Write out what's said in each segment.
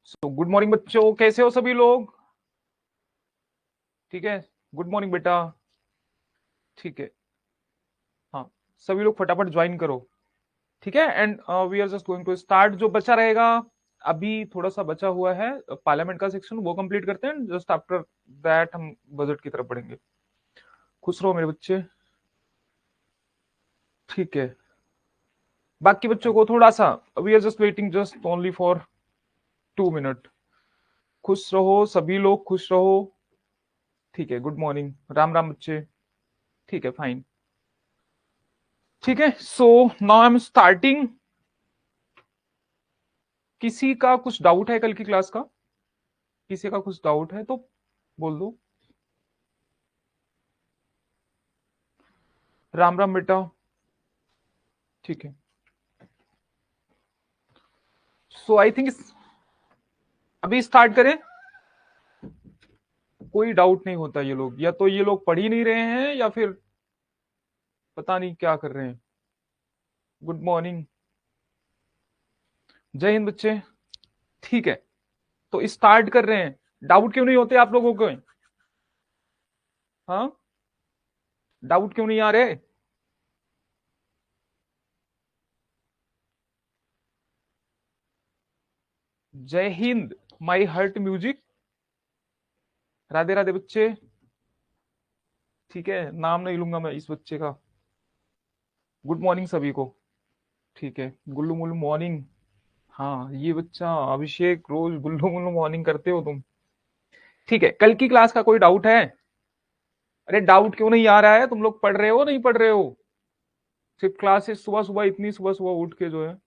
So good morning बच्चों, कैसे हो सभी लोग? ठीक है। गुड मॉर्निंग बेटा। ठीक है। हाँ, सभी लोग फटाफट ज्वाइन करो। ठीक है। And we are just going to start. जो बचा रहेगा, अभी थोड़ा सा बचा हुआ है पार्लियामेंट का सेक्शन, वो कंप्लीट करते हैं। जस्ट आफ्टर दैट हम बजट की तरफ बढ़ेंगे। खुश रहो मेरे बच्चे। ठीक है। बाकी बच्चों को थोड़ा सा, we are just waiting just only for 2 minute. खुश रहो सभी लोग, खुश रहो। ठीक है। गुड मॉर्निंग, राम राम बच्चे। ठीक है, फाइन। ठीक है। So now I am starting. किसी का कुछ डाउट है कल की क्लास का? किसी का कुछ डाउट है तो बोल दो। राम राम बेटा। ठीक है। सो आई थिंक अभी स्टार्ट करें। कोई डाउट नहीं होता, ये लोग या तो ये लोग पढ़ ही नहीं रहे हैं या फिर पता नहीं क्या कर रहे हैं। गुड मॉर्निंग, जय हिंद बच्चे। ठीक है, तो स्टार्ट कर रहे हैं। डाउट क्यों नहीं होते आप लोगों को? हाँ, डाउट क्यों नहीं आ रहे? जय हिंद, माई हर्ट म्यूजिक। राधे राधे बच्चे। ठीक है, नाम नहीं लूंगा मैं इस बच्चे का। गुड मॉर्निंग सभी को। ठीक है, गुल्लू मुल्लू मॉर्निंग। हाँ, ये बच्चा अभिषेक, रोज गुल्लू मुल्लू मॉर्निंग करते हो तुम। ठीक है, कल की क्लास का कोई डाउट है? अरे डाउट क्यों नहीं आ रहा है? तुम लोग पढ़ रहे हो नहीं पढ़ रहे हो? सिर्फ क्लासेस सुबह सुबह, इतनी सुबह सुबह उठ के जो है।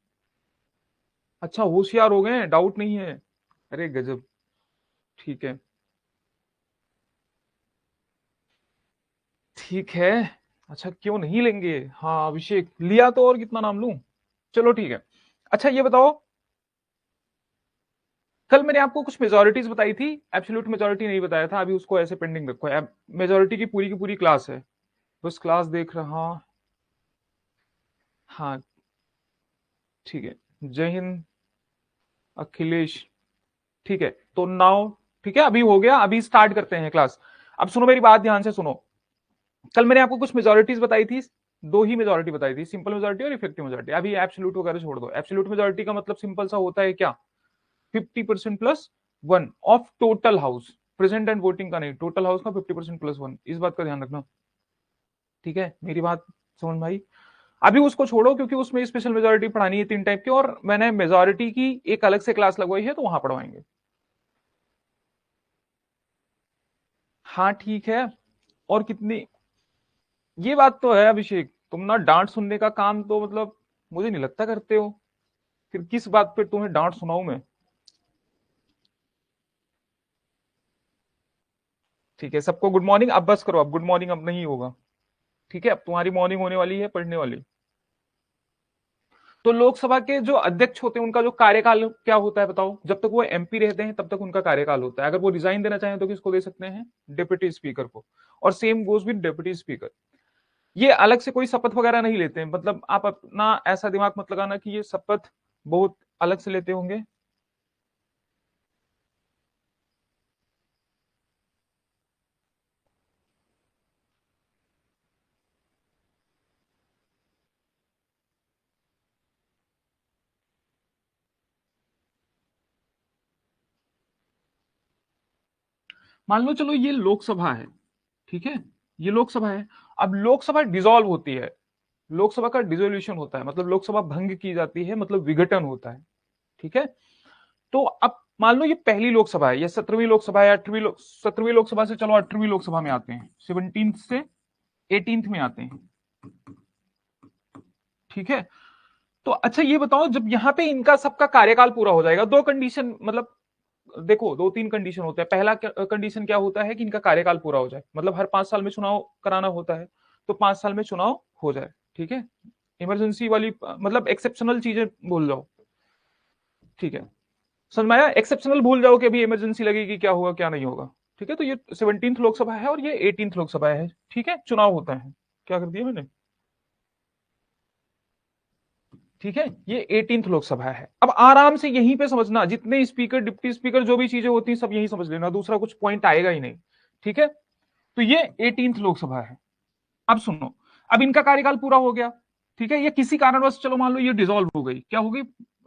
अच्छा, होशियार हो गए हैं, डाउट नहीं है। अरे गजब। ठीक है। ठीक है। अच्छा, क्यों नहीं लेंगे? हाँ अभिषेक लिया तो और कितना नाम लूं? चलो ठीक है। अच्छा ये बताओ, कल मैंने आपको कुछ मेजोरिटीज बताई थी, एब्सोल्यूट मेजोरिटी नहीं बताया था। अभी उसको ऐसे पेंडिंग रखो। मेजोरिटी की पूरी क्लास है। बस क्लास देख रहा। हाँ। ठीक है। जय हिंद अखिलेश। ठीक है, तो नाउ ठीक है, अभी हो गया। अभी स्टार्ट करते हैं क्लास। अब सुनो मेरी बात ध्यान से सुनो। कल मैंने आपको कुछ मेजोरिटीज बताई थी। दो ही मेजोरिटी बताई थी, सिंपल मेजोरिटी और इफेक्टिव मेजोरिटी। अभी एब्सोल्यूट वगैरह छोड़ दो। एब्सोल्यूट मेजोरिटी का मतलब सिंपल सा होता है क्या? 50% plus one of total house. Present and voting का नहीं, टोटल हाउस का 50% प्लस वन। इस बात का ध्यान रखना। ठीक है, मेरी बात समझ में आई? अभी उसको छोड़ो, क्योंकि उसमें स्पेशल मेजोरिटी पढ़ानी है 3 टाइप की, और मैंने मेजोरिटी की एक अलग से क्लास लगवाई है, तो वहां पढ़वाएंगे। हाँ ठीक है। और कितनी? ये बात तो है अभिषेक, तुम ना डांट सुनने का काम तो मतलब मुझे नहीं लगता करते हो। फिर किस बात पे तुम्हें डांट सुनाऊं मैं? ठीक है, सबको गुड मॉर्निंग। अब बस करो, अब गुड मॉर्निंग अब नहीं होगा। ठीक है, अब तुम्हारी मॉर्निंग होने वाली है पढ़ने वाली। तो लोकसभा के जो अध्यक्ष होते हैं उनका जो कार्यकाल क्या होता है बताओ? जब तक वो एमपी रहते हैं तब तक उनका कार्यकाल होता है। अगर वो रिजाइन देना चाहें तो किसको दे सकते हैं? डिप्टी स्पीकर को। और same goes with deputy speaker. ये अलग से कोई शपथ वगैरह नहीं लेते हैं। मतलब आप अपना ऐसा दिमाग मत लगाना कि ये शपथ बहुत अलग से लेते होंगे। मान लो चलो ये लोकसभा है। ठीक है, ये लोकसभा है। अब लोकसभा डिसॉल्व होती है। लोकसभा का डिसोल्यूशन होता है, मतलब लोकसभा भंग की जाती है, मतलब विघटन होता है। ठीक है। तो अब मान लो ये पहली लोकसभा है, ये 17वीं लोकसभा है, 17वीं लोकसभा से चलो 18वीं लोकसभा में आते हैं, 17 से 18 में आते हैं। ठीक है। तो अच्छा ये बताओ, जब यहां पे इनका सबका कार्यकाल पूरा हो जाएगा, दो कंडीशन मतलब देखो, दो तीन कंडीशन होते हैं। पहला कंडीशन क्या होता है कि इनका कार्यकाल पूरा हो जाए, मतलब हर 5 साल में चुनाव कराना होता है, तो 5 साल में चुनाव हो जाए। ठीक है। इमरजेंसी वाली मतलब एक्सेप्शनल चीजें भूल जाओ। ठीक है, समझ में आया? एक्सेप्शनल भूल जाओ कि अभी इमरजेंसी लगेगी, क्या होगा क्या नहीं होगा। ठीक है, तो ये 17th लोकसभा है और ये 18th लोकसभा है। ठीक है, चुनाव होता है। क्या कर दिया मैंने? ठीक है, ये 18th लोकसभा है। अब आराम से यहीं पे समझना, जितने स्पीकर डिप्टी स्पीकर जो भी चीजें होती हैं सब यही समझ लेना, दूसरा कुछ पॉइंट आएगा ही नहीं। ठीक है, तो ये 18th लोकसभा है। अब सुनो, अब इनका कार्यकाल पूरा हो गया, ठीक है, ये किसी कारणवश चलो मान लो ये डिसॉल्व हो गई, क्या हो गई,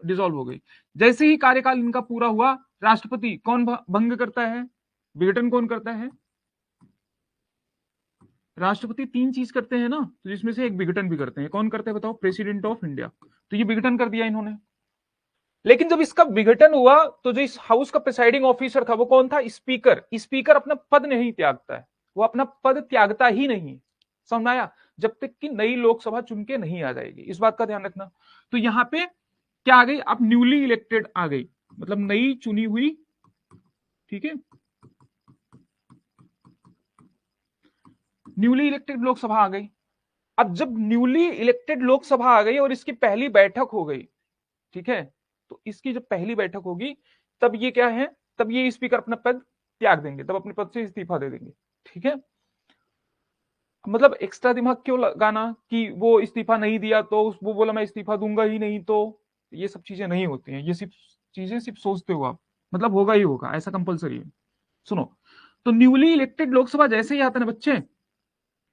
डिसॉल्व हो गई। जैसे ही कार्यकाल इनका पूरा हुआ, राष्ट्रपति कौन भंग करता है, विघटन कौन करता है, राष्ट्रपति तीन चीज करते हैं ना, तो जिसमें से एक विघटन भी करते हैं, कौन करते हैं बताओ, प्रेसिडेंट ऑफ इंडिया। तो ये विघटन कर दिया इन्होंने। लेकिन जब इसका विघटन हुआ तो जो इस हाउस का प्रिसाइडिंग ऑफिसर था वो कौन था, स्पीकर। स्पीकर अपना पद नहीं त्यागता है, वो अपना पद त्यागता ही नहीं, समझ आया, जब तक कि नई लोकसभा चुन के नहीं आ जाएगी, इस बात का ध्यान रखना। तो यहां पे क्या आ गई, अब न्यूली इलेक्टेड आ गई, मतलब नई चुनी हुई, ठीक है, न्यूली इलेक्टेड लोकसभा आ गई। अब जब न्यूली इलेक्टेड लोकसभा आ गई और इसकी पहली बैठक हो गई, ठीक है, तो इसकी जब पहली बैठक होगी तब ये क्या है, तब ये स्पीकर अपना पद त्याग देंगे, तब अपने पद से इस्तीफा दे देंगे। ठीक है, मतलब एक्स्ट्रा दिमाग क्यों लगाना कि वो इस्तीफा नहीं दिया तो वो बोला मैं इस्तीफा दूंगा ही नहीं, तो ये सब चीजें नहीं होती हैं, ये सिर्फ चीजें सिर्फ सोचते हो आप, मतलब होगा ही होगा, ऐसा कंपलसरी है। सुनो, तो न्यूली इलेक्टेड लोकसभा जैसे ही आता है ना बच्चे,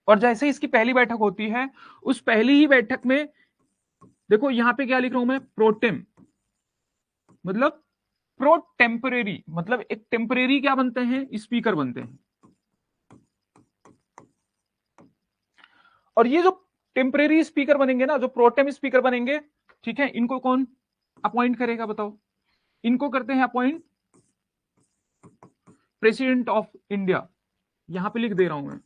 और जैसे ही इसकी पहली बैठक होती है, उस पहली ही बैठक में देखो यहां पे क्या लिख रहा हूं मैं, प्रोटेम, मतलब प्रो टेम्परेरी, मतलब एक टेम्परेरी क्या बनते हैं, स्पीकर बनते हैं। और ये जो टेम्परेरी स्पीकर बनेंगे ना, जो प्रोटेम स्पीकर बनेंगे, ठीक है, इनको कौन अपॉइंट करेगा बताओ, इनको करते हैं अपॉइंट प्रेसिडेंट ऑफ इंडिया, यहां पे लिख दे रहा हूं मैं।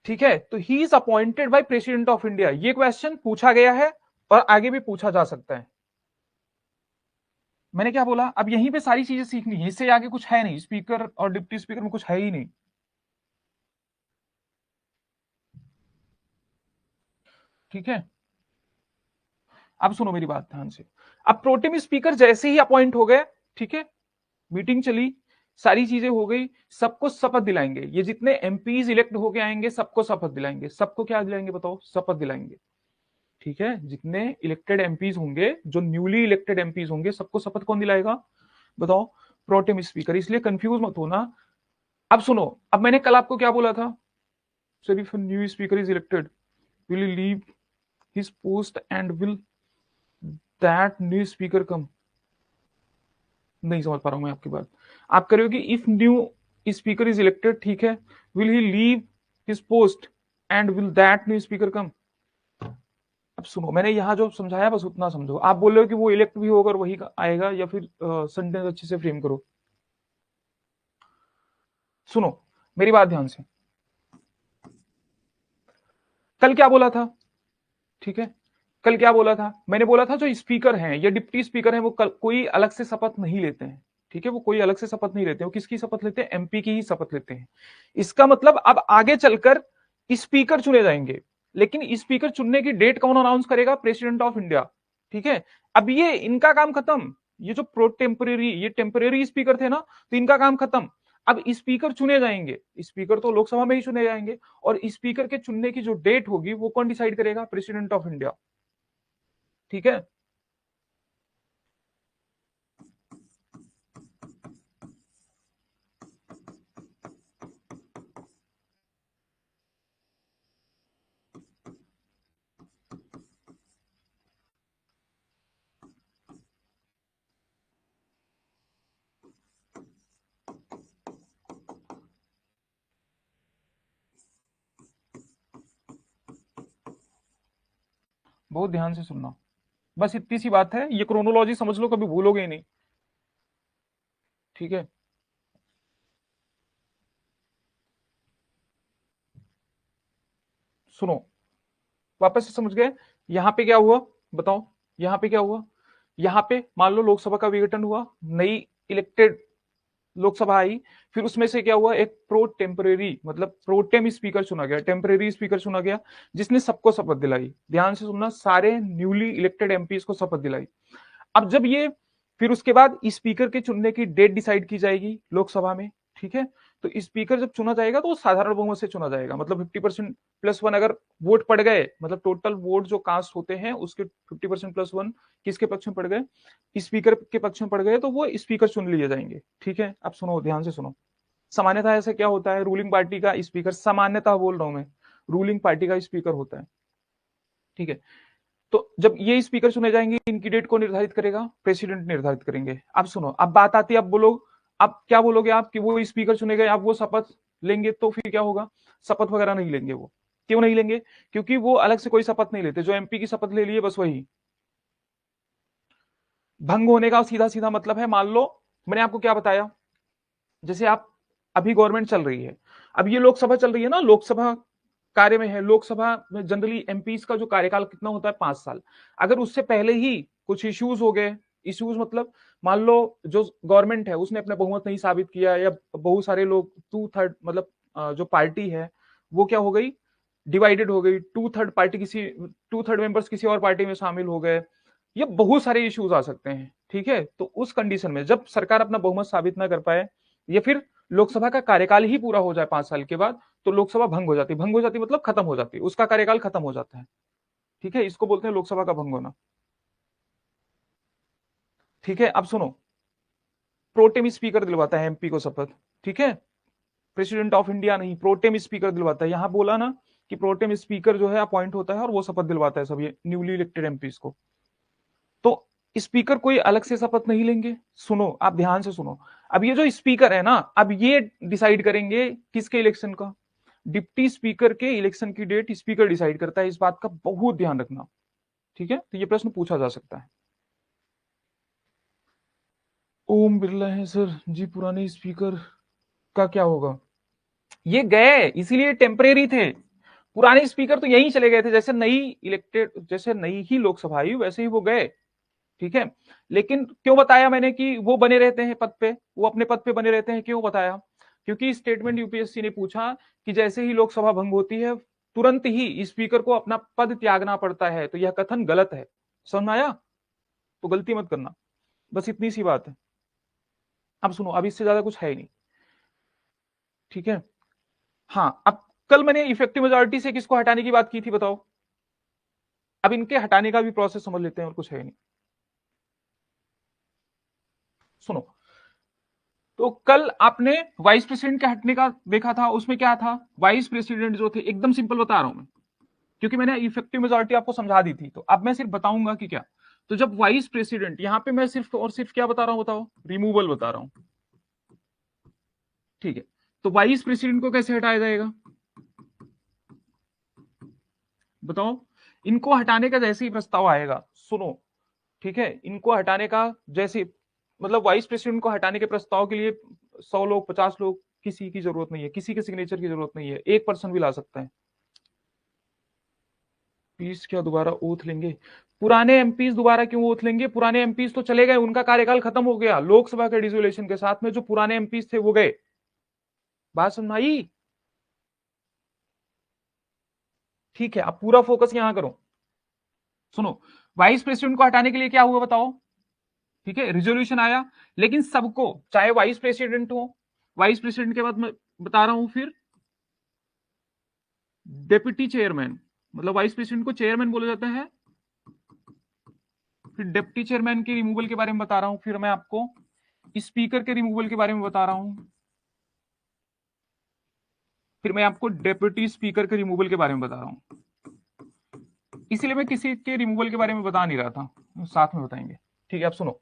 ठीक है, तो he is appointed by president of India, ये क्वेश्चन पूछा गया है और आगे भी पूछा जा सकता है। मैंने क्या बोला, अब यहीं पे सारी चीजें सीखनी है, इससे आगे कुछ है नहीं, स्पीकर और डिप्टी स्पीकर में कुछ है ही नहीं। ठीक है, अब सुनो मेरी बात ध्यान से। अब प्रोटेम स्पीकर जैसे ही अपॉइंट हो गए, ठीक है, मीटिंग चली, सारी चीजें हो गई, सबको शपथ दिलाएंगे, ये जितने एमपीज इलेक्ट होके आएंगे सबको शपथ दिलाएंगे, सबको क्या दिलाएंगे बताओ, शपथ दिलाएंगे। ठीक है, जितने इलेक्टेड एमपीज होंगे, जो न्यूली इलेक्टेड एमपीज होंगे, सबको शपथ कौन दिलाएगा बताओ, प्रोटेम स्पीकर, इसलिए कंफ्यूज मत होना। अब सुनो, अब मैंने कल आपको क्या बोला था, sir if new speaker is elected will he leave his post and will that new speaker come, नहीं समझ पा रहा हूं मैं आपकी बात, आप कह रहे हो कि if new speaker is elected, ठीक है, will he leave his post and will that new speaker come. अब सुनो, मैंने यहां जो समझाया बस उतना समझो, आप बोल रहे हो कि वो इलेक्ट भी होगा और वही आएगा, या फिर सेंटेंस अच्छे से फ्रेम करो। सुनो मेरी बात ध्यान से, कल क्या बोला था, ठीक है, कल क्या बोला था, मैंने बोला था जो स्पीकर हैं या डिप्टी स्पीकर हैं वो कोई अलग से शपथ नहीं लेते हैं। ठीक है, वो कोई अलग से शपथ नहीं लेते, वो किसकी शपथ लेते हैं, एमपी की ही शपथ लेते हैं। इसका मतलब अब आगे चलकर स्पीकर चुने जाएंगे, लेकिन स्पीकर चुनने की डेट कौन अनाउंस करेगा, प्रेसिडेंट ऑफ इंडिया। ठीक है, अब ये इनका काम खत्म, ये जो प्रो टेम्परेरी, ये टेम्परेरी स्पीकर थे ना, तो इनका काम खत्म। अब स्पीकर चुने जाएंगे, स्पीकर तो लोकसभा में ही चुने जाएंगे, और स्पीकर के चुनने की जो डेट होगी वो कौन डिसाइड करेगा, प्रेसिडेंट ऑफ इंडिया। ठीक है, बहुत ध्यान से सुनना, बस इतनी सी बात है, ये क्रोनोलॉजी समझ लो, कभी भूलोगे ही नहीं। ठीक है, सुनो, वापस से समझ गए, यहां पे क्या हुआ बताओ, यहां पे क्या हुआ, यहां पे मान लो लोकसभा का विघटन हुआ, नई इलेक्टेड लोकसभा आई, फिर उसमें से क्या हुआ, एक प्रो टेम्परेरी मतलब प्रोटेम स्पीकर चुना गया, टेम्परेरी स्पीकर चुना गया, जिसने सबको शपथ दिलाई, ध्यान से सुनना, सारे न्यूली इलेक्टेड एमपीज को शपथ दिलाई। अब जब ये, फिर उसके बाद स्पीकर के चुनने की डेट डिसाइड की जाएगी लोकसभा में। ठीक है, तो स्पीकर जब चुना जाएगा तो वो साधारण बहुमत से चुना जाएगा, मतलब 50% प्लस वन अगर वोट पड़ गए, मतलब टोटल वोट जो कास्ट होते हैं उसके 50% प्लस वन किसके पक्ष में पड़ गए, स्पीकर के पक्ष में पड़ गए, तो वो स्पीकर चुन लिए जाएंगे। ठीक है, अब सुनो, ध्यान से सुनो। सामान्यतः ऐसा क्या होता है, रूलिंग पार्टी का स्पीकर, सामान्यतः बोल रहा हूं मैं, रूलिंग पार्टी का स्पीकर होता है। ठीक है, तो जब ये स्पीकर चुने जाएंगे, इनकी डेट को निर्धारित करेगा प्रेसिडेंट निर्धारित करेंगे। अब सुनो, अब बात आती है, अब बोलो, अब क्या बोलोगे आप कि वो स्पीकर चुने गए, अब वो शपथ लेंगे, तो फिर क्या होगा, शपथ वगैरह नहीं लेंगे वो। क्यों नहीं लेंगे, क्योंकि वो अलग से कोई शपथ नहीं लेते, जो एमपी की शपथ ले लिए बस वही। भंग होने का सीधा सीधा मतलब है, मान लो मैंने आपको क्या बताया, जैसे आप, अभी गवर्नमेंट चल रही है, अब ये लोकसभा चल रही है ना, लोकसभा कार्य में है, लोकसभा में जनरली एमपीस का जो कार्यकाल कितना होता है, 5 साल। अगर उससे पहले ही कुछ इश्यूज हो गए, इश्यूज मतलब मान लो जो गवर्नमेंट है उसने अपने बहुमत नहीं साबित किया, या बहुत सारे लोग 2/3 मतलब जो पार्टी है वो क्या हो गई, डिवाइडेड हो गई, 2/3 पार्टी किसी, 2/3 मेंबर्स किसी और पार्टी में शामिल हो गए, ये बहुत सारे इश्यूज आ सकते हैं। ठीक है, तो उस कंडीशन में जब सरकार अपना बहुमत साबित ना कर पाए, या फिर लोकसभा का कार्यकाल ही पूरा हो जाए 5 साल के बाद, तो लोकसभा भंग हो जाती, भंग हो जाती मतलब खत्म हो जाती, उसका कार्यकाल खत्म हो जाता है। ठीक है, इसको बोलते हैं लोकसभा का भंग होना। ठीक है, अब सुनो, प्रोटेम स्पीकर दिलवाता है एमपी को शपथ। ठीक है, प्रेसिडेंट ऑफ इंडिया नहीं, प्रोटेम स्पीकर दिलवाता है, यहां बोला ना कि प्रोटेम स्पीकर जो है अपॉइंट होता है और वो शपथ दिलवाता है सभी न्यूली इलेक्टेड एमपीस को। तो स्पीकर कोई अलग से शपथ नहीं लेंगे, सुनो आप ध्यान से सुनो। अब ये जो स्पीकर है ना, अब ये डिसाइड करेंगे किसके इलेक्शन का, डिप्टी स्पीकर के इलेक्शन की डेट स्पीकर डिसाइड करता है, इस बात का बहुत ध्यान रखना। ठीक है, तो ये प्रश्न पूछा जा सकता है। ओम बिरला है सर जी, पुराने स्पीकर का क्या होगा, ये गए इसीलिए टेम्परेरी थे, पुराने स्पीकर तो यहीं चले गए थे, जैसे नई इलेक्टेड, जैसे नई ही लोकसभा आई वैसे ही वो गए। ठीक है, लेकिन क्यों बताया मैंने कि वो बने रहते हैं पद पे, वो अपने पद पे बने रहते हैं, क्यों बताया, क्योंकि स्टेटमेंट यूपीएससी ने पूछा कि जैसे ही लोकसभा भंग होती है तुरंत ही स्पीकर को अपना पद त्यागना पड़ता है, तो यह कथन गलत है। समझ में आया, तो गलती मत करना, बस इतनी सी बात है। अब सुनो, अब इससे ज्यादा कुछ है ही नहीं। ठीक है, हाँ, अब कल मैंने इफेक्टिव मेजोरिटी से किसको हटाने की बात की थी बताओ, अब इनके हटाने का भी प्रोसेस समझ लेते हैं, और कुछ है नहीं। सुनो, तो कल आपने वाइस प्रेसिडेंट के हटने का देखा था, उसमें क्या था, वाइस प्रेसिडेंट जो थे, एकदम सिंपल बता रहा हूं मैं, क्योंकि मैंने इफेक्टिव मेजोरिटी आपको समझा दी थी, तो अब मैं सिर्फ बताऊंगा कि क्या। तो जब वाइस प्रेसिडेंट, यहां पे मैं सिर्फ और सिर्फ क्या बता रहा हूं बताओ, रिमूवल बता रहा हूं। ठीक है, तो वाइस प्रेसिडेंट को कैसे हटाया जाएगा बताओ, इनको हटाने का जैसे ही प्रस्ताव आएगा, सुनो, ठीक है, इनको हटाने का जैसे, मतलब वाइस प्रेसिडेंट को हटाने के प्रस्ताव के लिए 100 लोग, 50 लोग, किसी की जरूरत नहीं है, किसी के सिग्नेचर की जरूरत नहीं है, एक पर्सन भी ला सकता है। एमपीस क्या दोबारा ओथ लेंगे, पुराने एमपीस दोबारा क्यों ओथ लेंगे, पुराने एमपीस तो चले गए, उनका कार्यकाल खत्म हो गया लोकसभा के डिसोल्यूशन के साथ में, जो पुराने एमपीस थे वो गए। बात समझ आई, ठीक है, अब पूरा फोकस यहां करो। सुनो, वाइस प्रेसिडेंट को हटाने के लिए क्या हुआ बताओ, ठीक है, रिजोल्यूशन आया, लेकिन सबको, चाहे वाइस प्रेसिडेंट हो, वाइस प्रेसिडेंट के बाद मैं बता रहा हूं, फिर डेप्यूटी चेयरमैन, मतलब वाइस प्रेसिडेंट को चेयरमैन बोला जाता है, फिर डिप्टी चेयरमैन के रिमूवल के बारे में बता रहा हूं, फिर मैं आपको स्पीकर के रिमूवल के बारे में बता रहा हूं, फिर मैं आपको डेप्यूटी स्पीकर के रिमूवल के बारे में बता रहा हूं। इसीलिए मैं किसी के रिमूवल के बारे में बता नहीं रहा था, साथ में बताएंगे। ठीक है, अब सुनो,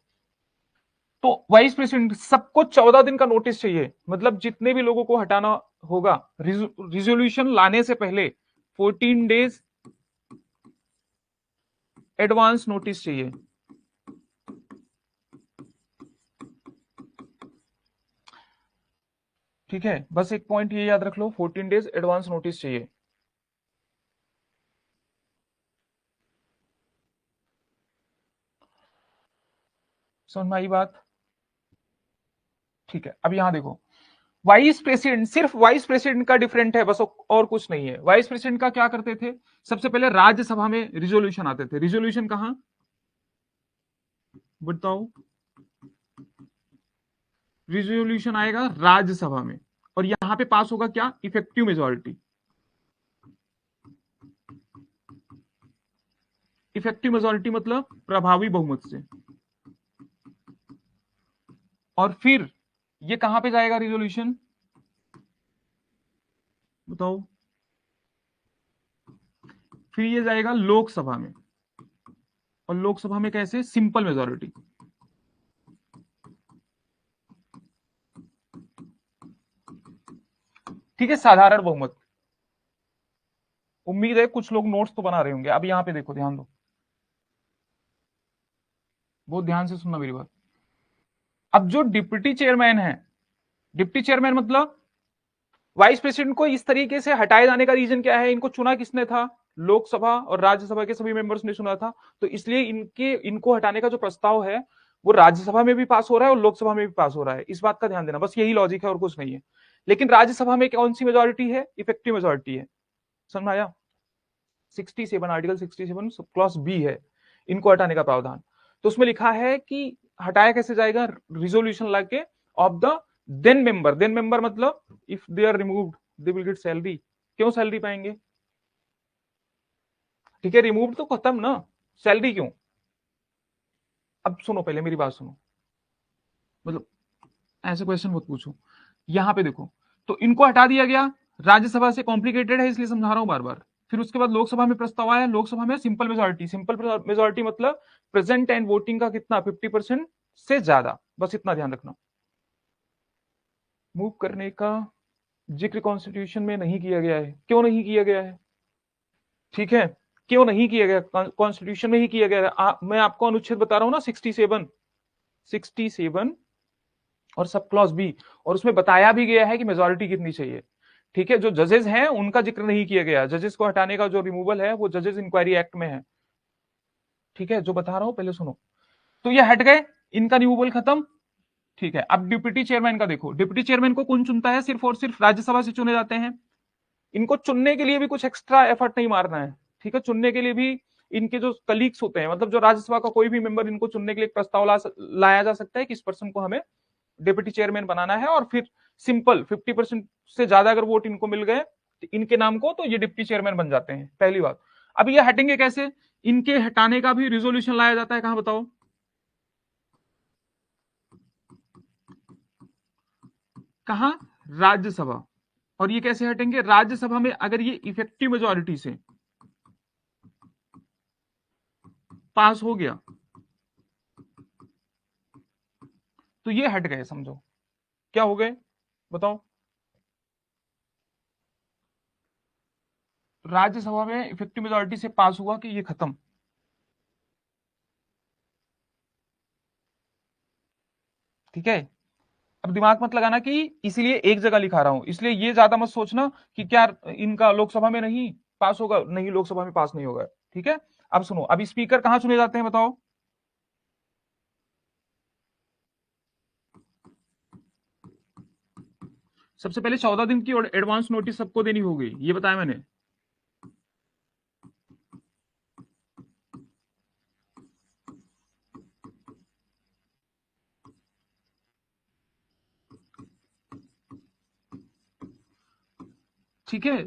तो वाइस प्रेसिडेंट सबको 14 दिन का नोटिस चाहिए, मतलब जितने भी लोगों को हटाना होगा रिजोल्यूशन लाने से पहले 14 डेज एडवांस नोटिस चाहिए। ठीक है, बस एक पॉइंट ये याद रख लो, 14 डेज एडवांस नोटिस चाहिए। समझ में आई बात, ठीक है, अब यहां देखो, वाइस प्रेसिडेंट, सिर्फ वाइस प्रेसिडेंट का डिफरेंट है बस, और कुछ नहीं है। वाइस प्रेसिडेंट का क्या करते थे, सबसे पहले राज्यसभा में रिजोल्यूशन आते थे, रिजोल्यूशन कहां बताओ, रिजोल्यूशन आएगा राज्यसभा में, और यहां पे पास होगा क्या, इफेक्टिव मेजोरिटी। इफेक्टिव मेजोरिटी मतलब प्रभावी बहुमत से। और फिर ये कहां पे जाएगा रिजोल्यूशन, बताओ। फिर ये जाएगा लोकसभा में, और लोकसभा में कैसे, सिंपल मेजोरिटी। ठीक है, साधारण बहुमत। उम्मीद है कुछ लोग नोट्स तो बना रहे होंगे। अब यहां पे देखो, ध्यान दो, बहुत ध्यान से सुनना मेरी बात। अब जो डिप्टी चेयरमैन है, डिप्टी चेयरमैन मतलब वाइस प्रेसिडेंट को इस तरीके से हटाए जाने का रीजन क्या है, इनको चुना किसने था, लोकसभा और राज्यसभा के सभी मेंबर्स ने चुना था। तो इसलिए इनको हटाने का जो प्रस्ताव है वो राज्यसभा में भी पास हो रहा है और लोकसभा में भी पास हो रहा है। इस बात का ध्यान देना, बस यही लॉजिक है और कुछ नहीं है। लेकिन राज्यसभा में कौन सी मेजोरिटी है, इफेक्टिव मेजोरिटी है। समझ आया, 67 आर्टिकल 67 क्लॉज बी है इनको हटाने का प्रावधान। तो उसमें लिखा है कि हटाया कैसे जाएगा, रिजोल्यूशन लाके of the then member. Then member मतलब if they are removed they will get salary. क्यों सैलरी पाएंगे, ठीक है, रिमूव तो खत्म ना, सैलरी क्यों। अब सुनो, पहले मेरी बात सुनो, मतलब ऐसे क्वेश्चन मत पूछो। यहां पे देखो, तो इनको हटा दिया गया, राज्यसभा से कॉम्प्लिकेटेड है इसलिए समझा रहा हूं बार बार। फिर उसके बाद लोकसभा में प्रस्ताव आया, लोकसभा में सिंपल मेजोरिटी। सिंपल मेजोरिटी मतलब प्रेजेंट एंड वोटिंग का कितना, 50% से ज्यादा, बस इतना ध्यान रखना। मूव करने का जिक्र कॉन्स्टिट्यूशन में नहीं किया गया है। क्यों नहीं किया गया है, ठीक है, क्यों नहीं किया गया, कॉन्स्टिट्यूशन में ही किया गया है। मैं आपको अनुच्छेद बता रहा हूं ना, 67, 67 और सब क्लॉज बी, और उसमें बताया भी गया है कि मेजोरिटी कितनी चाहिए। ठीक है, जो जजेस हैं उनका जिक्र नहीं किया गया, जजेस को हटाने का जो रिमूवल है वो जजेस इंक्वायरी एक्ट में है। ठीक है, जो बता रहा हूं पहले सुनो। तो ये हट गए, इनका रिमूवल खत्म। ठीक है, अब डिप्टी चेयरमैन का देखो, डिप्टी चेयरमैन को कौन चुनता है, सिर्फ और सिर्फ राज्यसभा से चुने जाते हैं। इनको चुनने के लिए भी कुछ एक्स्ट्रा एफर्ट नहीं मारना है। ठीक है, चुनने के लिए भी इनके जो कलीग्स होते हैं, मतलब जो राज्यसभा का कोई भी मेंबर, इनको चुनने के लिए एक प्रस्ताव लाया जा सकता है कि इस पर्सन को हमें डिप्टी चेयरमैन बनाना है। और फिर सिंपल 50% से ज्यादा अगर वोट इनको मिल गए इनके नाम को, तो ये डिप्टी चेयरमैन बन जाते हैं, पहली बात। अब ये हटेंगे कैसे, इनके हटाने का भी रिजोल्यूशन लाया जाता है, कहां बताओ, कहां, राज्यसभा। और ये कैसे हटेंगे, राज्यसभा में अगर ये इफेक्टिव मेजोरिटी से पास हो गया तो ये हट गए, समझो क्या हो गए, बताओ। राज्यसभा में इफेक्टिव मेजोरिटी से पास हुआ कि ये खत्म। ठीक है, अब दिमाग मत लगाना कि इसीलिए एक जगह लिखा रहा हूं, इसलिए ये ज्यादा मत सोचना कि क्या इनका लोकसभा में नहीं पास होगा, नहीं लोकसभा में पास नहीं होगा। ठीक है, अब सुनो, अब स्पीकर कहां चुने जाते हैं बताओ। सबसे पहले 14 दिन की एडवांस नोटिस सबको देनी होगी, ये बताया मैंने। ठीक है,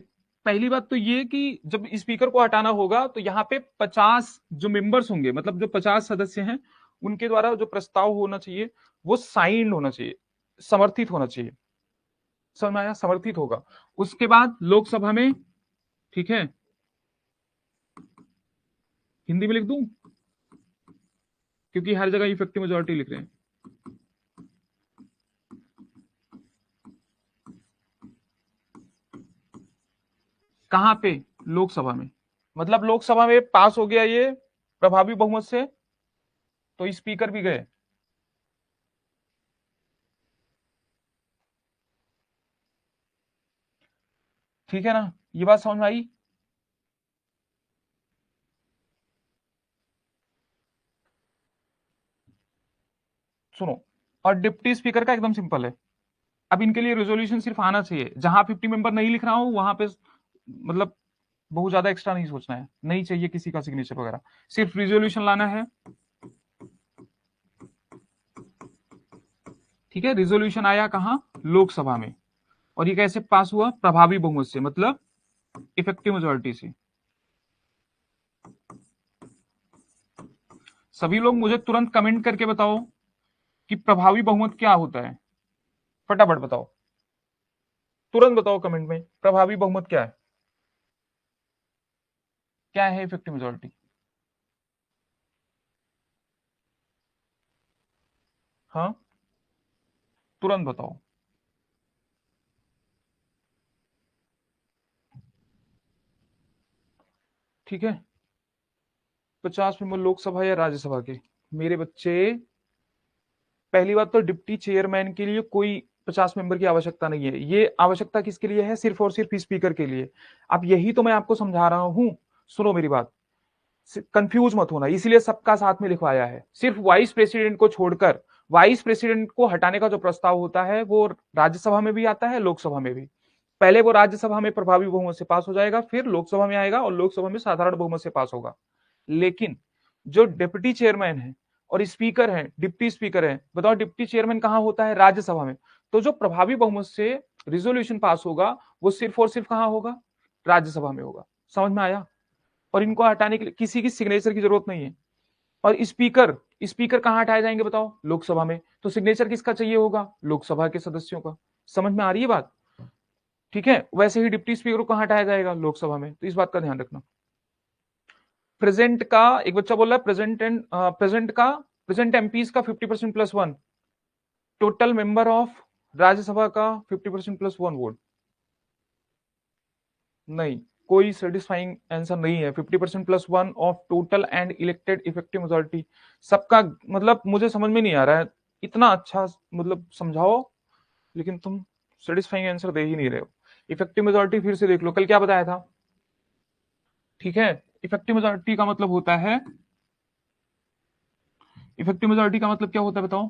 पहली बात तो ये कि जब स्पीकर को हटाना होगा तो यहाँ पे 50 जो मेंबर्स होंगे, मतलब जो 50 सदस्य हैं, उनके द्वारा जो प्रस्ताव होना चाहिए वो साइंड होना चाहिए, समर्थित होना चाहिए। समझ में आया, समर्थित होगा। उसके बाद लोकसभा में, ठीक है, हिंदी में लिख दूं क्योंकि हर जगह इफेक्टिव मेजोरिटी लिख रहे हैं। कहां पे, लोकसभा में। मतलब लोकसभा में पास हो गया ये प्रभावी बहुमत से, तो स्पीकर भी गए। ठीक है ना, ये बात समझ में आई। सुनो, और डिप्टी स्पीकर का एकदम सिंपल है। अब इनके लिए रेजोल्यूशन सिर्फ आना चाहिए, जहां 50 मेंबर नहीं लिख रहा हूं वहां पे, मतलब बहुत ज्यादा एक्स्ट्रा नहीं सोचना है, नहीं चाहिए किसी का सिग्नेचर वगैरह, सिर्फ रिजोल्यूशन लाना है। ठीक है, रिजोल्यूशन आया कहां, लोकसभा में। और ये कैसे पास हुआ? प्रभावी बहुमत से, मतलब इफेक्टिव मेजोरिटी से। सभी लोग मुझे तुरंत कमेंट करके बताओ कि प्रभावी बहुमत क्या होता है, फटाफट बताओ, तुरंत बताओ कमेंट में, प्रभावी बहुमत क्या है, क्या है इफेक्टिव मेजोरिटी? हाँ, तुरंत बताओ। ठीक है, 50 मेंबर लोकसभा या राज्यसभा के? मेरे बच्चे, पहली बात तो डिप्टी चेयरमैन के लिए कोई 50 मेंबर की आवश्यकता नहीं है। ये आवश्यकता किसके लिए है? सिर्फ और सिर्फ स्पीकर के लिए। अब यही तो मैं आपको समझा रहा हूं, सुनो मेरी बात, कंफ्यूज मत होना, इसीलिए सबका साथ में लिखवाया है। सिर्फ वाइस प्रेसिडेंट को छोड़कर, वाइस प्रेसिडेंट को हटाने का जो प्रस्ताव होता है वो राज्यसभा में भी आता है, लोकसभा में भी। पहले वो राज्यसभा में प्रभावी बहुमत से पास हो जाएगा, फिर लोकसभा में आएगा और लोकसभा में साधारण बहुमत से पास होगा। लेकिन जो डिप्टी चेयरमैन है और स्पीकर है, डिप्टी स्पीकर है, बताओ डिप्टी चेयरमैन कहां होता है? राज्यसभा में। तो जो प्रभावी बहुमत से रिजोल्यूशन पास होगा वो सिर्फ और सिर्फ कहां होगा? राज्यसभा में होगा। समझ में आया? और इनको हटाने के लिए किसी की सिग्नेचर की जरूरत नहीं है। और स्पीकर, स्पीकर कहां हटाए जाएंगे बताओ? लोकसभा में। तो सिग्नेचर किसका चाहिए होगा? लोकसभा के सदस्यों का। समझ में आ रही है बात? ठीक है, वैसे ही डिप्टी स्पीकर को कहां हटाया जाएगा? लोकसभा में। तो इस बात का ध्यान रखना। प्रेजेंट का, एक बच्चा बोल रहा है प्रेजेंट एंड प्रेजेंट का, प्रेजेंट एमपीज का 50% plus one, total member of Rajya Sabha का 50% प्लस वन वोट। नहीं, कोई सेटिस्फाइंग आंसर नहीं है। 50% plus one of total and elected effective majority, सबका मतलब मुझे समझ में नहीं आ रहा है। इतना अच्छा मतलब समझाओ, लेकिन तुम सेटिस्फाइंग आंसर दे ही नहीं रहे हो। इफेक्टिव मेजोरिटी फिर से देख लो, कल क्या बताया था? ठीक है, इफेक्टिव मेजोरिटी का मतलब होता है, इफेक्टिव मेजोरिटी का मतलब क्या होता है बताओ?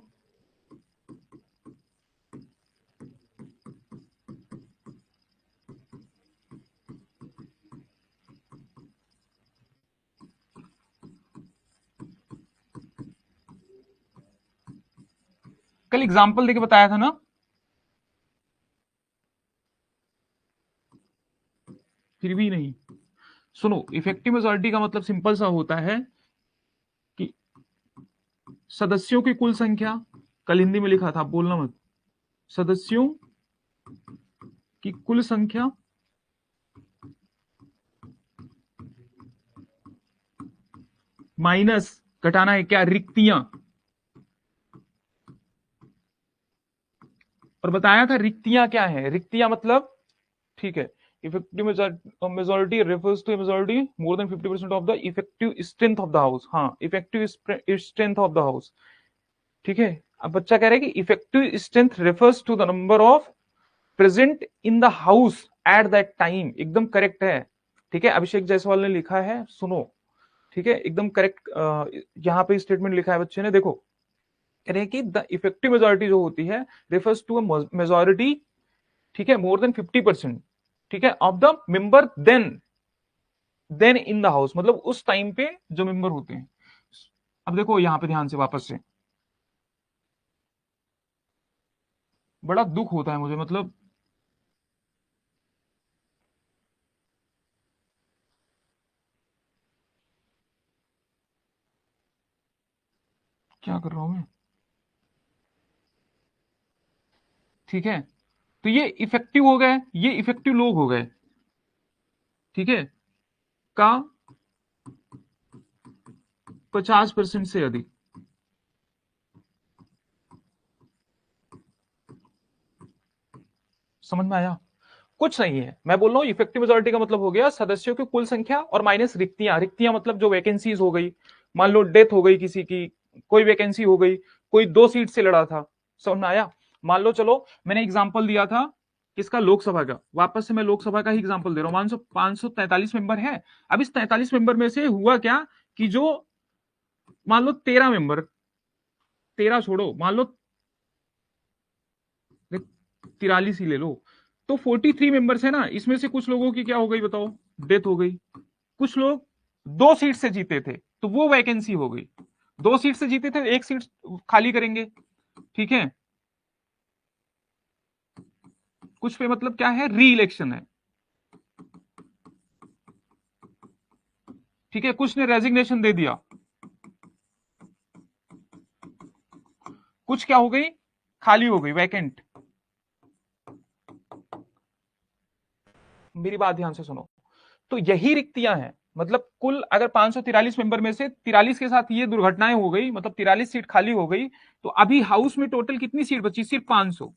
कल एग्जाम्पल देके बताया था ना? फिर भी नहीं। सुनो, इफेक्टिव मेजोरिटी का मतलब सिंपल सा होता है कि सदस्यों की कुल संख्या, कल हिंदी में लिखा था, बोलना मत, सदस्यों की कुल संख्या माइनस, घटाना है क्या? रिक्तियां। और बताया था रिक्तियां क्या है? रिक्तियां मतलब, ठीक है, effective majority refers to a majority more than 50% of the effective strength of the house। हाँ, effective strength of the house. ठीक है, अब बच्चा कह रहा है कि effective strength refers to the number of present in the house at that time. एकदम करेक्ट है। ठीक है, अभिषेक जायसवाल ने लिखा है, सुनो, ठीक है, एकदम करेक्ट। यहाँ पे स्टेटमेंट लिखा है बच्चे ने, देखो, कह रहे हैं कि द इफेक्टिव मेजोरिटी जो होती है रेफर्स टू अ मेजोरिटी, ठीक है, मोर देन 50%, ठीक है, of the member then in the house, मतलब उस टाइम पे जो मेंबर होते हैं। अब देखो यहां पे ध्यान से वापस से, बड़ा दुख होता है मुझे, मतलब क्या कर रहा हूं मैं? ठीक है, तो ये इफेक्टिव हो गए, ये इफेक्टिव लोग हो गए, ठीक है, का 50% से अधिक। समझ में आया? कुछ नहीं है, मैं बोल रहा हूं इफेक्टिव मेजोरिटी का मतलब हो गया सदस्यों की कुल संख्या और माइनस रिक्तियां। रिक्तियां मतलब जो वैकेंसीज हो गई, मान लो डेथ हो गई किसी की, कोई वैकेंसी हो गई, कोई 2 सीट से लड़ा था। समझ में आया? मान लो, चलो मैंने एग्जाम्पल दिया था किसका? लोकसभा का। वापस से मैं लोकसभा का ही एग्जाम्पल दे रहा हूं। मान लो 543 मेंबर है। अब इस 43 मेंबर में से हुआ क्या कि जो, मान लो 13 मेंबर, 13 छोड़ो, मान लो 43 ही ले लो, तो 43 मेंबर्स है ना, इसमें से कुछ लोगों की क्या हो गई बताओ? डेथ हो गई। कुछ लोग 2 सीट से जीते थे, तो वो वैकेंसी हो गई। 2 सीट से जीते थे, 1 सीट खाली करेंगे। ठीक है, कुछ पे मतलब क्या है, री इलेक्शन है, ठीक है। कुछ ने रेजिग्नेशन दे दिया, कुछ क्या हो गई, खाली हो गई, वैकेंट। मेरी बात ध्यान से सुनो, तो यही रिक्तियां हैं। मतलब कुल अगर 543 मेंबर में से 43 के साथ ये दुर्घटनाएं हो गई, मतलब 43 सीट खाली हो गई, तो अभी हाउस में टोटल कितनी सीट बची, सिर्फ 500।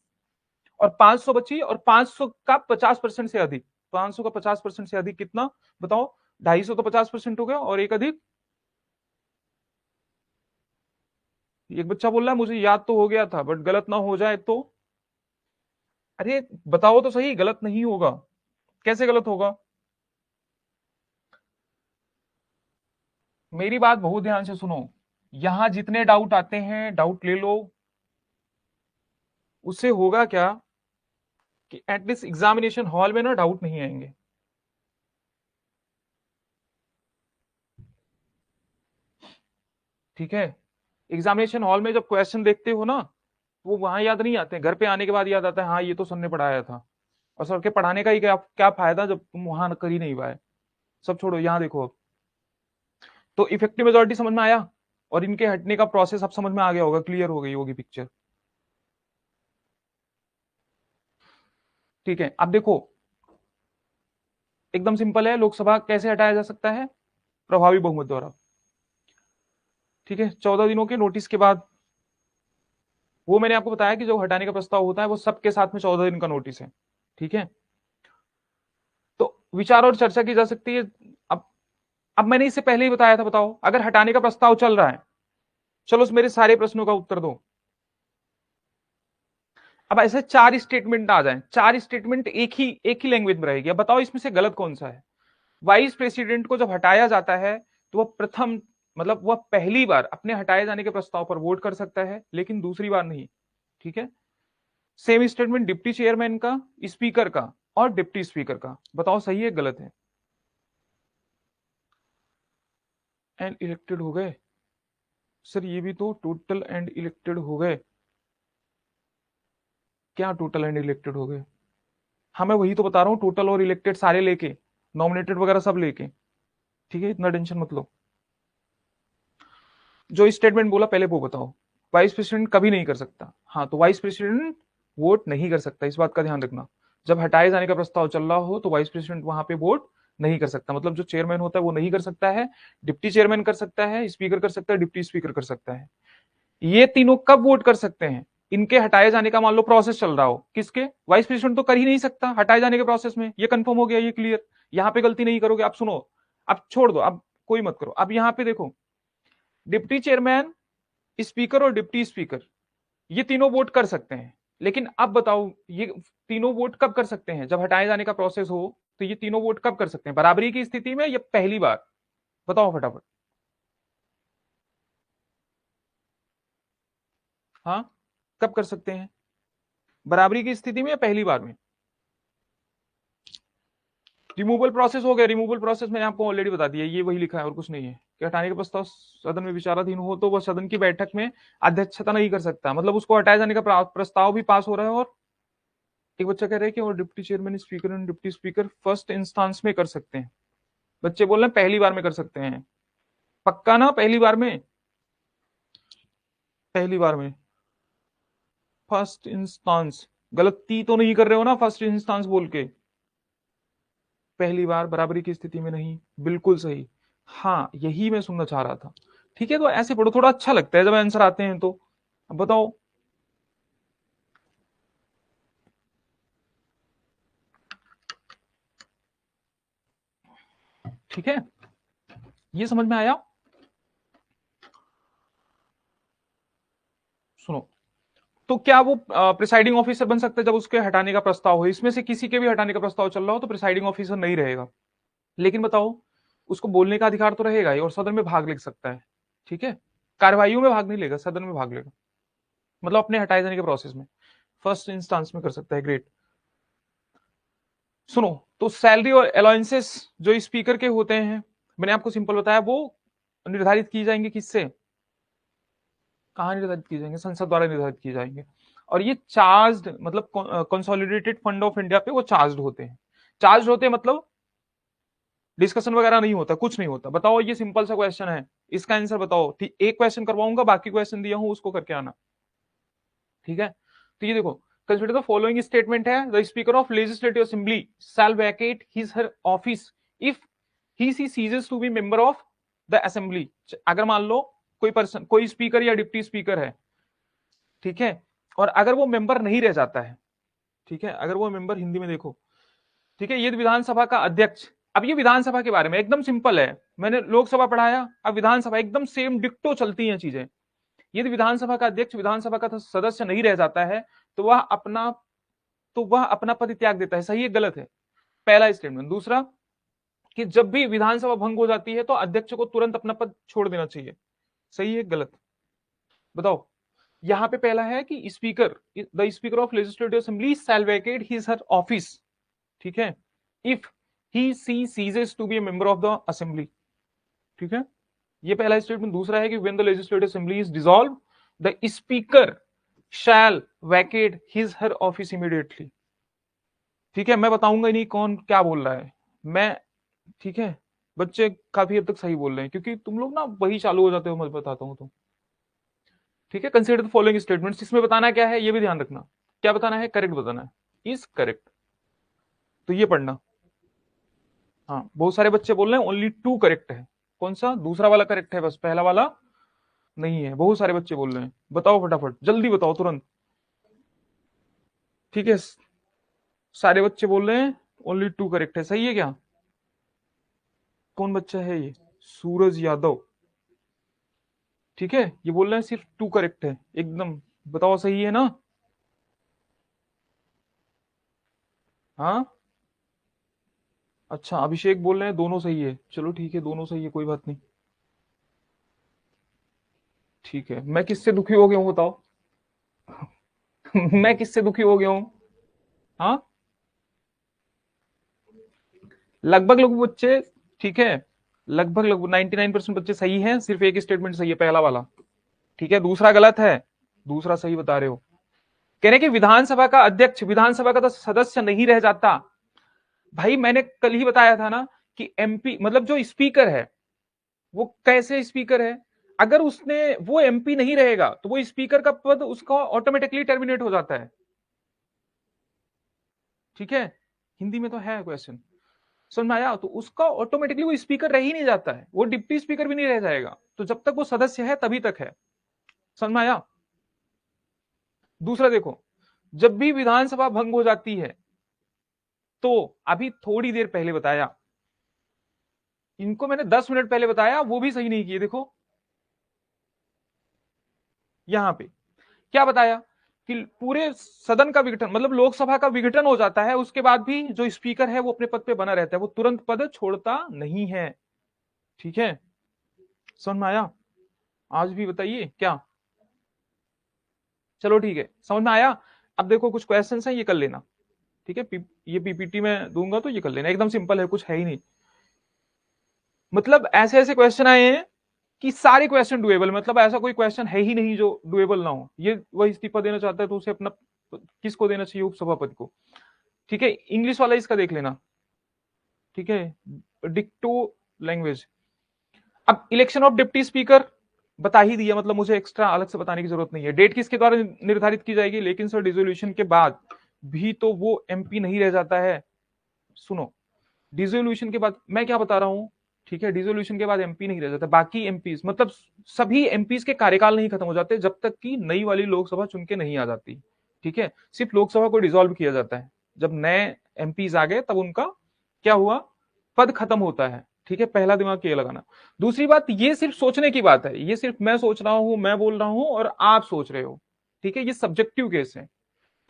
और 500 बची, और 500 का 50% से अधिक, 500 का 50% से अधिक कितना बताओ, 250 तो 50% हो गया, और एक अधिक, एक बच्चा बोल रहा है मुझे याद तो हो गया था बट गलत ना हो जाए तो। अरे बताओ तो सही, गलत नहीं होगा, कैसे गलत होगा। मेरी बात बहुत ध्यान से सुनो, यहां जितने डाउट आते हैं डाउट ले लो। उससे होगा क्या कि एटलीस्ट एग्जामिनेशन हॉल में ना डाउट नहीं आएंगे। ठीक है, एग्जामिनेशन हॉल में जब क्वेश्चन देखते हो ना, वो वहां याद नहीं आते, घर पे आने के बाद याद आता है हाँ ये तो सर ने पढ़ाया था। और सर के पढ़ाने का ही क्या क्या फायदा जब तुम वहां कर ही नहीं पाए। सब छोड़ो, यहां देखो अब। तो इफेक्टिव मेजोरिटी समझ में आया, और इनके हटने का प्रोसेस अब समझ में आ गया होगा, क्लियर हो गई होगी पिक्चर। ठीक है, अब देखो, एकदम सिंपल है, लोकसभा कैसे हटाया जा सकता है, प्रभावी बहुमत द्वारा। ठीक है, 14 दिनों के नोटिस के बाद। वो मैंने आपको बताया कि जो हटाने का प्रस्ताव होता है वो सबके साथ में 14 दिन का नोटिस है। ठीक है, तो विचार और चर्चा की जा सकती है। अब अब मैंने इससे पहले ही बताया था, बताओ अगर हटाने का प्रस्ताव चल रहा है, चलो मेरे सारे प्रश्नों का उत्तर दो। अब ऐसे 4 स्टेटमेंट आ जाए, 4 स्टेटमेंट एक ही लैंग्वेज में रहेगी, अब बताओ इसमें से गलत कौन सा है। वाइस प्रेसिडेंट को जब हटाया जाता है तो वह प्रथम, मतलब वह पहली बार अपने हटाए जाने के प्रस्ताव पर वोट कर सकता है, लेकिन दूसरी बार नहीं। ठीक है, सेम स्टेटमेंट डिप्टी चेयरमैन का, स्पीकर का और डिप्टी स्पीकर का। बताओ सही है गलत है। एंड इलेक्टेड हो गए, सर ये भी तो टोटल एंड इलेक्टेड हो गए। क्या टोटल एंड इलेक्टेड हो गए, हाँ मैं वही तो बता रहा हूँ, टोटल और इलेक्टेड सारे लेके, नॉमिनेटेड वगैरह सब लेके। ठीक है, इतना टेंशन मत लो। जो स्टेटमेंट बोला पहले वो बताओ। वाइस प्रेसिडेंट कभी नहीं कर सकता, हाँ तो वाइस प्रेसिडेंट वोट नहीं कर सकता, इस बात का ध्यान रखना। जब हटाए जाने का प्रस्ताव चल रहा हो तो वाइस प्रेसिडेंट वहां पे वोट नहीं कर सकता, मतलब जो चेयरमैन होता है वो नहीं कर सकता है, डिप्टी चेयरमैन कर सकता है, स्पीकर कर सकता है, डिप्टी स्पीकर कर सकता है। ये तीनों कब वोट कर सकते हैं, इनके हटाए जाने का मान लो प्रोसेस चल रहा हो, किसके, वाइस प्रेसिडेंट तो कर ही नहीं सकता हटाए जाने के प्रोसेस में, ये कंफर्म हो गया, ये क्लियर। यहां पे गलती नहीं करोगे, आप सुनो, अब छोड़ दो, अब कोई मत करो। अब यहां पे देखो, डिप्टी चेयरमैन, स्पीकर और डिप्टी स्पीकर, ये तीनों वोट कर सकते हैं। लेकिन अब बताओ, ये तीनों वोट कब कर सकते हैं, जब हटाए जाने का प्रोसेस हो। तो ये तीनों वोट कब कर सकते हैं, बराबरी की स्थिति में या पहली बार, बताओ फटाफट। हाँ, कब कर सकते हैं, बराबरी की स्थिति में या पहली बार में। रिमूवल प्रोसेस हो गया, रिमूवल प्रोसेस मैंने आपको ऑलरेडी बता दिया, ये वही लिखा है और कुछ नहीं है, कि हटाने का प्रस्ताव सदन में विचाराधीन हो तो वह सदन की बैठक में अध्यक्षता नहीं कर सकता, मतलब उसको हटाए जाने का प्रस्ताव भी पास हो रहा है, और एक बच्चा कह रहा है कि और deputy chairman, speaker and deputy speaker first instance में कर सकते हैं। बच्चे बोल रहे हैं पहली बार में कर सकते हैं, पक्का ना, पहली बार में, पहली बार में। फर्स्ट इंस्टांस, गलती तो नहीं कर रहे हो ना फर्स्ट इंस्टांस बोल के, पहली बार बराबरी की स्थिति में नहीं, बिल्कुल सही। हाँ यही मैं सुनना चाह रहा था। ठीक है, तो ऐसे पढ़ो, थोड़ा अच्छा लगता है जब आंसर आते हैं तो। अब बताओ। ठीक है, ये समझ में आया। सुनो, तो क्या वो प्रिसाइडिंग ऑफिसर बन सकता है जब उसके हटाने का प्रस्ताव हो, इसमें से किसी के भी हटाने का प्रस्ताव चल रहा हो तो प्रिसाइडिंग ऑफिसर नहीं रहेगा। लेकिन बताओ, उसको बोलने का अधिकार तो रहेगा ही, और सदन में भाग ले सकता है। ठीक है, कार्रवाइयों में भाग नहीं लेगा, सदन में भाग लेगा, मतलब अपने हटाए जाने के प्रोसेस में फर्स्ट इंस्टांस में कर सकता है। ग्रेट। सुनो, तो सैलरी और अलाउंसेस जो स्पीकर के होते हैं, मैंने आपको सिंपल बताया, वो निर्धारित की जाएंगे किससे, कहाँ निर्धारित किए जाएंगे, संसद द्वारा निर्धारित किए जाएंगे। और ये चार्ज मतलब कंसोलिडेटेड फंड ऑफ इंडिया पे वो चार्ज होते हैं। चार्ज होते हैं मतलब डिस्कशन वगैरह नहीं होता, कुछ नहीं होता। बताओ, ये सिंपल सा क्वेश्चन है, इसका आंसर बताओ। ठीक, एक क्वेश्चन करवाऊंगा, बाकी क्वेश्चन दिया हूं उसको करके आना। ठीक है, तो ये देखो, कंसिडर द फॉलोइंग स्टेटमेंट है, the speaker of legislative assembly shall vacate his her office if he she ceases to be member of the assembly. अगर मान लो कोई पर्सन, कोई स्पीकर या डिप्टी स्पीकर है, ठीक है, और अगर वो मेंबर नहीं रह जाता है, ठीक है, अगर वो मेंबर, हिंदी में देखो, ठीक है, ये विधानसभा का अध्यक्ष। अब ये विधानसभा के बारे में एकदम सिंपल है, मैंने लोकसभा पढ़ाया, अब विधानसभा एकदम सेम डिक्टो चलती हैं चीजें। यदि विधानसभा का अध्यक्ष विधानसभा का सदस्य नहीं रह जाता है तो वह अपना पद त्याग देता है। सही है गलत है? पहला स्टेटमेंट। दूसरा, कि जब भी विधानसभा भंग हो जाती है तो अध्यक्ष को तुरंत अपना पद छोड़ देना चाहिए। सही है गलत? बताओ। यहां पे पहला है कि speaker, the speaker of legislative assembly shall vacate his her office, ठीक है, if he she ceases to be a member of the assembly. ठीक है, ये पहला स्टेटमेंट। दूसरा है कि when the legislative assembly is dissolve the speaker shall vacate his her office immediately. ठीक है, मैं बताऊंगा नहीं कौन क्या बोल रहा है मैं। ठीक है, बच्चे काफी हद तक सही बोल रहे हैं, क्योंकि तुम लोग ना वही चालू हो जाते हो, मैं बताता हूं तो। ठीक है, कंसीडर द फॉलोइंग स्टेटमेंट्स, इसमें बताना क्या है ये भी ध्यान रखना। क्या बताना है? करेक्ट बताना है, इज करेक्ट। तो ये पढ़ना। हाँ, बहुत सारे बच्चे बोल रहे हैं ओनली टू करेक्ट है। कौन सा? दूसरा वाला करेक्ट है, बस पहला वाला नहीं है। बहुत सारे बच्चे बोल रहे हैं, बताओ फटाफट, जल्दी बताओ तुरंत। ठीक है, सारे बच्चे बोल रहे हैं ओनली टू करेक्ट है। सही है क्या? कौन बच्चा है ये? सूरज यादव। ठीक है, ये बोल रहे हैं सिर्फ टू करेक्ट है एकदम। बताओ सही है ना? हाँ, अच्छा, अभिषेक बोल रहे हैं दोनों सही है। चलो ठीक है, दोनों सही है, कोई बात नहीं। ठीक है, मैं किससे दुखी हो गया हूं बताओ? मैं किससे दुखी हो गया हूं? हाँ, लगभग लगभग बच्चे, ठीक है, लगभग लगभग 99% बच्चे सही हैं, सिर्फ एक स्टेटमेंट सही है, पहला वाला। ठीक है, दूसरा गलत है, दूसरा सही बता रहे हो। कह रहे कि विधानसभा का अध्यक्ष विधानसभा का तो सदस्य नहीं रह जाता। भाई मैंने कल ही बताया था ना कि एमपी मतलब जो स्पीकर है वो कैसे स्पीकर है, अगर उसने वो एमपी नहीं रहेगा तो वो स्पीकर का पद उसका ऑटोमेटिकली टर्मिनेट हो जाता है। ठीक है, हिंदी में तो है क्वेश्चन, समझ में आया? तो उसका ऑटोमेटिकली वो स्पीकर रह ही नहीं जाता है, वो डिप्टी स्पीकर भी नहीं रह जाएगा, तो जब तक वो सदस्य है तभी तक है। समझ में आया? दूसरा देखो, जब भी विधानसभा भंग हो जाती है तो अभी थोड़ी देर पहले बताया, इनको मैंने 10 मिनट पहले बताया, वो भी सही नहीं किए। देखो यहां पे क्या बताया कि पूरे सदन का विघटन मतलब लोकसभा का विघटन हो जाता है, उसके बाद भी जो स्पीकर है वो अपने पद पे बना रहता है, वो तुरंत पद छोड़ता नहीं है। ठीक है, समझ में आया? आज भी बताइए क्या? चलो ठीक है, समझ में आया? अब देखो कुछ क्वेश्चन है, ये कर लेना। ठीक है, ये पीपीटी में दूंगा तो ये कर लेना, एकदम सिंपल है, कुछ है ही नहीं। मतलब ऐसे ऐसे क्वेश्चन आए हैं कि सारे क्वेश्चन डुएबल, मतलब ऐसा कोई क्वेश्चन है ही नहीं जो डुएबल ना हो। ये वह इस्तीफा देना चाहता है तो उसे अपना किसको देना चाहिए? उपसभापति को। ठीक है, इंग्लिश वाला इसका देख लेना। ठीक है, डिक्टो लैंग्वेज। अब इलेक्शन ऑफ डिप्टी स्पीकर बता ही दिया, मतलब मुझे एक्स्ट्रा अलग से बताने की जरूरत नहीं है। डेट किसके द्वारा निर्धारित की जाएगी? लेकिन सर डिसोल्यूशन के बाद भी तो वो एमपी नहीं रह जाता है। सुनो, डिसोल्यूशन के बाद मैं क्या बता रहा हूं, ठीक है, डिसोल्यूशन के बाद एमपी नहीं रह जाता, बाकी एमपीज मतलब सभी एमपीज के कार्यकाल नहीं खत्म हो जाते जब तक कि नई वाली लोकसभा चुन के नहीं आ जाती। ठीक है, सिर्फ लोकसभा को डिसॉल्व किया जाता है, जब नए एमपीज आ गए तब उनका क्या हुआ? पद खत्म होता है। ठीक है, पहला दिमाग ये लगाना। दूसरी बात, ये सिर्फ सोचने की बात है, ये सिर्फ मैं सोच रहा हूं, मैं बोल रहा हूं और आप सोच रहे हो। ठीक है, ये सब्जेक्टिव केस है,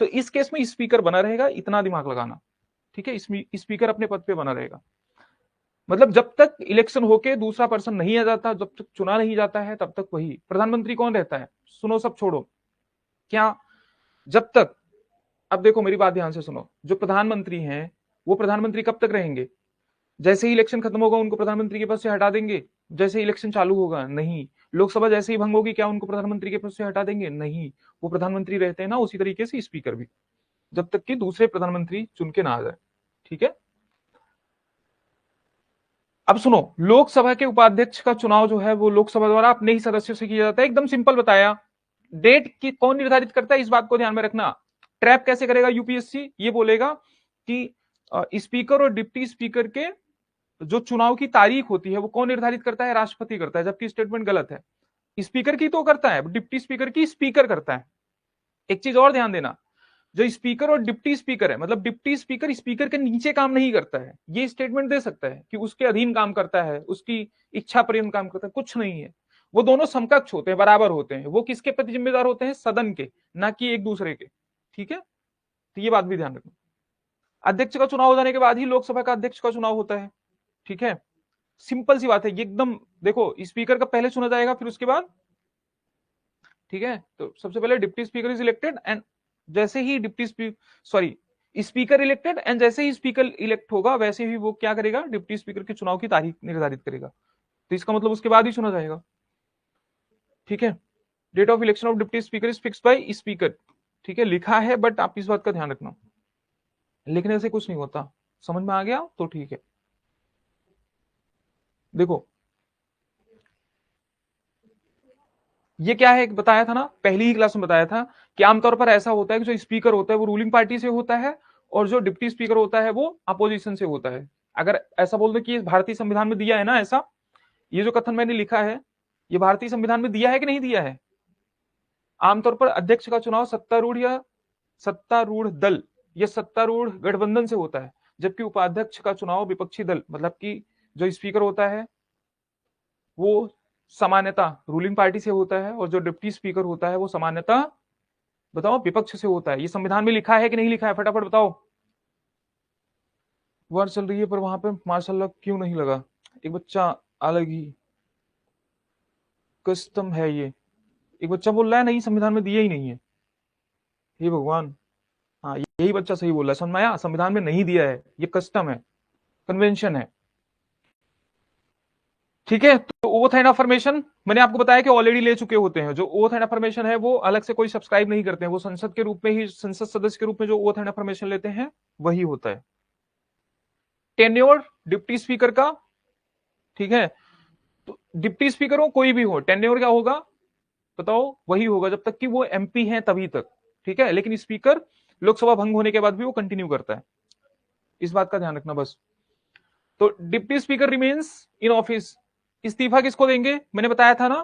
तो इस केस में स्पीकर बना रहेगा, इतना दिमाग लगाना। ठीक है, स्पीकर अपने पद पे बना रहेगा, मतलब जब तक इलेक्शन होके दूसरा पर्सन नहीं आ जाता, जब तक चुना नहीं जाता है तब तक वही प्रधानमंत्री कौन रहता है? सुनो, सब छोड़ो, क्या जब तक, अब देखो मेरी बात ध्यान से सुनो, जो प्रधानमंत्री हैं वो प्रधानमंत्री कब तक रहेंगे? जैसे ही इलेक्शन खत्म होगा उनको प्रधानमंत्री के पद से हटा देंगे, जैसे इलेक्शन चालू होगा? नहीं। लोकसभा जैसे ही भंग होगी, क्या उनको प्रधानमंत्री के पद से हटा देंगे? नहीं। वो प्रधानमंत्री रहते हैं ना, उसी तरीके से स्पीकर भी, जब तक कि दूसरे प्रधानमंत्री चुन के ना आ जाए। ठीक है, अब सुनो, लोकसभा के उपाध्यक्ष का चुनाव जो है वो लोकसभा द्वारा अपने ही सदस्यों से किया जाता है। एकदम सिंपल बताया। डेट की कौन निर्धारित करता है, इस बात को ध्यान में रखना। ट्रैप कैसे करेगा यूपीएससी? ये बोलेगा कि स्पीकर और डिप्टी स्पीकर के जो चुनाव की तारीख होती है वो कौन निर्धारित करता है? राष्ट्रपति करता है। जबकि स्टेटमेंट गलत है। स्पीकर की तो करता है, डिप्टी स्पीकर की स्पीकर करता है। एक चीज और ध्यान देना, जो स्पीकर और डिप्टी स्पीकर है, मतलब डिप्टी स्पीकर स्पीकर के नीचे काम नहीं करता है। ये स्टेटमेंट दे सकता है कि उसके अधीन काम करता है, उसकी इच्छा पर्यंत काम करता है, कुछ नहीं है। वो दोनों समकक्ष होते हैं, बराबर होते हैं। वो किसके प्रति जिम्मेदार होते हैं? सदन के, ना कि एक दूसरे के। ठीक है, तो ये बात भी ध्यान रखना। अध्यक्ष का चुनाव हो जाने के बाद ही लोकसभा का अध्यक्ष का चुनाव होता है। ठीक है, सिंपल सी बात है ये एकदम। देखो, स्पीकर का पहले चुना जाएगा, फिर उसके बाद। ठीक है, तो सबसे पहले deputy speaker is elected, and जैसे ही स्पीकर इलेक्टेड, एंड जैसे ही स्पीकर इलेक्ट होगा वैसे ही वो क्या करेगा? डिप्टी स्पीकर के चुनाव की तारीख निर्धारित करेगा। तो इसका मतलब उसके बाद ही चुना जाएगा। ठीक है, date of election of deputy speaker is fix by speaker. ठीक है, लिखा है, बट आप इस बात का ध्यान रखना, लिखने से कुछ नहीं होता। समझ में आ गया तो ठीक है। देखो, ये क्या है, बताया था ना, पहली ही क्लास में बताया था कि आमतौर पर ऐसा होता है कि जो स्पीकर होता है वो रूलिंग पार्टी से होता है, और जो डिप्टी स्पीकर होता है वो अपोजिशन से होता है। अगर ऐसा बोल दो कि भारतीय संविधान में दिया है ना ऐसा, ये जो कथन मैंने लिखा है, ये भारतीय संविधान में दिया है कि नहीं दिया है? आमतौर पर अध्यक्ष का चुनाव सत्तारूढ़ या सत्तारूढ़ दल या सत्तारूढ़ गठबंधन से होता है, जबकि उपाध्यक्ष का चुनाव विपक्षी दल, मतलब कि जो स्पीकर होता है वो सामान्यता रूलिंग पार्टी से होता है, और जो डिप्टी स्पीकर होता है वो सामान्यता, बताओ, विपक्ष से होता है। ये संविधान में लिखा है कि नहीं लिखा है? फटाफट बताओ। वार चल रही है, पर वहां पे माशाल्लाह क्यों नहीं लगा? एक बच्चा अलग ही कस्टम है ये। एक बच्चा बोल रहा है नहीं, संविधान में दिया ही नहीं है। हे भगवान, हाँ यही बच्चा सही बोल रहा है। समझ में आया? संविधान में नहीं दिया है, ये कस्टम है, कन्वेंशन है। ठीक है, तो ओथ एंड अफर्मेशन मैंने आपको बताया कि ऑलरेडी ले चुके होते हैं। जो ओथ एंड अफर्मेशन है वो अलग से कोई सब्सक्राइब नहीं करते हैं, वो संसद के रूप में ही, संसद सदस्य के रूप में जो ओथ एंड अफर्मेशन लेते हैं वही होता है। टेन्योर डिप्टी स्पीकर का, ठीक है, तो डिप्टी स्पीकर हो कोई भी हो, टेन्योर क्या होगा बताओ? वही होगा जब तक कि वो एमपी हैं तभी तक। ठीक है, लेकिन स्पीकर लोकसभा भंग होने के बाद भी वो कंटिन्यू करता है। इस बात का ध्यान रखना बस। तो deputy speaker remains in office. इस्तीफा किसको देंगे? मैंने बताया था ना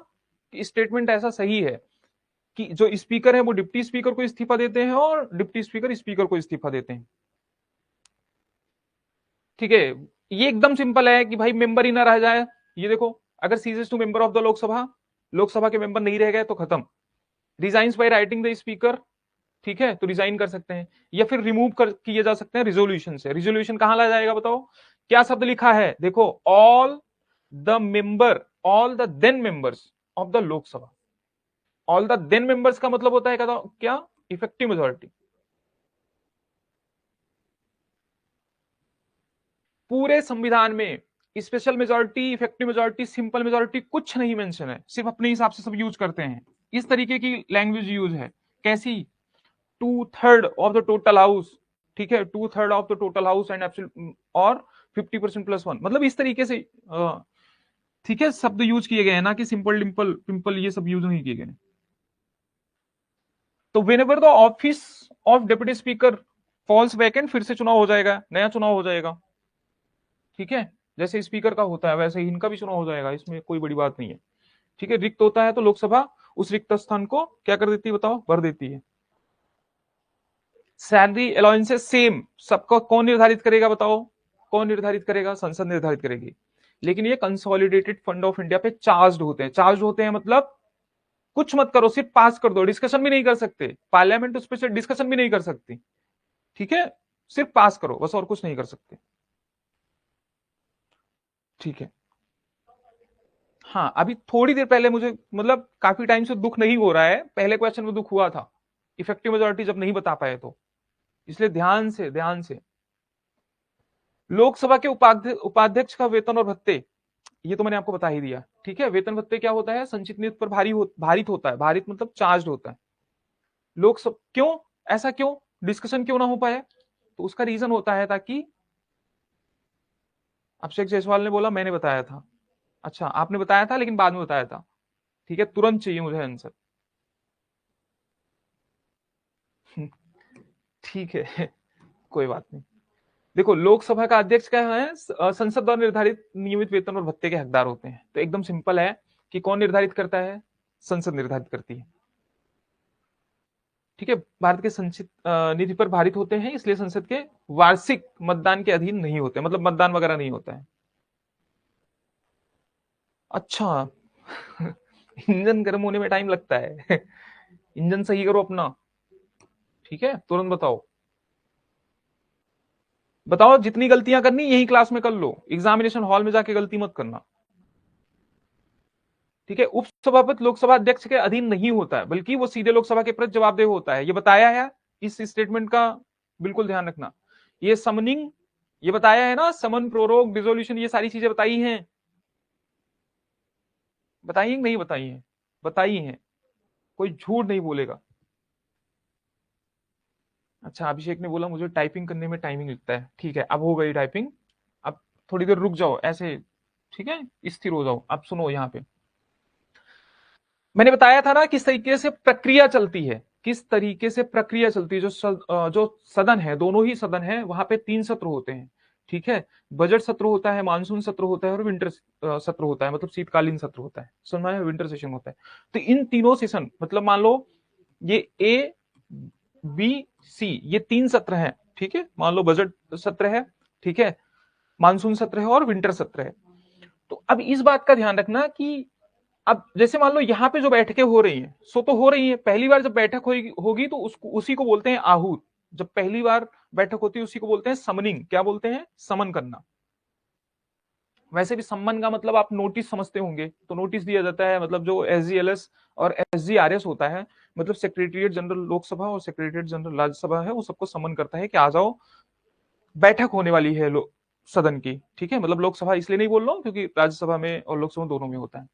कि स्टेटमेंट ऐसा सही है कि जो स्पीकर है वो डिप्टी स्पीकर को इस्तीफा देते हैं, और डिप्टी स्पीकर स्पीकर को इस्तीफा देते हैं। ठीक है, ये एकदम सिंपल है कि भाई मेंबर ही ना रह जाए। ये देखो, अगर ceases to member of the Lok Sabha, Lok Sabha के मेंबर नहीं रह गए तो खत्म। Resigns by writing the speaker, ठीक है, तो रिजाइन कर सकते हैं, या फिर रिमूव कर किए जा सकते हैं रिजोल्यूशन से। रिजोल्यूशन कहां ला जाएगा बताओ? क्या शब्द लिखा है? देखो, all the then members of the Lok Sabha. All the then members का मतलब होता है क्या? Effective majority. पूरे संविधान में special majority, effective majority, simple majority कुछ नहीं मेंशन है, सिर्फ अपने हिसाब से सब यूज करते हैं। इस तरीके की लैंग्वेज यूज है। कैसी? 2/3 ऑफ द टोटल हाउस, ठीक है, 2/3 of the total house and absolute, और 50% प्लस वन, मतलब इस तरीके से ठीक है शब्द यूज किए गए हैं, ना कि सिंपल डिंपल पिंपल ये सब यूज नहीं किए गए। तो whenever the office of deputy speaker falls vacant, फिर से चुनाव हो जाएगा, नया चुनाव हो जाएगा। ठीक है, जैसे स्पीकर का होता है वैसे ही इनका भी चुनाव हो जाएगा, इसमें कोई बड़ी बात नहीं है। ठीक है, रिक्त होता है तो लोकसभा उस रिक्त स्थान को क्या कर देती है बताओ? भर देती है। सैलरी अलाउंसेस सेम सबका कौन निर्धारित करेगा बताओ? कौन निर्धारित करेगा? संसद निर्धारित करेगी। लेकिन ये कंसोलिडेटेड फंड ऑफ इंडिया पे चार्ज होते हैं। चार्ज होते हैं मतलब कुछ मत करो, सिर्फ पास कर दो, डिस्कशन भी नहीं कर सकते, पार्लियामेंट उस पर डिस्कशन भी नहीं कर सकती। ठीक है, सिर्फ पास करो बस, और कुछ नहीं कर सकते। ठीक है, हाँ अभी थोड़ी देर पहले मुझे, मतलब काफी टाइम से दुख नहीं हो रहा है, पहले क्वेश्चन में दुख हुआ था इफेक्टिव मेजोरिटी जब नहीं बता पाए तो, इसलिए ध्यान से। लोकसभा के उपाध्यक्ष का वेतन और भत्ते, ये तो मैंने आपको बता ही दिया। ठीक है, वेतन भत्ते क्या होता है, संचित निधि पर भारित होता है, भारित मतलब चार्ज होता है। लोग सब क्यों, ऐसा क्यों, डिस्कशन क्यों ना हो पाए, तो उसका रीजन होता है ताकि, अभिषेक जायसवाल ने बोला मैंने बताया था। अच्छा, आपने बताया था लेकिन बाद में बताया था। ठीक है, तुरंत चाहिए मुझे आंसर। ठीक है, कोई बात नहीं। देखो, लोकसभा का अध्यक्ष क्या है, संसद द्वारा निर्धारित नियमित वेतन और भत्ते के हकदार होते हैं। तो एकदम सिंपल है कि कौन निर्धारित करता है, संसद निर्धारित करती है। ठीक है, भारत के संचित निधि पर भारित होते हैं, इसलिए संसद के वार्षिक मतदान के अधीन नहीं होते, मतलब मतदान वगैरह नहीं होता है। अच्छा, इंजन गर्म होने में टाइम लगता है। इंजन सही करो अपना। ठीक है, तुरंत बताओ। बताओ, जितनी गलतियां करनी यही क्लास में कर लो, एग्जामिनेशन हॉल में जाके गलती मत करना। ठीक है, उपसभापति लोकसभा अध्यक्ष के अधीन नहीं होता है, बल्कि वो सीधे लोकसभा के प्रति जवाबदेह होता है। ये बताया है, इस स्टेटमेंट का बिल्कुल ध्यान रखना। ये समनिंग, ये बताया है ना, समन, प्रोरोग, डिसोल्यूशन, ये सारी चीजें बताई हैं। बताई नहीं बताई हैं, बताई हैं, कोई झूठ नहीं बोलेगा। अच्छा, अभिषेक ने बोला मुझे टाइपिंग करने में टाइमिंग लगता है। ठीक है, अब हो गई टाइपिंग। अब थोड़ी देर रुक जाओ ऐसे। ठीक है, स्थिर हो जाओ। अब सुनो, यहाँ पे मैंने बताया था ना किस तरीके से प्रक्रिया चलती है, किस तरीके से प्रक्रिया चलती है। जो सदन है, दोनों ही सदन है, वहां पे 3 सत्र होते हैं। ठीक है, बजट सत्र होता है, मानसून सत्र होता है और विंटर सत्र होता है, मतलब शीतकालीन सत्र होता है, सुना है, विंटर सेशन होता है। तो इन तीनों सेशन, मतलब मान लो ये ए बी सी, ये 3 सत्र हैं। ठीक है, मान लो बजट सत्र है, ठीक है, मानसून सत्र है और विंटर सत्र है। तो अब इस बात का ध्यान रखना कि अब जैसे मान लो यहाँ पे जो बैठकें हो रही हैं, सो तो हो रही है, पहली बार जब बैठक होगी तो उसको, उसी को बोलते हैं आहूत। जब पहली बार बैठक होती है उसी को बोलते हैं समनिंग। क्या बोलते हैं, समन करना। वैसे भी सम्मन का मतलब आप नोटिस समझते होंगे, तो नोटिस दिया जाता है, मतलब जो SGLS और SGRS होता है, मतलब सेक्रेटरिएट जनरल लोकसभा और सेक्रेटरिएट जनरल राज्यसभा है, वो सबको समन करता है कि आ जाओ, बैठक होने वाली है सदन की। ठीक है, मतलब लोकसभा इसलिए नहीं बोल रहा हूं क्योंकि राज्यसभा में और लोकसभा दोनों में होता है।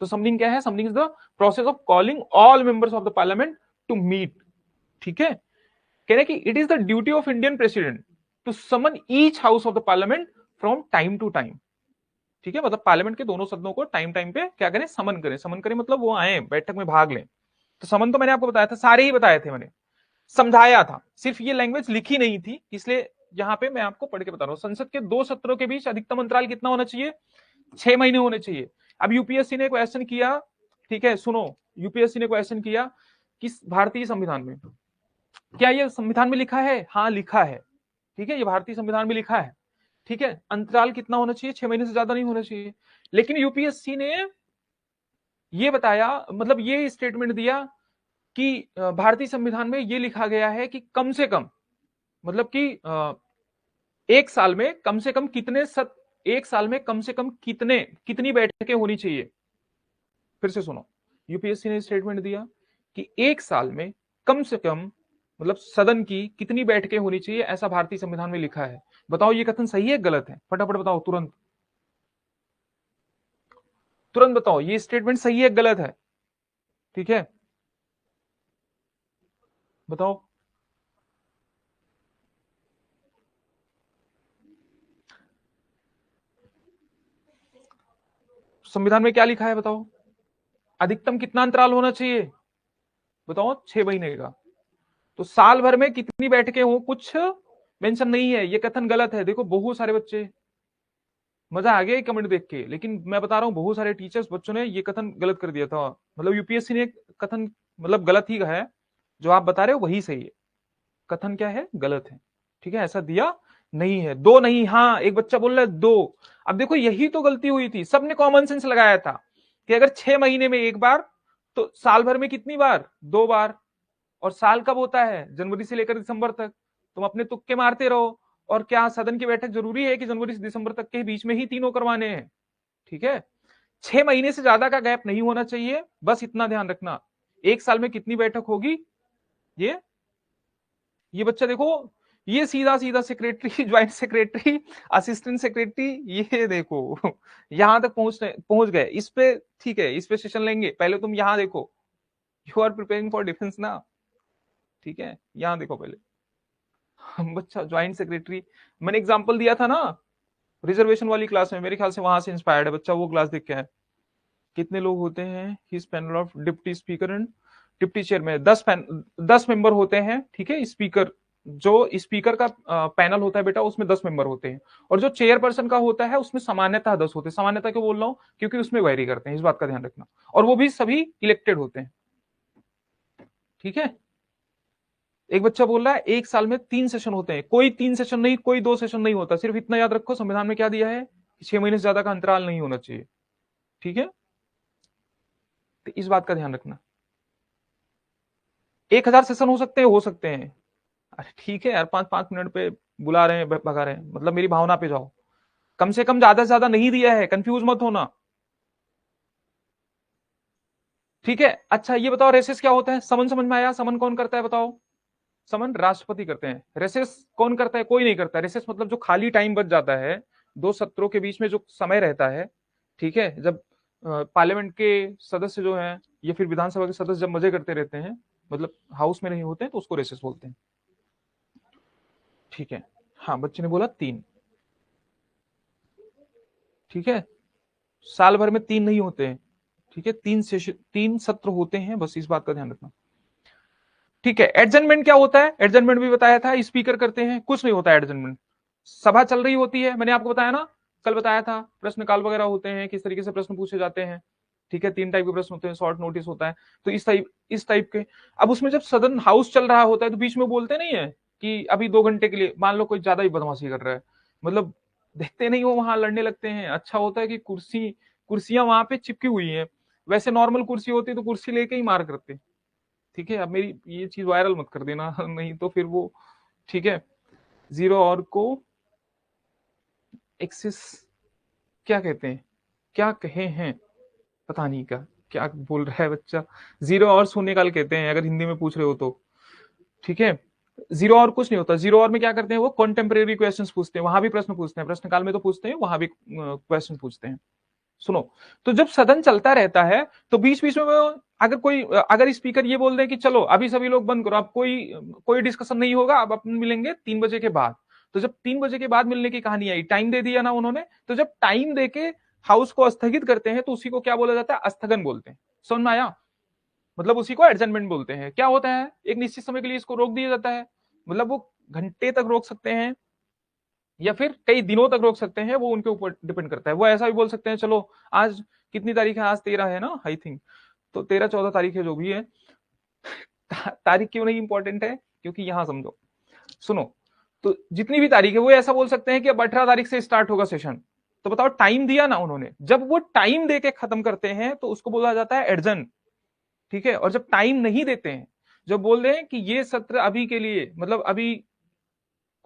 तो समनिंग क्या है, summoning is the process of calling all members of the parliament to meet. ठीक है, कहने कि it is the duty of Indian president to summon each house of the parliament from time to time. ठीक है, मतलब parliament के दोनों सदनों को टाइम टाइम पे क्या करें, समन करें। समन करें मतलब वो आए, बैठक में भाग लें। तो समन तो मैंने आपको बताया था, सारे ही बताए थे मैंने, समझाया था, सिर्फ ये लैंग्वेज लिखी नहीं थी, इसलिए यहां पे मैं आपको पढ़ के बता रहा हूं। संसद के 2 सत्रों के बीच अधिकतम अंतराल कितना होना चाहिए, 6 महीने होने चाहिए। अब यूपीएससी ने क्वेश्चन किया, ठीक है सुनो, यूपीएससी ने क्वेश्चन किया कि भारतीय संविधान में, क्या ये संविधान में लिखा है, हाँ लिखा है। ठीक है, ये भारतीय संविधान में लिखा है। ठीक है, अंतराल कितना होना चाहिए, 6 महीने से ज्यादा नहीं होना चाहिए। लेकिन यूपीएससी ने ये बताया, मतलब ये स्टेटमेंट दिया कि भारतीय संविधान में ये लिखा गया है कि कम से कम, मतलब कि एक साल में कम से कम कितने एक साल में कम से कम कितनी बैठकें होनी चाहिए। फिर से सुनो, यूपीएससी ने स्टेटमेंट दिया कि एक साल में कम से कम, मतलब सदन की कितनी बैठकें होनी चाहिए, ऐसा भारतीय संविधान में लिखा है। बताओ ये कथन सही है गलत है, फटाफट बताओ, तुरंत तुरंत बताओ, ये स्टेटमेंट सही है गलत है। ठीक है, बताओ। संविधान में क्या लिखा है बताओ, अधिकतम कितना अंतराल होना चाहिए, बताओ, 6 महीने का। तो साल भर में कितनी बैठकें हो, कुछ मेंशन नहीं है, ये कथन गलत है। देखो बहुत सारे बच्चे, मजा आ गया कमेंट देख के, लेकिन मैं बता रहा हूँ बहुत सारे टीचर्स बच्चों ने ये कथन गलत कर दिया था। मतलब यूपीएससी ने कथन, मतलब गलत ही है, जो आप बता रहे हो वही सही है, कथन क्या है, गलत है। ठीक है, ऐसा दिया नहीं है, दो नहीं, हाँ एक बच्चा बोल रहा है दो। अब देखो यही तो गलती हुई थी, सबने कॉमन सेंस लगाया था कि अगर 6 महीने में एक बार, तो साल भर में कितनी बार, 2 बार। और साल कब होता है, जनवरी से लेकर दिसंबर तक। तुम अपने तुक्के मारते रहो। और क्या सदन की बैठक जरूरी है कि जनवरी से दिसंबर तक के बीच में ही तीनों करवाने हैं। ठीक है, 6 महीने से ज्यादा का गैप नहीं होना चाहिए, बस इतना ध्यान रखना। एक साल में कितनी बैठक होगी, ये ये बच्चा देखो, ये सीधा सीधा secretary, joint secretary, assistant secretary, ये देखो यहां तक पहुंच गए। इस पे ठीक है, इस पे सेशन लेंगे, पहले तुम यहां देखो, you are preparing for defence ना, ठीक है, यहां देखो पहले। बच्चा ज्वाइंट सेक्रेटरी, मैंने एग्जांपल दिया था ना रिजर्वेशन वाली क्लास में, मेरे ख्याल से वहां से इंस्पायर्ड है बच्चा, वो क्लास देख के है। कितने लोग होते हैं, his panel of deputy speaker and deputy chairman, 10 member होते हैं, ठीक है। स्पीकर, जो स्पीकर का पैनल होता है बेटा, उसमें 10 मेंबर होते हैं, और जो चेयरपर्सन का होता है उसमें सामान्यतः 10 होते हैं। सामान्यतः क्यों बोल रहा हूं, क्योंकि उसमें वेरी करते हैं, इस बात का ध्यान रखना, और वो भी सभी इलेक्टेड होते हैं, ठीक है। एक बच्चा बोल रहा है एक साल में 3 सेशन होते हैं, कोई 3 सेशन नहीं, कोई 2 सेशन नहीं होता, सिर्फ इतना याद रखो संविधान में क्या दिया है, 6 महीने से ज्यादा का अंतराल नहीं होना चाहिए, ठीक है। तो इस बात का ध्यान रखना। 1000 सेशन हो सकते हैं। अरे ठीक है यार, 5-5 मिनट पे बुला रहे हैं, भगा रहे हैं, मतलब मेरी भावना पे जाओ, कम से कम ज्यादा से ज्यादा नहीं दिया है, कंफ्यूज मत होना, ठीक है। अच्छा ये बताओ रेसेस क्या होता है, समन समझ में आया, समन कौन करता है बताओ। समन राष्ट्रपति करते हैं, रेसेस कौन करता है, कोई नहीं करता। रेसेस मतलब जो खाली टाइम बच जाता है, दो सत्रों के बीच में जो समय रहता है, ठीक है, जब पार्लियामेंट के सदस्य जो हैं या फिर विधानसभा के सदस्य जब मजे करते रहते हैं, मतलब हाउस में नहीं होते हैं, तो उसको रेसेस बोलते हैं, ठीक है। हाँ बच्चे ने बोला 3, ठीक है, साल भर में 3 नहीं होते हैं, ठीक है, 3 सत्र होते हैं, बस इस बात का ध्यान रखना, ठीक है। एडजर्नमेंट क्या होता है, एडजर्नमेंट भी बताया था, स्पीकर करते हैं, कुछ नहीं होता है एडजर्नमेंट। सभा चल रही होती है, मैंने आपको बताया ना, कल बताया था, प्रश्न काल वगैरह होते हैं, किस तरीके से प्रश्न पूछे जाते हैं, ठीक है। 3 टाइप के प्रश्न होते हैं, शॉर्ट नोटिस होता है, तो इस टाइप के। अब उसमें जब सदन हाउस चल रहा होता है तो बीच में बोलते नहीं है कि अभी 2 घंटे के लिए, मान लो कोई ज्यादा ही बदमाशी कर रहा है, मतलब देखते नहीं, वो वहां लड़ने लगते हैं। अच्छा होता है कि कुर्सियां वहां पे चिपकी हुई हैं, वैसे नॉर्मल कुर्सी होती तो कुर्सी लेके ही मार करते, ठीक है। अब मेरी ये चीज वायरल मत कर देना नहीं तो फिर वो, ठीक है। जीरो और को एक्सिस क्या कहते हैं, क्या कहे हैं, पता नहीं क्या बोल रहा है बच्चा। जीरो और शून्य काल कहते हैं अगर हिंदी में पूछ रहे हो तो, ठीक है। जीरो और कुछ नहीं होता, जीरो और में क्या करते हैं, वो कॉन्टेम्परेरी क्वेश्चंस पूछते हैं, वहां भी प्रश्न पूछते हैं, प्रश्न काल में तो पूछते हैं, वहां भी क्वेश्चन पूछते हैं। सुनो, तो जब सदन चलता रहता है तो बीच बीच में अगर स्पीकर ये बोल दे कि चलो अभी सभी लोग बंद करो, अब कोई कोई डिस्कशन नहीं होगा, अब अपन मिलेंगे 3 बजे के बाद, तो जब 3 बजे के बाद मिलने की कहानी आई, टाइम दे दिया ना उन्होंने, तो जब टाइम देके हाउस को स्थगित करते हैं तो उसी को क्या बोला जाता है, स्थगन बोलते हैं। समझ में आया, मतलब उसी को एडजर्नमेंट बोलते हैं। क्या होता है, एक निश्चित समय के लिए इसको रोक दिया जाता है, मतलब वो घंटे तक रोक सकते हैं या फिर कई दिनों तक रोक सकते हैं, वो उनके ऊपर डिपेंड करता है। वो ऐसा भी बोल सकते हैं, चलो आज कितनी तारीख है, आज 13 है ना आई थिंक, तो 13-14 तारीख है जो भी है, तारीख क्यों नहीं इंपॉर्टेंट है, क्योंकि यहां समझो, सुनो, तो जितनी भी तारीख है वो ऐसा बोल सकते हैं कि अब 18 तारीख से स्टार्ट होगा सेशन, तो बताओ टाइम दिया ना उन्होंने, जब वो टाइम दे के खत्म करते हैं तो उसको बोला जाता है एडजन, ठीक है। और जब टाइम नहीं देते हैं, जब बोल रहे हैं कि ये सत्र अभी के लिए, मतलब अभी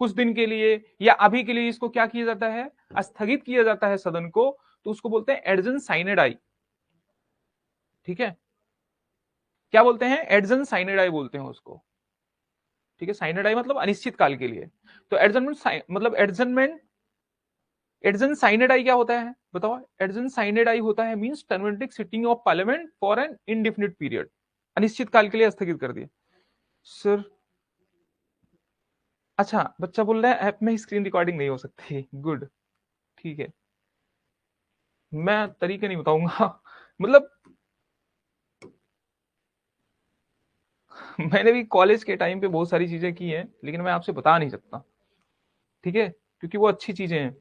कुछ दिन के लिए या अभी के लिए, इसको क्या किया जाता है, स्थगित किया जाता है सदन को, तो उसको बोलते हैं एडजन साइनेडाई, ठीक है। क्या बोलते हैं, एडजन साइनेडाई बोलते हैं उसको, ठीक है। साइनेडाई मतलब अनिश्चित काल के लिए। तो एडजनमेंट मतलब एडजन साइनेडाई क्या होता है बताओ, एडजन साइनेडाई होता है means terminating sitting of parliament for an indefinite period, अनिश्चित काल के लिए स्थगित कर दिया सर। अच्छा बच्चा बोल रहा है ऐप में स्क्रीन रिकॉर्डिंग नहीं हो सकती, गुड, ठीक है। मैं तरीके नहीं बताऊंगा मतलब मैंने भी कॉलेज के टाइम पे बहुत सारी चीजें की हैं, लेकिन मैं आपसे बता नहीं सकता, ठीक है, क्योंकि वो अच्छी चीजें हैं।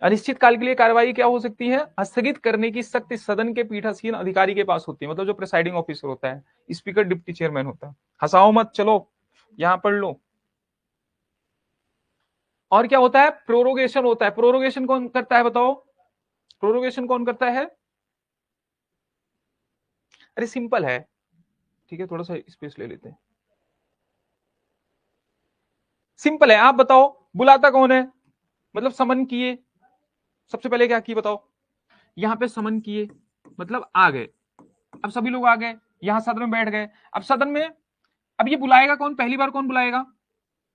अनिश्चित काल के लिए कार्रवाई क्या हो सकती है, स्थगित करने की शक्ति सदन के पीठासीन अधिकारी के पास होती है, मतलब जो प्रिसाइडिंग ऑफिसर होता है, स्पीकर डिप्टी चेयरमैन होता है। हंसाओ मत, चलो यहां पढ़ लो। और क्या होता है, प्रोरोगेशन होता है। प्रोरोगेशन कौन करता है बताओ, प्रोरोगेशन कौन करता है, अरे सिंपल है, ठीक है, थोड़ा सा स्पेस ले लेते हैं, सिंपल है, आप बताओ बुलाता कौन है, मतलब समन किए, सबसे पहले क्या किए बताओ, यहां पे समन किए, मतलब आ गए, अब सभी लोग आ गए, यहां सदन में बैठ गए, अब सदन में, अब ये बुलाएगा कौन, पहली बार कौन बुलाएगा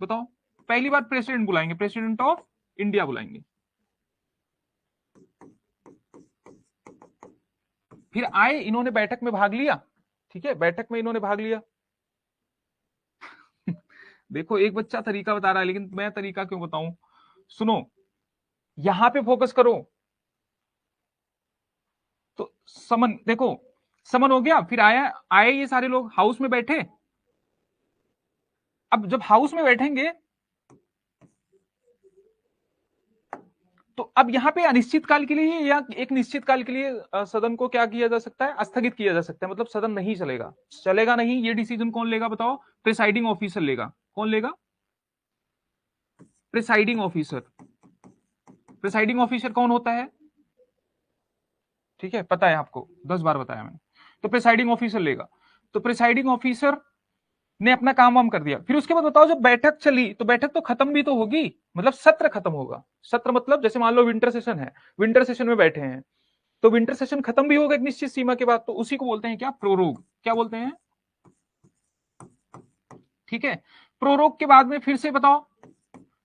बताओ, पहली बार प्रेसिडेंट बुलाएंगे, प्रेसिडेंट ऑफ इंडिया बुलाएंगे। फिर आए, इन्होंने बैठक में भाग लिया, ठीक है, बैठक में इन्होंने भाग लिया। देखो एक बच्चा तरीका बता रहा है, लेकिन मैं तरीका क्यों बताऊं, सुनो, यहां पे फोकस करो। तो समन, देखो समन हो गया, फिर आया, आए ये सारे लोग हाउस में बैठे। अब जब हाउस में बैठेंगे तो अब यहाँ पे अनिश्चित काल के लिए या एक निश्चित काल के लिए सदन को क्या किया जा सकता है, स्थगित किया जा सकता है, मतलब सदन नहीं चलेगा, चलेगा नहीं, ये डिसीजन कौन लेगा बताओ, प्रिसाइडिंग ऑफिसर लेगा। कौन लेगा? Presiding officer. प्रिसाइडिंग ऑफिसर कौन होता है? ठीक है, पता है आपको, 10 बार बताया मैंने। तो प्रिसाइडिंग ऑफिसर लेगा। तो प्रिसाइडिंग ऑफिसर ने अपना काम वाम कर दिया, फिर उसके बाद बताओ जब बैठक चली तो बैठक तो खत्म भी तो होगी, मतलब सत्र खत्म होगा। सत्र मतलब जैसे मान लो विंटर सेशन है, विंटर सेशन में बैठे हैं, तो विंटर सेशन खत्म भी होगा एक निश्चित सीमा के बाद, तो उसी को बोलते हैं क्या, प्रोरोग। क्या बोलते हैं? ठीक है, प्रोरोग के बाद में फिर से बताओ,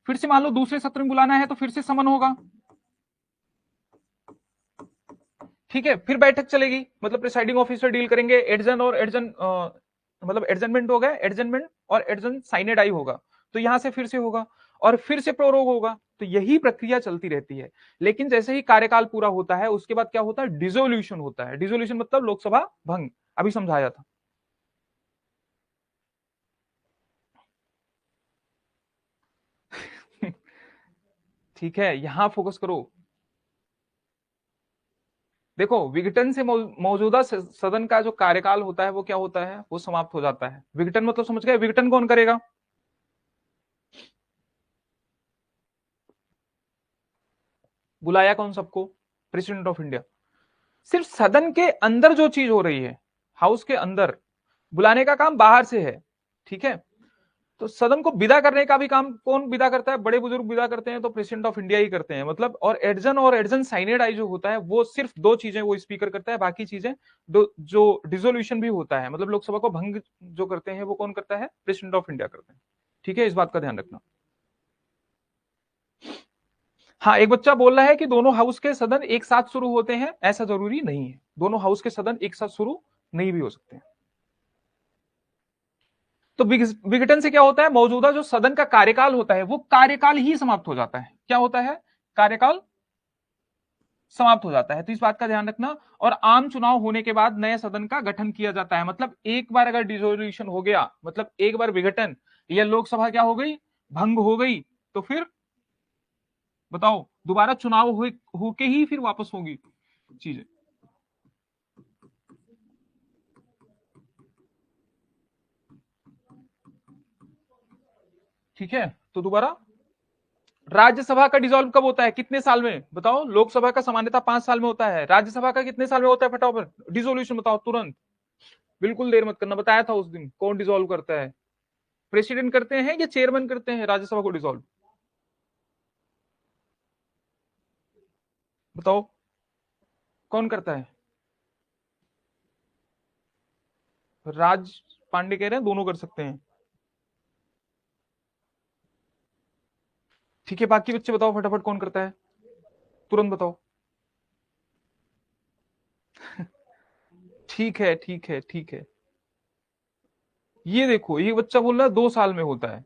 फिर से मान लो दूसरे सत्र में बुलाना है तो फिर से समन होगा। ठीक है, फिर बैठक चलेगी, मतलब प्रिसाइडिंग ऑफिसर डील करेंगे एडजन और एडजन, मतलब एडजनमेंट हो गया, एडजनमेंट और एडजन साइनेड आई होगा, तो यहां से फिर से होगा और फिर से प्रोरोग होगा। तो यही प्रक्रिया चलती रहती है। लेकिन जैसे ही कार्यकाल पूरा होता है उसके बाद क्या होता है, डिसोल्यूशन होता है। डिसोल्यूशन मतलब लोकसभा भंग, अभी समझाया था। ठीक है, यहां फोकस करो। देखो विघटन से मौजूदा सदन का जो कार्यकाल होता है वो क्या होता है, वो समाप्त हो जाता है। विघटन मतलब समझ गए, विघटन कौन करेगा? बुलाया कौन सबको? President of India. सिर्फ सदन के अंदर जो चीज हो रही है, हाउस के अंदर, बुलाने का काम बाहर से है। ठीक है, तो सदन को विदा करने का भी काम कौन विदा करता है? बड़े बुजुर्ग विदा करते हैं, तो प्रेसिडेंट ऑफ इंडिया ही करते हैं, मतलब। और एडजन साइनेड जो होता है वो सिर्फ दो चीजें वो स्पीकर करता है, बाकी चीजें जो डिसोल्यूशन भी होता है, मतलब लोकसभा को भंग जो करते हैं वो कौन करता है? प्रेसिडेंट ऑफ इंडिया करते हैं। ठीक है, इस बात का ध्यान रखना। हाँ, एक बच्चा बोल रहा है कि दोनों हाउस के सदन एक साथ शुरू होते हैं, ऐसा जरूरी नहीं है, दोनों हाउस के सदन एक साथ शुरू नहीं भी हो सकते हैं। तो विघटन से क्या होता है, मौजूदा जो सदन का कार्यकाल होता है वो कार्यकाल ही समाप्त हो जाता है। क्या होता है? कार्यकाल समाप्त हो जाता है, तो इस बात का ध्यान रखना। और आम चुनाव होने के बाद नए सदन का गठन किया जाता है, मतलब एक बार अगर डिसोल्यूशन हो गया, मतलब एक बार विघटन या लोकसभा क्या हो गई, भंग हो गई, तो फिर बताओ दोबारा चुनाव होके ही फिर वापस होगी चीजें। ठीक है, तो दोबारा राज्यसभा का डिसॉल्व कब होता है, कितने साल में बताओ? लोकसभा का सामान्यतः 5 साल में होता है, राज्यसभा का कितने साल में होता है? फटाफट डिसोल्यूशन बताओ तुरंत, बिल्कुल देर मत करना। बताया था उस दिन कौन डिसॉल्व करता है, प्रेसिडेंट करते हैं या चेयरमैन करते हैं राज्यसभा को डिसॉल्व? बताओ कौन करता है? राज पांडे कह रहे हैं दोनों कर सकते हैं। ठीक है, बाकी बच्चे बताओ फटाफट कौन करता है, तुरंत बताओ। ठीक है, ठीक है, ठीक है। ये देखो, ये बच्चा बोल रहा है 2 साल में होता है।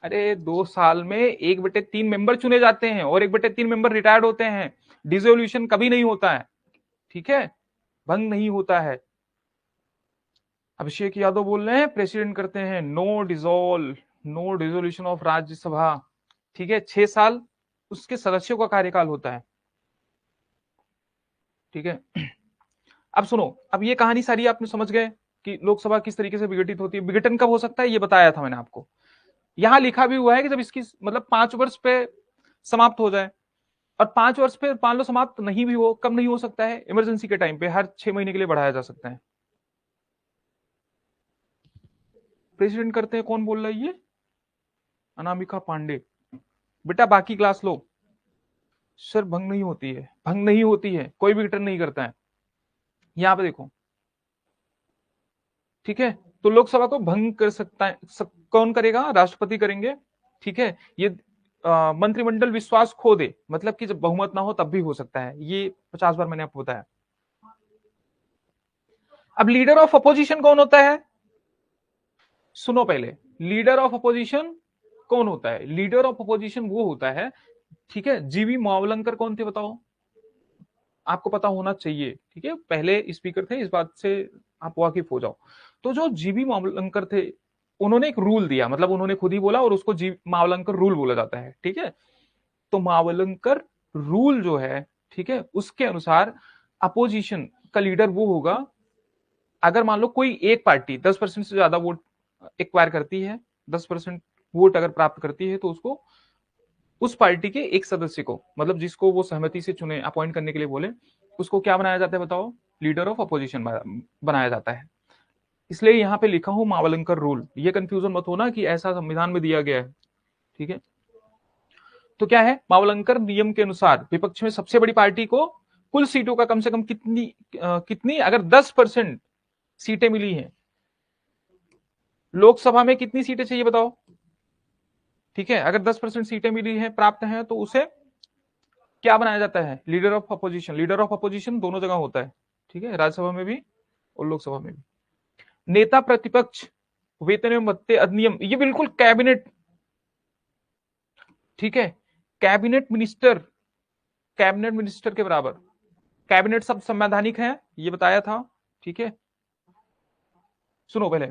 अरे 2 साल में 1/3 मेंबर चुने जाते हैं और 1/3 मेंबर रिटायर्ड होते हैं। डिसोल्यूशन कभी नहीं होता है, ठीक है, भंग नहीं होता है। अभिषेक यादव बोल रहे हैं प्रेसिडेंट करते हैं, नो डिसोल्यूशन ऑफ राज्यसभा। ठीक है, 6 साल उसके सदस्यों का कार्यकाल होता है। ठीक है, अब सुनो, अब ये कहानी सारी आपने समझ गए कि लोकसभा किस तरीके से विघटित होती है। विघटन कब हो सकता है ये बताया था मैंने आपको। यहां लिखा भी हुआ है कि जब इसकी मतलब 5 वर्ष पे समाप्त हो जाए, और 5 वर्ष पे मान लो समाप्त नहीं भी हो, कब नहीं हो सकता है? इमरजेंसी के टाइम पे हर 6 महीने के लिए बढ़ाया जा सकता है। प्रेसिडेंट करते हैं कौन बोल रहा है ये? अनामिका पांडे। बेटा बाकी क्लास लो। सर भंग नहीं होती है, भंग नहीं होती है, कोई भी रिटर्न नहीं करता है। यहां पे देखो, ठीक है, तो लोकसभा को भंग कर सकता है कौन करेगा? राष्ट्रपति करेंगे। ठीक है, ये मंत्रिमंडल विश्वास खो दे, मतलब कि जब बहुमत ना हो तब भी हो सकता है, ये 50 बार मैंने आपको बताया। अब लीडर ऑफ अपोजिशन कौन होता है? सुनो पहले, लीडर ऑफ अपोजिशन कौन होता है? लीडर ऑफ अपोजिशन वो होता है, ठीक है, जीवी मावलंकर कौन थे बताओ? आपको पता होना चाहिए, ठीक है, पहले स्पीकर थे, इस बात से आप वाकिफ हो जाओ। तो जो जीवी मावलंकर थे, उन्होंने एक रूल दिया, मतलब उन्होंने खुद ही बोला, और उसको जी मावलंकर रूल बोला जाता है, ठीक है। तो मावलंकर रूल जो है, ठीक है, उसके अनुसार अपोजिशन का लीडर वो होगा, अगर मान लो कोई एक पार्टी 10% से ज्यादा वोट एक्वायर करती है, 10% वोट अगर प्राप्त करती है, तो उसको, उस पार्टी के एक सदस्य को, मतलब जिसको वो सहमति से चुने, अपॉइंट करने के लिए बोले, उसको क्या बनाया जाता है बताओ? लीडर ऑफ अपोजिशन बनाया जाता है। इसलिए यहां पे लिखा हूं मावलंकर रूल, ये कंफ्यूजन मत होना कि ऐसा संविधान में दिया गया है, ठीक है। तो क्या है, मावलंकर नियम के अनुसार विपक्ष में सबसे बड़ी पार्टी को कुल सीटों का कम से कम कितनी अगर 10% सीटें मिली हैं, लोकसभा में कितनी सीटें चाहिए बताओ? ठीक है, अगर 10% सीटें मिली हैं, प्राप्त हैं, तो उसे क्या बनाया जाता है? Leader of opposition. Leader of opposition दोनों जगह होता है, ठीक है, राज्यसभा में भी और लोकसभा में भी। नेता प्रतिपक्ष वेतन एवं भत्ते अधिनियम, ये बिल्कुल कैबिनेट, ठीक है, कैबिनेट मिनिस्टर, कैबिनेट मिनिस्टर के बराबर। कैबिनेट शब्द संवैधानिक है, ये बताया था, ठीक है। सुनो पहले,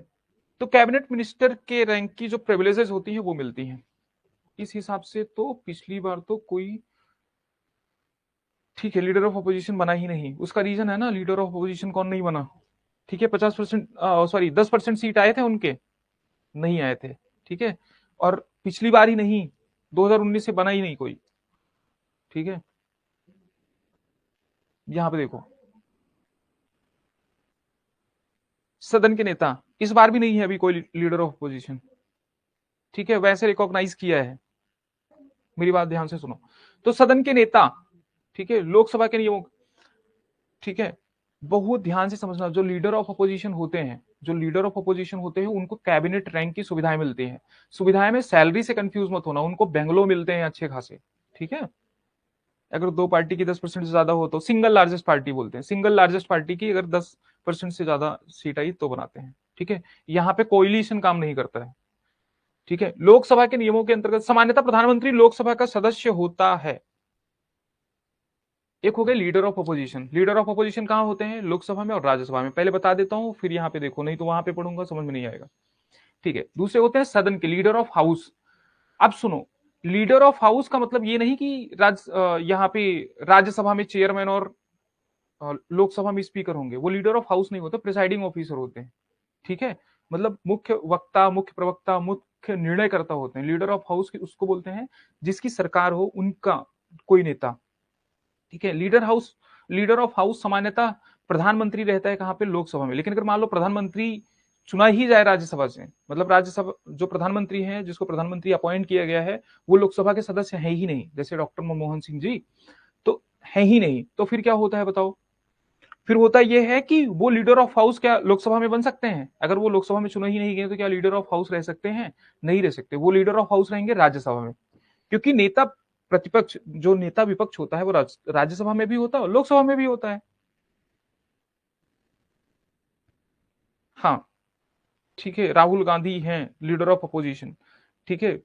तो कैबिनेट मिनिस्टर के रैंक की जो प्रिविलेजेस होती है वो मिलती हैं, इस हिसाब से तो पिछली बार तो कोई, ठीक है, लीडर ऑफ अपोजिशन बना ही नहीं। उसका रीजन है ना, लीडर ऑफ अपोजिशन कौन नहीं बना, ठीक है, 50%, सॉरी 10% सीट आए थे उनके, नहीं आए थे, ठीक है। और पिछली बार ही नहीं, 2019 से बना ही नहीं कोई, ठीक है। यहां पे देखो, सदन के नेता, इस बार भी नहीं है अभी कोई लीडर ऑफ अपोजिशन, ठीक है, वैसे रिकॉग्नाइज किया है। मेरी बात ध्यान से सुनो, तो सदन के नेता, ठीक है, लोकसभा के नियमों, ठीक है, बहुत ध्यान से समझना, जो लीडर ऑफ अपोजिशन होते हैं, जो लीडर ऑफ अपोजिशन होते हैं, उनको कैबिनेट रैंक की सुविधाएं मिलती हैं। सुविधाएं में सैलरी से कंफ्यूज मत होना, उनको बेंगलो मिलते हैं अच्छे खासे, ठीक है। अगर दो पार्टी की 10% से ज्यादा हो तो सिंगल लार्जेस्ट पार्टी बोलते हैं, सिंगल लार्जेस्ट पार्टी की अगर 10% से ज्यादा सीट आई तो बनाते हैं, ठीक है। यहाँ पे कोइलिशन काम नहीं करता है, ठीक है। लोकसभा के नियमों के अंतर्गत सामान्यतः प्रधानमंत्री लोकसभा का सदस्य होता है। एक हो गया leader of opposition. Leader of opposition कहां होते हैं? लोकसभा में और राज्यसभा में, पहले बता देता हूं, फिर यहां पे देखो, नहीं तो वहां पे पढ़ूंगा समझ में नहीं आएगा, ठीक है। दूसरे होते हैं सदन के, लीडर ऑफ हाउस। अब सुनो, लीडर ऑफ हाउस का मतलब ये नहीं कि यहाँ पे राज्यसभा में चेयरमैन और लोकसभा में स्पीकर होंगे, वो लीडर ऑफ हाउस नहीं होते, प्रिसाइडिंग ऑफिसर होते हैं, ठीक है। मतलब मुख्य वक्ता, मुख्य प्रवक्ता, मुख्य निर्णयकर्ता होते हैं। लीडर ऑफ हाउस उसको बोलते हैं जिसकी सरकार हो, उनका कोई नेता, ठीक है। लीडर ऑफ हाउस सामान्यतः प्रधानमंत्री रहता है कहां पे? लोकसभा में। लेकिन अगर मान लो प्रधानमंत्री चुना ही जाए राज्यसभा से, मतलब राज्यसभा जो प्रधानमंत्री हैं, जिसको प्रधानमंत्री अपॉइंट किया गया है, वो लोकसभा के सदस्य है ही नहीं, जैसे डॉक्टर मनमोहन सिंह जी, तो है ही नहीं, तो फिर क्या होता है बताओ? फिर होता यह है कि वो लीडर ऑफ हाउस क्या लोकसभा में बन सकते हैं? अगर वो लोकसभा में चुने ही नहीं गए तो क्या लीडर ऑफ हाउस रह सकते हैं? नहीं रह सकते। वो लीडर ऑफ हाउस रहेंगे राज्यसभा में, क्योंकि नेता प्रतिपक्ष, जो नेता विपक्ष होता है, वो राज्यसभा में भी होता है और लोकसभा में भी होता है। हाँ, ठीक है, राहुल गांधी हैं लीडर ऑफ अपोजिशन, ठीक है।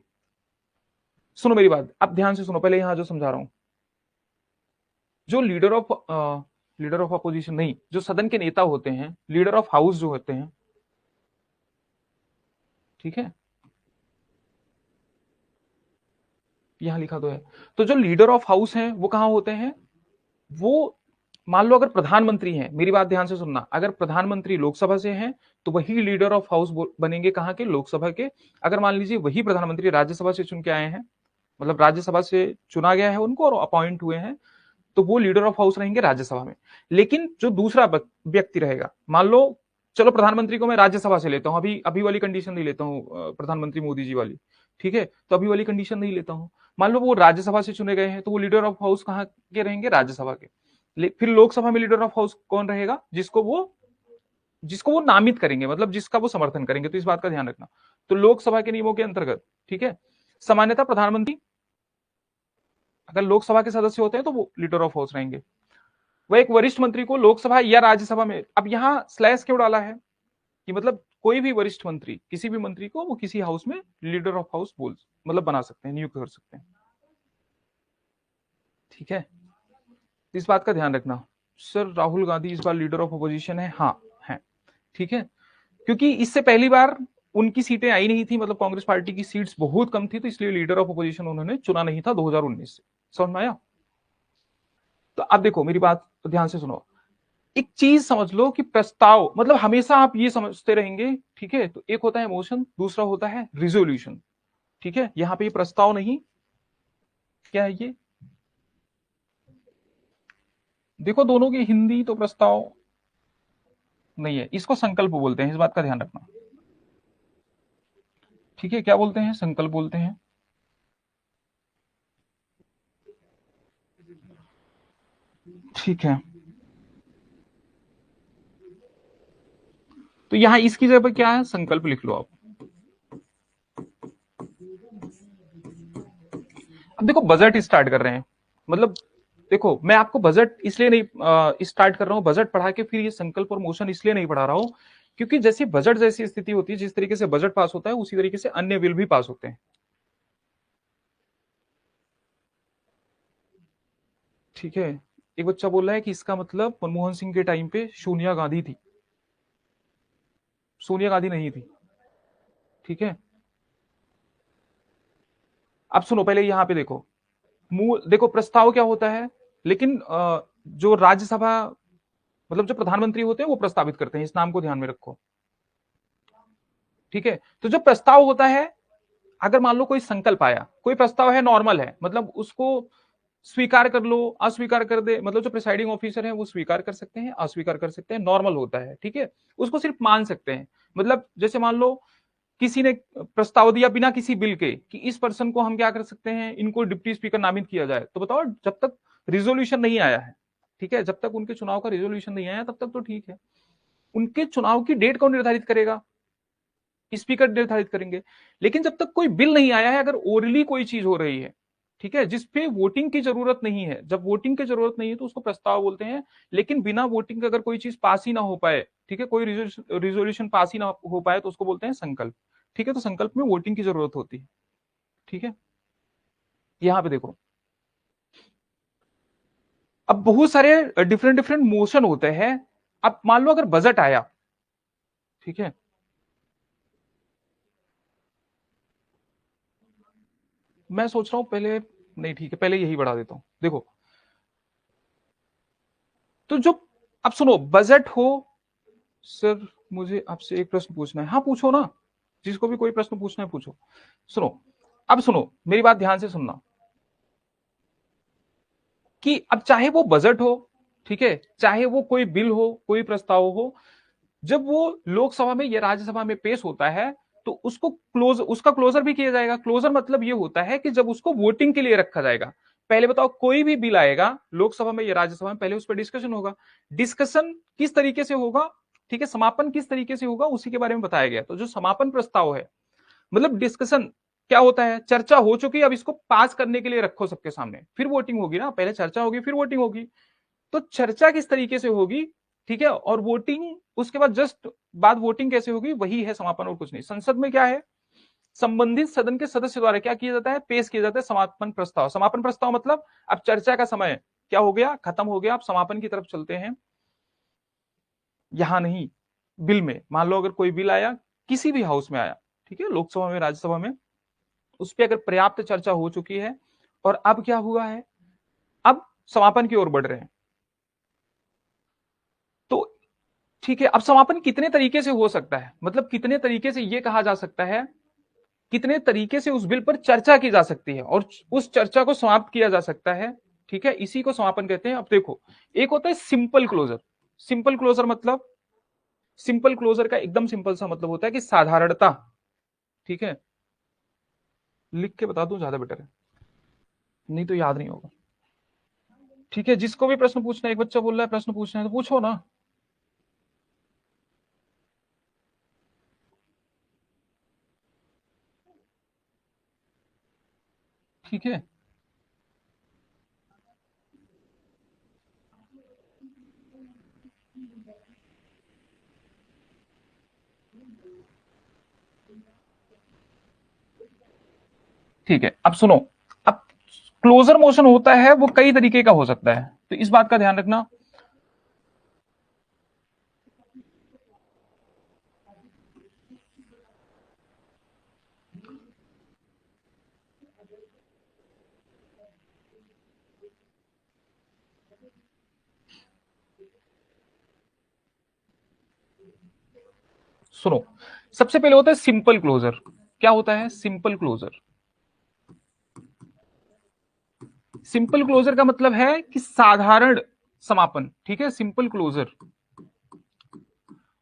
सुनो मेरी बात, अब ध्यान से सुनो, पहले यहां जो समझा रहा हूं, जो लीडर ऑफ अपोजिशन नहीं, जो सदन के नेता होते हैं, लीडर ऑफ हाउस जो होते हैं, ठीक है, यहां लिखा तो है। तो जो लीडर ऑफ हाउस हैं वो कहां होते हैं? वो, मान लो अगर प्रधानमंत्री हैं, मेरी बात ध्यान से सुनना, अगर प्रधानमंत्री लोकसभा से हैं तो वही लीडर ऑफ हाउस बनेंगे, कहां के? लोकसभा के। अगर मान लीजिए वही प्रधानमंत्री राज्यसभा से चुन के आए हैं, मतलब राज्यसभा से चुना गया है उनको और अपॉइंट हुए हैं, तो वो लीडर ऑफ हाउस रहेंगे राज्यसभा में। लेकिन जो दूसरा व्यक्ति रहेगा, मान लो, चलो प्रधानमंत्री को मैं राज्यसभा से लेता हूं, अभी अभी वाली कंडीशन नहीं लेता हूं, प्रधानमंत्री मोदी जी वाली, ठीक है, तो अभी वाली कंडीशन नहीं लेता हूं। मान लो वो राज्यसभा से चुने गए हैं, तो वो लीडर ऑफ हाउस कहाँ के रहेंगे? राज्यसभा के। फिर लोकसभा में लीडर ऑफ हाउस कौन रहेगा? जिसको वो नामित करेंगे, मतलब जिसका वो समर्थन करेंगे, तो इस बात का ध्यान रखना। तो लोकसभा के नियमों के अंतर्गत, ठीक है, सामान्यतः प्रधानमंत्री अगर लोकसभा के सदस्य होते हैं तो वो लीडर ऑफ हाउस रहेंगे। वह एक वरिष्ठ मंत्री को लोकसभा या राज्यसभा में, अब यहां स्लैश क्यों डाला है कि मतलब कोई भी वरिष्ठ मंत्री किसी भी मंत्री को वो किसी हाउस में लीडर ऑफ हाउस बोल मतलब बना सकते हैं, नियुक्त कर सकते हैं। ठीक है, इस बात का ध्यान रखना। सर राहुल गांधी इस बार लीडर ऑफ अपोजिशन है? हाँ है। ठीक है, क्योंकि इससे पहली बार उनकी सीटें आई नहीं थी, मतलब कांग्रेस पार्टी की सीट्स बहुत कम थी, तो इसलिए लीडर ऑफ अपोजिशन उन्होंने चुना नहीं था 2019 से। समझ में आया? तो अब देखो मेरी बात ध्यान से सुनो, एक चीज समझ लो कि प्रस्ताव मतलब हमेशा आप ये समझते रहेंगे, ठीक है, तो एक होता है मोशन, दूसरा होता है रिजोल्यूशन। ठीक है, यहां पे ये प्रस्ताव नहीं, क्या है ये, देखो दोनों की हिंदी तो प्रस्ताव नहीं है, इसको संकल्प बोलते हैं, इस बात का ध्यान रखना। ठीक है, क्या बोलते हैं? संकल्प बोलते हैं। ठीक है, तो यहां इसकी जगह पर क्या है, संकल्प लिख लो आप। अब देखो बजट स्टार्ट कर रहे हैं, मतलब देखो मैं आपको बजट इसलिए नहीं स्टार्ट कर रहा हूं, बजट पढ़ा के फिर ये संकल्प और मोशन इसलिए नहीं पढ़ा रहा हूं, क्योंकि जैसे बजट जैसी स्थिति होती है, जिस तरीके से बजट पास होता है उसी तरीके से अन्य बिल भी पास होते हैं। ठीक है, एक बच्चा बोल रहा है कि इसका मतलब मनमोहन सिंह के टाइम पे सोनिया गांधी थी। सोनिया गांधी नहीं थी। ठीक है, अब सुनो पहले यहां पे देखो, मूल देखो प्रस्ताव क्या होता है, लेकिन जो राज्यसभा मतलब जो प्रधानमंत्री होते हैं वो प्रस्तावित करते हैं, इस नाम को ध्यान में रखो। ठीक है, तो जो प्रस्ताव होता है, अगर मान लो कोई संकल्प आया, कोई प्रस्ताव है नॉर्मल है, मतलब उसको स्वीकार कर लो अस्वीकार कर दे, मतलब जो प्रिसाइडिंग ऑफिसर है वो स्वीकार कर सकते हैं अस्वीकार कर सकते हैं, नॉर्मल होता है। ठीक है, उसको सिर्फ मान सकते हैं, मतलब जैसे मान लो किसी ने प्रस्ताव दिया बिना किसी बिल के कि इस पर्सन को हम क्या कर सकते हैं, इनको डिप्टी स्पीकर नामित किया जाए, तो बताओ जब तक रिजोल्यूशन नहीं आया है, ठीक है, जब तक उनके चुनाव का रिजोल्यूशन नहीं आया तब तक तो ठीक है। उनके चुनाव की डेट कौन निर्धारित करेगा? स्पीकर निर्धारित करेंगे। लेकिन जब तक कोई बिल नहीं आया है, अगर ओरली कोई चीज हो रही है, ठीक है, जिसपे वोटिंग की जरूरत नहीं है, जब वोटिंग की जरूरत नहीं है तो उसको प्रस्ताव बोलते हैं। लेकिन बिना वोटिंग के अगर कोई चीज पास ही ना हो पाए, ठीक है, कोई रिजोल्यूशन पास ही ना हो पाए तो उसको बोलते हैं संकल्प। ठीक है, तो संकल्प में वोटिंग की जरूरत होती है। ठीक है, यहां पे देखो, अब बहुत सारे डिफरेंट डिफरेंट मोशन होते हैं। अब मान लो अगर बजट आया, ठीक है, मैं सोच रहा हूं पहले, नहीं ठीक है पहले यही बढ़ा देता हूं। देखो, तो जो, अब सुनो बजट हो, सर मुझे आपसे एक प्रश्न पूछना है। हाँ पूछो ना, जिसको भी कोई प्रश्न पूछना है पूछो। सुनो, अब सुनो मेरी बात ध्यान से सुनना, कि अब चाहे वो बजट हो, ठीक है, चाहे वो कोई बिल हो कोई प्रस्ताव हो, जब वो लोकसभा में या राज्यसभा में पेश होता है तो उसको उसका क्लोजर भी किया जाएगा। क्लोजर मतलब ये होता है कि जब उसको वोटिंग के लिए रखा जाएगा, पहले बताओ कोई भी बिल आएगा लोकसभा में या राज्यसभा में, पहले उस पर डिस्कशन होगा। डिस्कशन किस तरीके से होगा, ठीक है, समापन किस तरीके से होगा उसी के बारे में बताया गया। तो जो समापन प्रस्ताव है, मतलब डिस्कशन क्या होता है, चर्चा हो चुकी है, अब इसको पास करने के लिए रखो सबके सामने, फिर वोटिंग होगी ना, पहले चर्चा होगी फिर वोटिंग होगी। तो चर्चा किस तरीके से होगी, ठीक है, और वोटिंग उसके बाद जस्ट बाद वोटिंग कैसे होगी, वही है समापन और कुछ नहीं। संसद में क्या है, संबंधित सदन के सदस्य द्वारा क्या किया जाता है, पेश किया जाता है समापन प्रस्ताव। समापन प्रस्ताव मतलब अब चर्चा का समय क्या हो गया, खत्म हो गया, अब समापन की तरफ चलते हैं। यहां नहीं, बिल में मान लो अगर कोई बिल आया, किसी भी हाउस में आया, ठीक है, लोकसभा में राज्यसभा में, उस पर अगर पर्याप्त चर्चा हो चुकी है और अब क्या हुआ है, अब समापन की ओर बढ़ रहे हैं, तो ठीक है, अब समापन कितने तरीके से हो सकता है, मतलब कितने तरीके से यह कहा जा सकता है, कितने तरीके से उस बिल पर चर्चा की जा सकती है और उस चर्चा को समाप्त किया जा सकता है। ठीक है, इसी को समापन कहते हैं। अब देखो, एक होता है सिंपल क्लोजर। सिंपल क्लोजर मतलब, सिंपल क्लोजर का एकदम सिंपल सा मतलब होता है कि साधारणता। ठीक है, लिख के बता दूं ज्यादा बेटर है, नहीं तो याद नहीं होगा। ठीक है, जिसको भी प्रश्न पूछना है, एक बच्चा बोल रहा है प्रश्न पूछना है तो पूछो ना। ठीक है, ठीक है। अब सुनो, अब क्लोजर मोशन होता है वो कई तरीके का हो सकता है, तो इस बात का ध्यान रखना। सुनो, सबसे पहले होता है सिंपल क्लोजर। क्या होता है सिंपल क्लोजर? सिंपल क्लोजर का मतलब है कि साधारण समापन, ठीक है, सिंपल क्लोजर।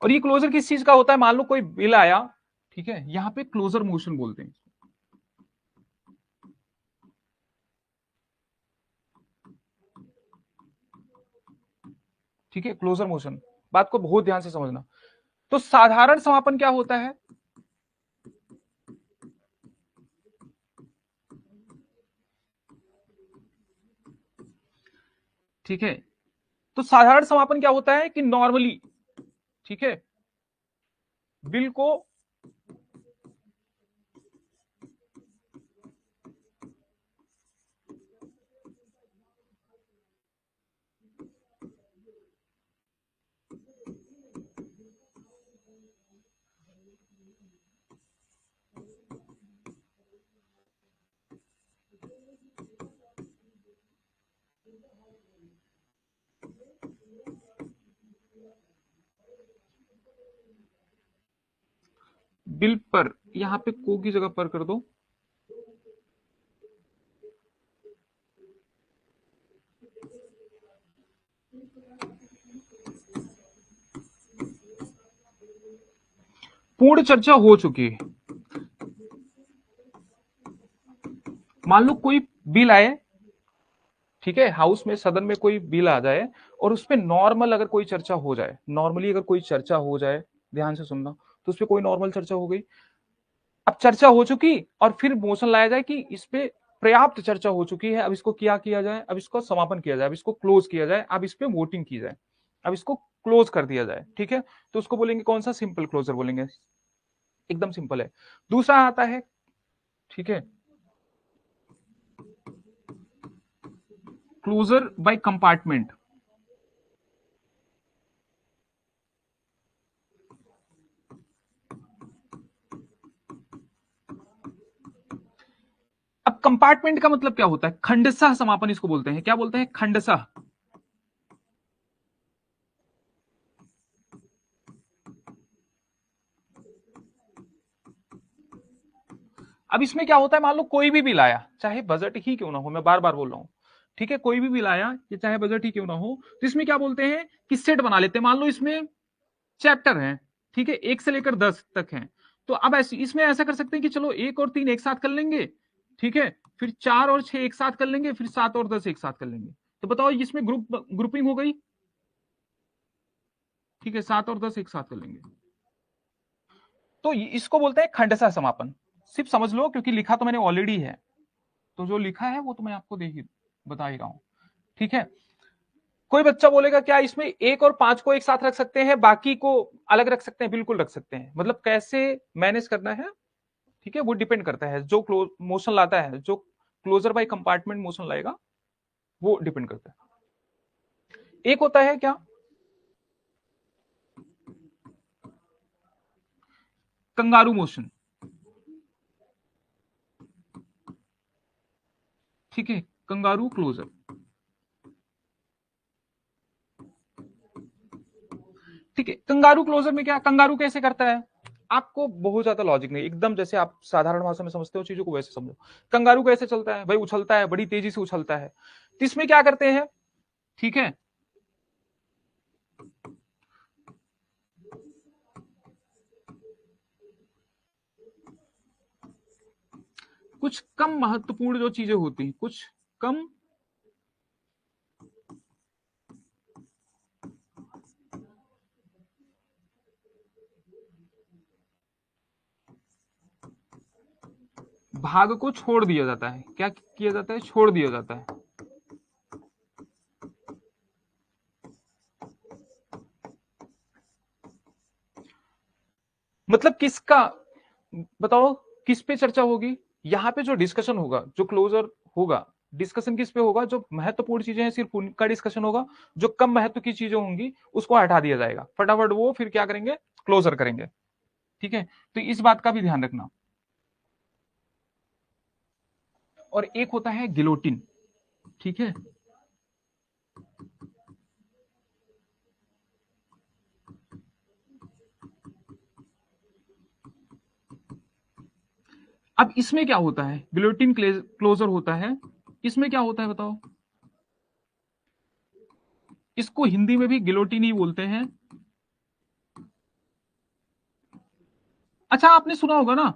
और ये क्लोजर किस चीज का होता है? मान लो कोई बिल आया, ठीक है, यहां पे क्लोजर मोशन बोलते हैं। ठीक है, क्लोजर मोशन, बात को बहुत ध्यान से समझना। तो साधारण समापन क्या होता है? ठीक है, तो साधारण समापन क्या होता है कि नॉर्मली, ठीक है, बिल को, बिल पर, यहां पे को की जगह पर कर दो। पूर्ण चर्चा हो चुकी है। मान लो कोई बिल आए, ठीक है, हाउस में सदन में कोई बिल आ जाए और उस पर नॉर्मल अगर कोई चर्चा हो जाए, नॉर्मली अगर कोई चर्चा हो जाए, ध्यान से सुनना, तो उस पर कोई नॉर्मल चर्चा हो गई। अब चर्चा हो चुकी और फिर मोशन लाया जाए कि इस पे पर्याप्त चर्चा हो चुकी है, अब इसको क्या किया जाए, अब इसको समापन किया जाए, अब इसको क्लोज किया जाए, अब इस पे वोटिंग की जाए, अब इसको क्लोज कर दिया जाए। ठीक है, तो उसको बोलेंगे कौन सा? सिंपल क्लोजर बोलेंगे। एकदम सिंपल है। दूसरा आता है, ठीक है, क्लोजर बाय कंपार्टमेंट। अब कंपार्टमेंट का मतलब क्या होता है? खंडशः समापन इसको बोलते हैं। क्या बोलते हैं? खंडशः। अब इसमें क्या होता है? मान लो कोई भी बिल आया, चाहे बजट ही क्यों ना हो, मैं बार बार बोल रहा हूं, ठीक है, कोई भी बिल आया, ये चाहे बजट ही क्यों ना हो, तो इसमें क्या बोलते हैं कि सेट बना लेते हैं। मान लो इसमें चैप्टर है, ठीक है, 1 से लेकर 10 तक है, तो अब ऐसे इसमें ऐसा कर सकते हैं कि चलो 1 और 3 एक साथ कर लेंगे, ठीक है, फिर 4 और 6 एक साथ कर लेंगे, फिर 7 और 10 एक साथ कर लेंगे। तो बताओ इसमें ग्रुपिंग हो गई, ठीक है, 7 और 10 एक साथ कर लेंगे। तो इसको बोलते हैं खंडशः समापन। सिर्फ समझ लो, क्योंकि लिखा तो मैंने ऑलरेडी है, तो जो लिखा है वो तो मैं आपको देख ही बता ही रहा हूं। ठीक है, कोई बच्चा बोलेगा क्या इसमें 1 और 5 को एक साथ रख सकते हैं, बाकी को अलग रख सकते हैं? बिल्कुल रख सकते हैं। मतलब कैसे मैनेज करना है, ठीक है, वो डिपेंड करता है, जो क्लोज मोशन लाता है, जो क्लोजर बाय कंपार्टमेंट मोशन लाएगा, वो डिपेंड करता है। एक होता है क्या? Kangaroo motion. ठीक है, कंगारू क्लोजर। ठीक है, कंगारू क्लोजर में क्या, कंगारू कैसे करता है? आपको बहुत ज्यादा लॉजिक नहीं, एकदम जैसे आप साधारण भाषा में समझते हो चीजों को वैसे समझो। कंगारू कैसे चलता है भाई? उछलता है, बड़ी तेजी से उछलता है। तो इसमें क्या करते हैं, ठीक है, कुछ कम महत्वपूर्ण जो चीजें होती हैं, कुछ कम भाग को छोड़ दिया जाता है। क्या किया जाता है? छोड़ दिया जाता है। मतलब किसका, बताओ किस पे चर्चा होगी? यहाँ पे जो डिस्कशन होगा, जो क्लोजर होगा, डिस्कशन किस पे होगा? जो महत्वपूर्ण चीजें हैं सिर्फ उनका डिस्कशन होगा, जो कम महत्व की चीजें होंगी उसको हटा दिया जाएगा फटाफट, वो फिर क्या करेंगे? क्लोजर करेंगे। ठीक है, तो इस बात का भी ध्यान रखना। और एक होता है गिलोटिन। ठीक है, अब इसमें क्या होता है? गिलोटिन क्लोजर होता है, इसमें क्या होता है बताओ? इसको हिंदी में भी गिलोटिन ही बोलते हैं। अच्छा, आपने सुना होगा ना,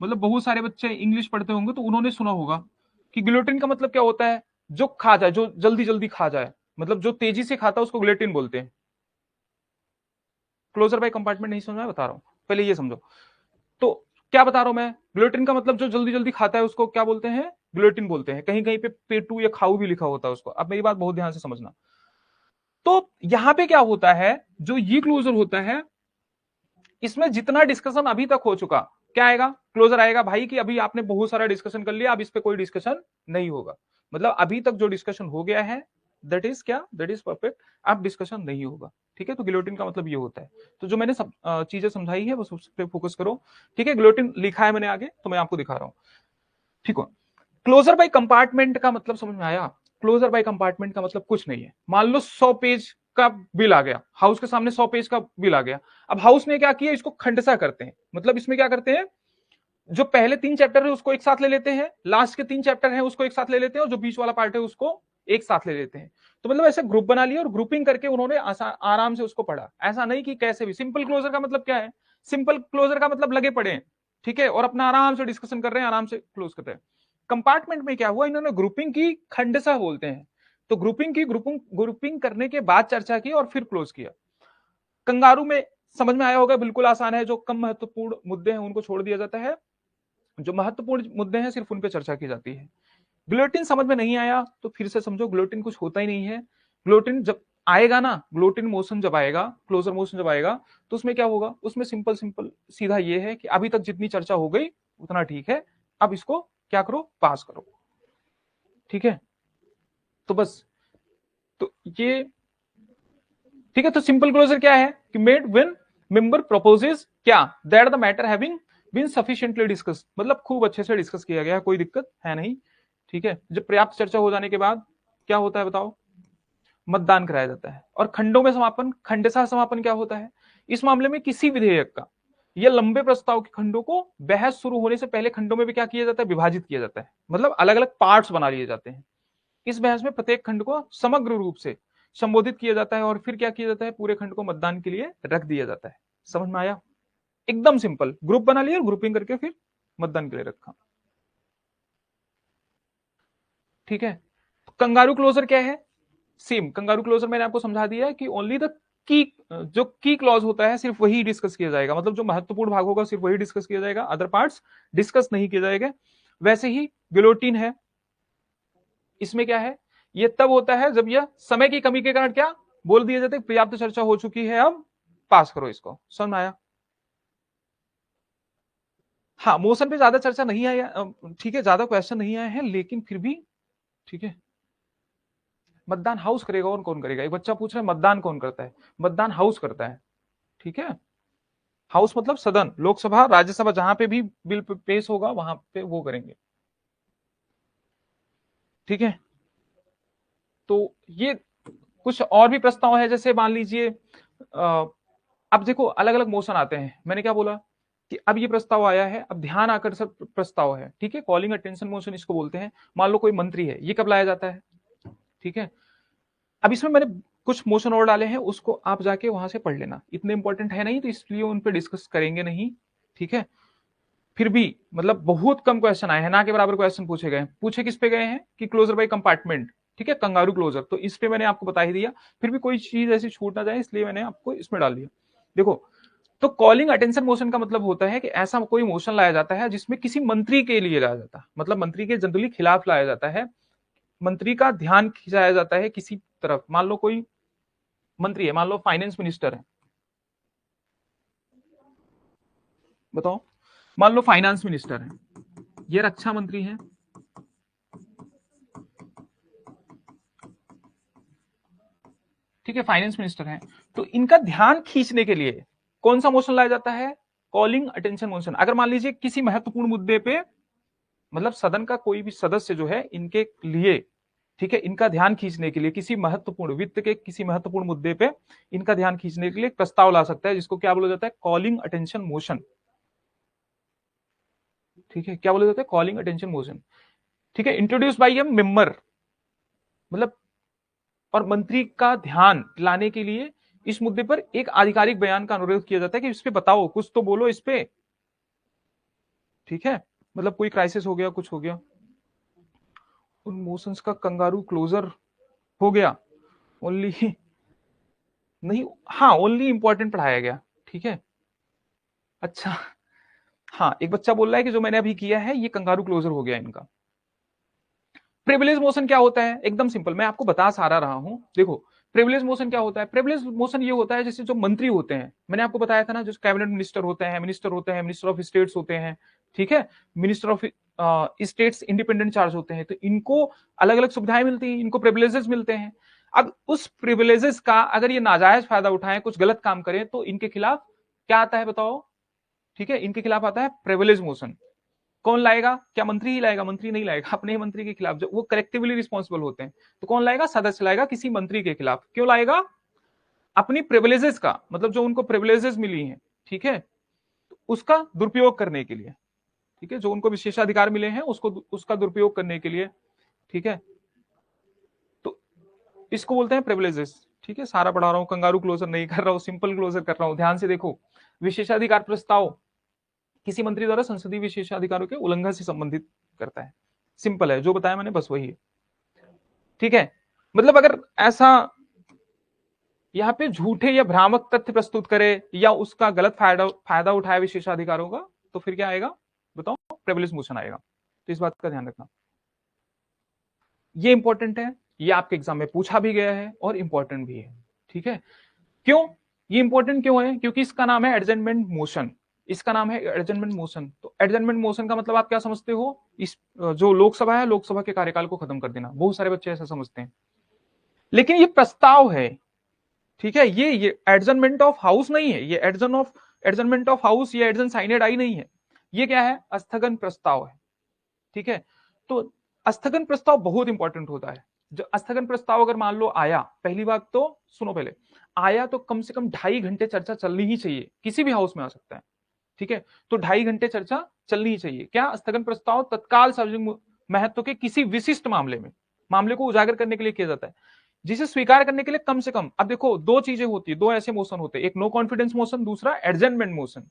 मतलब बहुत सारे बच्चे इंग्लिश पढ़ते होंगे तो उन्होंने सुना होगा कि गिलोटिन का मतलब क्या होता है? जो खा जाए, जो जल्दी जल्दी खा जाए, मतलब जो तेजी से खाता है उसको गिलोटिन बोलते हैं। क्लोजर बाय कंपार्टमेंट नहीं समझ में बता रहा हूं, पहले ये समझो। तो क्या बता रहा हूं मैं? गिलोटिन का मतलब जो जल्दी जल्दी खाता है उसको क्या बोलते हैं? गिलोटिन बोलते हैं। कहीं कहीं पे पेटू या खाऊ भी लिखा होता है उसको। अब मेरी बात बहुत ध्यान से समझना। तो यहां पे क्या होता है, जो ये क्लोजर होता है, इसमें जितना डिस्कशन अभी तक हो चुका, क्या आएगा? क्लोजर आएगा भाई, कि अभी आपने बहुत सारा डिस्कशन कर लिया, अब इस पे कोई डिस्कशन नहीं होगा। मतलब अभी तक जो डिस्कशन हो गया है, दैट इज क्या? That is perfect. अब डिस्कशन नहीं होगा। ठीक है, तो गिलोटिन का मतलब ये होता है। तो जो मैंने सब चीजें समझाई है बस उस पर फोकस करो। ठीक है, गिलोटिन लिखा है मैंने आगे, तो मैं आपको दिखा रहा हूं। ठीक है, क्लोजर बाय कंपार्टमेंट का मतलब समझ में आया? क्लोजर बाय कंपार्टमेंट का मतलब कुछ नहीं है। मान लो 100 पेज का बिल आ गया, हाउस के सामने 100 पेज का बिल आ गया। अब हाउस ने क्या किया? इसको खंडसा करते हैं। मतलब इसमें क्या करते हैं? जो पहले 3 चैप्टर है उसको एक साथ ले लेते हैं, लास्ट के 3 चैप्टर है उसको एक साथ ले लेते हैं, और जो बीच वाला पार्ट है उसको एक साथ ले लेते हैं। तो मतलब ऐसे ग्रुप बना लिया और ग्रुपिंग करके उन्होंने आराम से उसको पढ़ा। ऐसा नहीं कि कैसे भी। सिंपल क्लोजर का मतलब क्या है? सिंपल क्लोजर का मतलब लगे पड़े हैं, ठीक है, और अपना आराम से डिस्कशन कर रहे हैं, आराम से क्लोज कर रहे हैं। कंपार्टमेंट में क्या हुआ? इन्होंने ग्रुपिंग की, खंडसा बोलते हैं। तो ग्रुपिंग की, ग्रुपिंग ग्रुपिंग करने के बाद चर्चा की और फिर क्लोज किया। कंगारू में समझ में आया होगा, बिल्कुल आसान है। जो कम महत्वपूर्ण मुद्दे हैं उनको छोड़ दिया जाता है, जो महत्वपूर्ण मुद्दे हैं सिर्फ उन पर चर्चा की जाती है। ग्लोटिन समझ में नहीं आया तो फिर से समझो, ग्लोटिन कुछ होता ही नहीं है। ग्लोटिन जब आएगा ना, ग्लोटिन मोशन जब आएगा, क्लोजर मोशन जब आएगा, तो उसमें क्या होगा? उसमें सिंपल सिंपल सीधा ये है कि अभी तक जितनी चर्चा हो गई उतना ठीक है, अब इसको क्या करो? पास करो। ठीक है, तो बस, तो ये ठीक है। तो सिंपल क्लोजर क्या है? कि मेड व्हेन मेंबर प्रपोजेस क्या? That the matter having been sufficiently discuss, मतलब खूब अच्छे से डिस्कस किया गया, कोई दिक्कत है नहीं। ठीक है, जब पर्याप्त चर्चा हो जाने के बाद क्या होता है बताओ? मतदान कराया जाता है। और खंडों में समापन, खंडसार समापन क्या होता है? इस मामले में किसी विधेयक का या लंबे प्रस्ताव के खंडों को बहस शुरू होने से पहले खंडों में भी क्या किया जाता है? विभाजित किया जाता है। मतलब अलग अलग पार्ट्स बना लिए जाते हैं। इस बहस में प्रत्येक खंड को समग्र रूप से संबोधित किया जाता है और फिर क्या किया जाता है? पूरे खंड को मतदान के लिए रख दिया जाता है। समझ में आया? एकदम सिंपल, ग्रुप बना लिया, ग्रुपिंग करके फिर मतदान के लिए रखा। ठीक है, कंगारू क्लोजर क्या है? सेम कंगारू क्लोजर मैंने आपको समझा दिया है कि ओनली द की, जो की क्लॉज होता है सिर्फ वही डिस्कस किया जाएगा। मतलब जो महत्वपूर्ण भाग होगा सिर्फ वही डिस्कस किया जाएगा, अदर पार्ट्स डिस्कस नहीं किए जाएंगे। वैसे ही गिलोटिन है, इसमें क्या है? ये तब होता है जब यह समय की कमी के कारण क्या बोल दिया जाता है? पर्याप्त चर्चा हो चुकी है, अब पास करो इसको। समझ में आया? हाँ, मोशन पे ज्यादा चर्चा नहीं आया, ठीक है, ज्यादा क्वेश्चन नहीं आए हैं, लेकिन फिर भी ठीक है। मतदान हाउस करेगा और कौन करेगा? एक बच्चा पूछ रहा है मतदान कौन करता है? मतदान हाउस करता है। ठीक है, हाउस मतलब सदन, लोकसभा राज्यसभा, जहां पे भी बिल पेश होगा वहां पे वो करेंगे। ठीक है, तो ये कुछ और भी प्रस्ताव है, जैसे मान लीजिए अब देखो अलग अलग मोशन आते हैं। मैंने क्या बोला कि अब ये प्रस्ताव आया है, अब ध्यान आकर्षक प्रस्ताव है। ठीक है, कॉलिंग अटेंशन मोशन इसको बोलते हैं। मान लो कोई मंत्री है, ये कब लाया जाता है? ठीक है, अब इसमें मैंने कुछ मोशन और डाले हैं, उसको आप जाके वहां से पढ़ लेना, इतने इंपॉर्टेंट है नहीं तो इसलिए उन पर डिस्कस करेंगे नहीं। ठीक है, फिर भी मतलब बहुत कम क्वेश्चन आए हैं, ना के बराबर क्वेश्चन पूछे गए। पूछे किस पे गए हैं? कि क्लोजर बाय कंपार्टमेंट। ठीक है, कंगारू क्लोजर, तो इस पे मैंने आपको बता ही दिया। फिर भी कोई चीज ऐसी छूट ना जाए इसलिए मैंने आपको इसमें डाल दिया। देखो, तो कॉलिंग अटेंशन मोशन का मतलब होता है कि ऐसा कोई मोशन लाया जाता है जिसमें किसी मंत्री के लिए लाया जाता है, मतलब मंत्री के जनरली खिलाफ लाया जाता है, मंत्री का ध्यान खिंचाया जाता है किसी तरफ। मान लो कोई मंत्री है, मान लो फाइनेंस मिनिस्टर है, बताओ, मान लो फाइनेंस मिनिस्टर है, ये रक्षा मंत्री है, ठीक है, फाइनेंस मिनिस्टर है, तो इनका ध्यान खींचने के लिए कौन सा मोशन लाया जाता है? Calling attention motion. अगर मान लीजिए किसी महत्वपूर्ण मुद्दे पे, मतलब सदन का कोई भी सदस्य जो है इनके लिए, ठीक है, इनका ध्यान खींचने के लिए किसी महत्वपूर्ण वित्त के किसी महत्वपूर्ण मुद्दे पे इनका ध्यान खींचने के लिए प्रस्ताव ला सकता है, जिसको क्या बोला जाता है? Calling attention motion. ठीक है, क्या बोला जाता है? Calling attention motion. ठीक है, इंट्रोड्यूस बाई ए मेंबर, मतलब और मंत्री का ध्यान लाने के लिए इस मुद्दे पर एक आधिकारिक बयान का अनुरोध किया जाता है कि इस पे बताओ, कुछ तो बोलो इस पे। ठीक है, मतलब कोई क्राइसिस हो गया, कुछ हो गया, उन मोशंस का कंगारू क्लोजर हो गया, ओनली नहीं, हाँ ओनली इंपॉर्टेंट पढ़ाया गया। ठीक है, अच्छा, हाँ एक बच्चा बोल रहा है कि जो मैंने अभी किया है ये कंगारू क्लोजर हो गया इनका। प्रिविलेज मोशन क्या होता है? एकदम सिंपल, मैं आपको बता सारा रहा हूं, देखो प्रिविलेज मोशन क्या होता है? प्रिविलेज मोशन ये होता है जैसे जो मंत्री होते हैं, मैंने आपको बताया था ना, जो कैबिनेट मिनिस्टर होते हैं, मिनिस्टर ऑफ स्टेट्स होते हैं, ठीक है, minister of states independent charge होते हैं, तो इनको अलग अलग सुविधाएं मिलती हैं, इनको प्रिविलेजेस मिलते हैं। अब उस प्रिविलेजेस का अगर ये नाजायज फायदा उठाएं, कुछ गलत काम करें, तो इनके खिलाफ क्या आता है बताओ? ठीक है, इनके खिलाफ आता है प्रिविलेज मोशन। कौन लाएगा? क्या मंत्री ही लाएगा? मंत्री नहीं लाएगा अपने ही मंत्री के खिलाफ, जो वो कलेक्टिवली रिस्पॉन्सिबल होते हैं। तो कौन लाएगा? सदस्य लाएगा किसी मंत्री के खिलाफ। क्यों लाएगा? अपनी प्रिविलेजेस का, मतलब जो उनको प्रिविलेजेस मिली हैं, ठीक है, तो उसका दुरुपयोग करने के लिए, ठीक है, जो उनको विशेषाधिकार मिले हैं उसको उसका दुरुपयोग करने के लिए। ठीक है, तो इसको बोलते हैं प्रिविलेजेस। ठीक है, सारा पढ़ा रहा हूं, कंगारू क्लोजर नहीं कर रहा हूं, सिंपल क्लोजर कर रहा हूं, ध्यान से देखो। विशेषाधिकार प्रस्ताव किसी मंत्री द्वारा संसदीय विशेषाधिकारों के उल्लंघन से संबंधित करता है। सिंपल है, जो बताया मैंने बस वही है। ठीक है, मतलब अगर ऐसा यहाँ पे झूठे या भ्रामक तथ्य प्रस्तुत करे या उसका गलत फायदा फायदा उठाए विशेषाधिकारों का, तो फिर क्या आएगा बताओ? प्रिविलेज मोशन आएगा। तो इस बात का ध्यान रखना, ये इंपॉर्टेंट है, ये आपके एग्जाम में पूछा भी गया है और इंपॉर्टेंट भी है। ठीक है, क्यों ये इंपॉर्टेंट क्यों है? क्योंकि इसका नाम है एडजमेंट मोशन। इसका नाम है एडजमेंट मोशन। तो एडजमेंट मोशन का मतलब आप क्या समझते हो? इस जो लोकसभा है, लोकसभा के कार्यकाल को खत्म कर देना। बहुत सारे बच्चे ऐसा समझते हैं, लेकिन ये प्रस्ताव है। ठीक है, ये एडजमेंट ऑफ हाउस नहीं है, ये एडजमेंट ऑफ हाउस, ये एडजन साइनेड आई नहीं है, ये क्या है? स्थगन प्रस्ताव है। ठीक है, तो स्थगन प्रस्ताव बहुत इंपॉर्टेंट होता है। जो स्थगन प्रस्ताव अगर मान लो आया, पहली बात तो सुनो, पहले आया तो कम से कम 2.5 घंटे चर्चा चलनी ही चाहिए, किसी भी हाउस में आ सकता है। ठीक है, तो 2.5 घंटे चर्चा चलनी ही चाहिए। क्या? स्थगन प्रस्ताव तत्काल सार्वजनिक महत्व के किसी विशिष्ट मामले को उजागर करने के लिए किया जाता है, जिसे स्वीकार करने के लिए कम से कम, अब देखो दो चीजें होती है, दो ऐसे मोशन होते हैं, एक नो कॉन्फिडेंस मोशन, दूसरा एडजमेंट मोशन।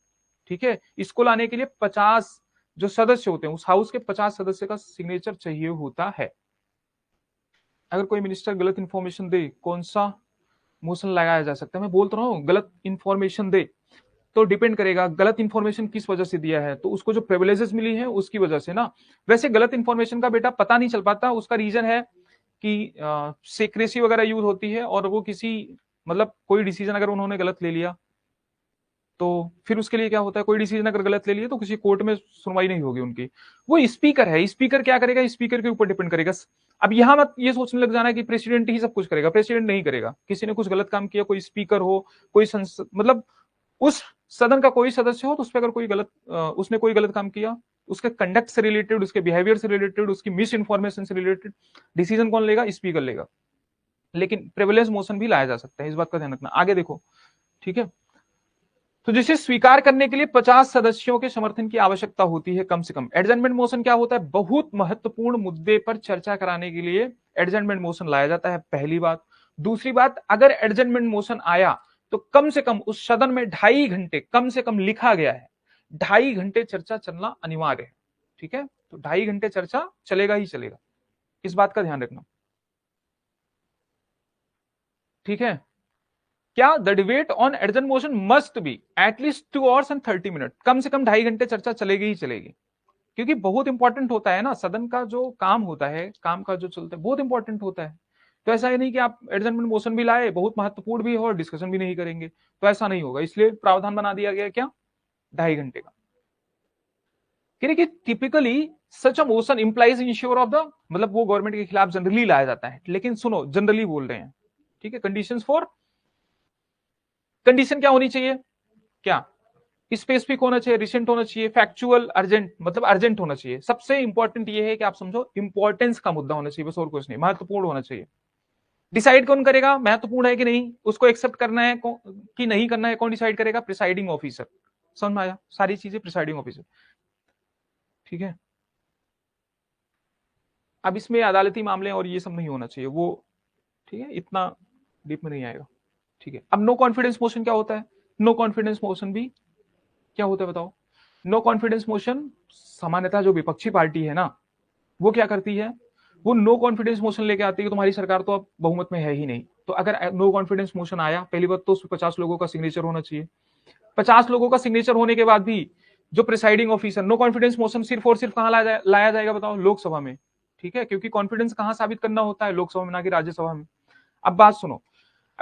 ठीक है, इसको लाने के लिए 50 जो सदस्य होते हैं, उस हाउस के 50 सदस्य का सिग्नेचर चाहिए होता है। अगर कोई मिनिस्टर गलत इंफॉर्मेशन दे, कौन सा मोशन लगाया जा सकता है? मैं बोलता रहा हूं, गलत इंफॉर्मेशन दे तो डिपेंड करेगा गलत इंफॉर्मेशन किस वजह से दिया है, तो उसको जो प्रिविलेजेस मिली है उसकी वजह से ना। वैसे गलत इंफॉर्मेशन का बेटा पता नहीं चल पाता, उसका रीजन है कि सीक्रेसी वगैरह यूज होती है, और वो किसी, मतलब कोई डिसीजन अगर उन्होंने गलत ले लिया तो फिर उसके लिए क्या होता है, कोई डिसीजन अगर गलत ले लिया तो किसी कोर्ट में सुनवाई नहीं होगी उनकी। वो स्पीकर है, स्पीकर क्या करेगा, स्पीकर के ऊपर डिपेंड करेगा। अब यहां मत ये सोचने लग जाना कि प्रेसिडेंट ही सब कुछ करेगा, प्रेसिडेंट नहीं करेगा। किसी ने कुछ गलत काम किया, कोई स्पीकर हो, कोई संसद, मतलब उस सदन का कोई सदस्य हो, तो उस पर अगर कोई गलत उसने कोई गलत काम किया, उसके कंडक्ट से रिलेटेड, उसके बिहेवियर से रिलेटेड, उसकी मिस इन्फॉर्मेशन से रिलेटेड डिसीजन कौन लेगा? स्पीकर लेगा। लेकिन प्रिविलेज मोशन भी लाया जा सकता है, इस बात का ध्यान रखना। आगे देखो, ठीक है, तो जिसे स्वीकार करने के लिए 50 सदस्यों के समर्थन की आवश्यकता होती है कम से कम। एडजमेंट मोशन क्या होता है? बहुत महत्वपूर्ण मुद्दे पर चर्चा कराने के लिए एडजमेंट मोशन लाया जाता है, पहली बात। दूसरी बात, अगर एडजमेंट मोशन आया तो कम से कम उस सदन में 2.5 घंटे, कम से कम लिखा गया है 2.5 घंटे चर्चा चलना अनिवार्य है। ठीक है, तो 2.5 घंटे चर्चा चलेगा ही चलेगा, इस बात का ध्यान रखना। ठीक है, क्या the debate on adjourn motion must be at least 2 hours and 30 minutes, कम से कम 2.5 घंटे चर्चा चलेगी ही चलेगी, क्योंकि बहुत इंपॉर्टेंट होता है ना सदन का जो काम होता है, काम का जो चलता है बहुत इंपॉर्टेंट होता है। तो ऐसा ही नहीं कि आप एडजमेंट मोशन भी लाए, बहुत महत्वपूर्ण भी हो और डिस्कशन भी नहीं करेंगे, तो ऐसा नहीं होगा, इसलिए प्रावधान बना दिया गया क्या, 2.5 घंटे का। कि typically such a motion implies ensure of the, मतलब वो गवर्नमेंट के खिलाफ जनरली लाया जाता है, लेकिन सुनो जनरली बोल रहे हैं, ठीक है। कंडीशंस फॉर, कंडीशन क्या होनी चाहिए, क्या स्पेसिफिक होना चाहिए, रिसेंट होना चाहिए, फैक्चुअल, अर्जेंट, मतलब अर्जेंट होना चाहिए। सबसे इंपॉर्टेंट ये है कि आप समझो इंपॉर्टेंस का मुद्दा होना चाहिए, बस और कुछ नहीं, महत्वपूर्ण होना चाहिए। डिसाइड कौन करेगा महत्वपूर्ण है कि नहीं, उसको एक्सेप्ट करना है कि नहीं करना है, कौन डिसाइड करेगा, प्रिसाइडिंग ऑफिसर। समझ में आया, सारी चीजें प्रिसाइडिंग ऑफिसर, ठीक है। अब इसमें अदालती मामले और ये सब नहीं होना चाहिए वो, ठीक है, इतना डीप में नहीं आएगा, ठीक है। अब नो कॉन्फिडेंस मोशन क्या होता है, नो कॉन्फिडेंस मोशन भी क्या होता है बताओ। नो कॉन्फिडेंस मोशन सामान्यतः जो विपक्षी पार्टी है ना, वो क्या करती है, वो नो कॉन्फिडेंस मोशन लेके आती है कि तुम्हारी सरकार तो अब बहुमत में है ही नहीं। तो अगर नो कॉन्फिडेंस मोशन आया, पहली बात तो उसमें 50 लोगों का सिग्नेचर होना चाहिए। 50 लोगों का सिग्नेचर होने के बाद भी जो presiding officer, no confidence motion सिर्फ और सिर्फ कहां लाया जाएगा बताओ, लोकसभा में, ठीक है, क्योंकि कॉन्फिडेंस कहां साबित करना होता है, लोकसभा में, ना कि राज्यसभा में। अब बात सुनो,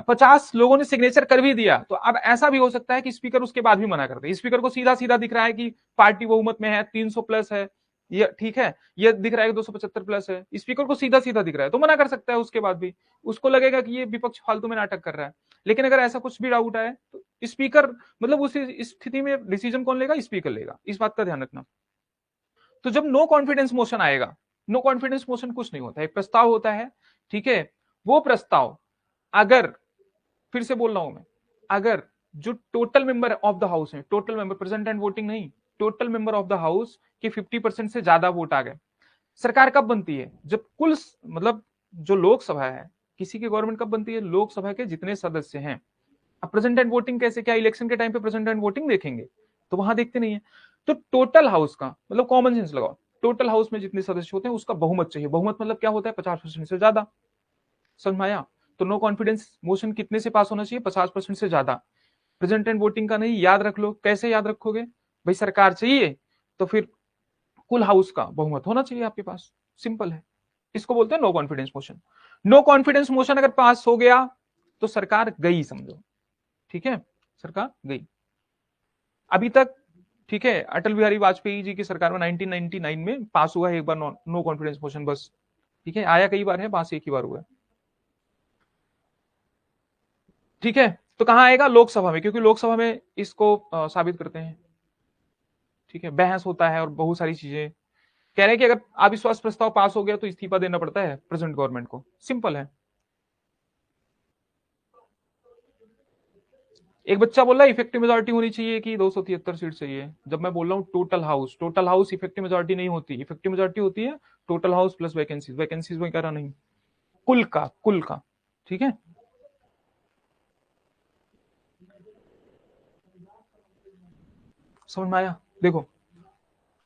50 लोगों ने सिग्नेचर कर भी दिया, तो अब ऐसा भी हो सकता है कि स्पीकर उसके बाद भी मना कर दे। स्पीकर को सीधा सीधा दिख रहा है कि पार्टी बहुमत में है, 300 प्लस है, ये ठीक है, ये दिख रहा है 275 प्लस है, स्पीकर को सीधा सीधा दिख रहा है, तो मना कर सकता है उसके बाद भी। उसको लगेगा कि ये विपक्ष फालतू में नाटक कर रहा है। लेकिन अगर ऐसा कुछ भी डाउट आए तो स्पीकर, मतलब उस स्थिति में डिसीजन कौन लेगा, स्पीकर लेगा, इस बात का ध्यान रखना। तो जब नो कॉन्फिडेंस मोशन आएगा, नो कॉन्फिडेंस मोशन कुछ नहीं होता है, एक प्रस्ताव होता है, ठीक है। वो प्रस्ताव अगर, फिर से बोल रहा हूं मैं, अगर जो total member of the house है, total member, present and voting नहीं, total member of the house के 50% से ज्यादा वोट आ गए। सरकार कब बनती है, जब कुल, मतलब जो लोकसभा है, किसी की गवर्नमेंट कब बनती है, लोकसभा के जितने सदस्य हैं। अब प्रेजेंट एंड वोटिंग कैसे, क्या इलेक्शन के टाइम पे प्रेजेंट एंड वोटिंग देखेंगे, तो वहां देखते नहीं है। तो टोटल हाउस का मतलब कॉमन सेंस लगाओ, टोटल हाउस में जितने सदस्य होते हैं उसका बहुमत चाहिए। बहुमत मतलब क्या होता है, 50% से ज्यादा। समझ में आया। तो नो कॉन्फिडेंस मोशन कितने से पास होना चाहिए, 50% से ज्यादा। प्रेजेंट एंड वोटिंग का नहीं, याद रख लो, कैसे याद रखोगे भाई, सरकार चाहिए तो फिर कुल हाउस का बहुमत होना चाहिए आपके पास, सिंपल है। इसको बोलते हैं no confidence motion. No confidence motion अगर पास हो गया तो सरकार गई समझो, ठीक है, सरकार गई। अभी तक, ठीक है, अटल बिहारी वाजपेयी जी की सरकार में 1999 में पास हुआ है एक बार नो कॉन्फिडेंस मोशन, बस, ठीक है, आया कई बार है, पास एक ही बार हुआ है, ठीक है। तो कहां आएगा, लोकसभा में, क्योंकि लोकसभा में इसको साबित करते हैं, ठीक है, बहस होता है और बहुत सारी चीजें। कह रहे हैं कि अगर अविश्वास प्रस्ताव पास हो गया तो इस्तीफा देना पड़ता है प्रेजेंट गवर्नमेंट को, सिंपल है। एक बच्चा बोल रहा है इफेक्टिव मेजोरिटी होनी चाहिए कि 273 सीट चाहिए, जब मैं बोल रहा हूँ total house, total house effective majority नहीं होती, इफेक्टिव मेजोरिटी होती है total house plus vacancies, vacancies में कह रहा नहीं, कुल का, कुल का, ठीक है। समझ में आया, देखो।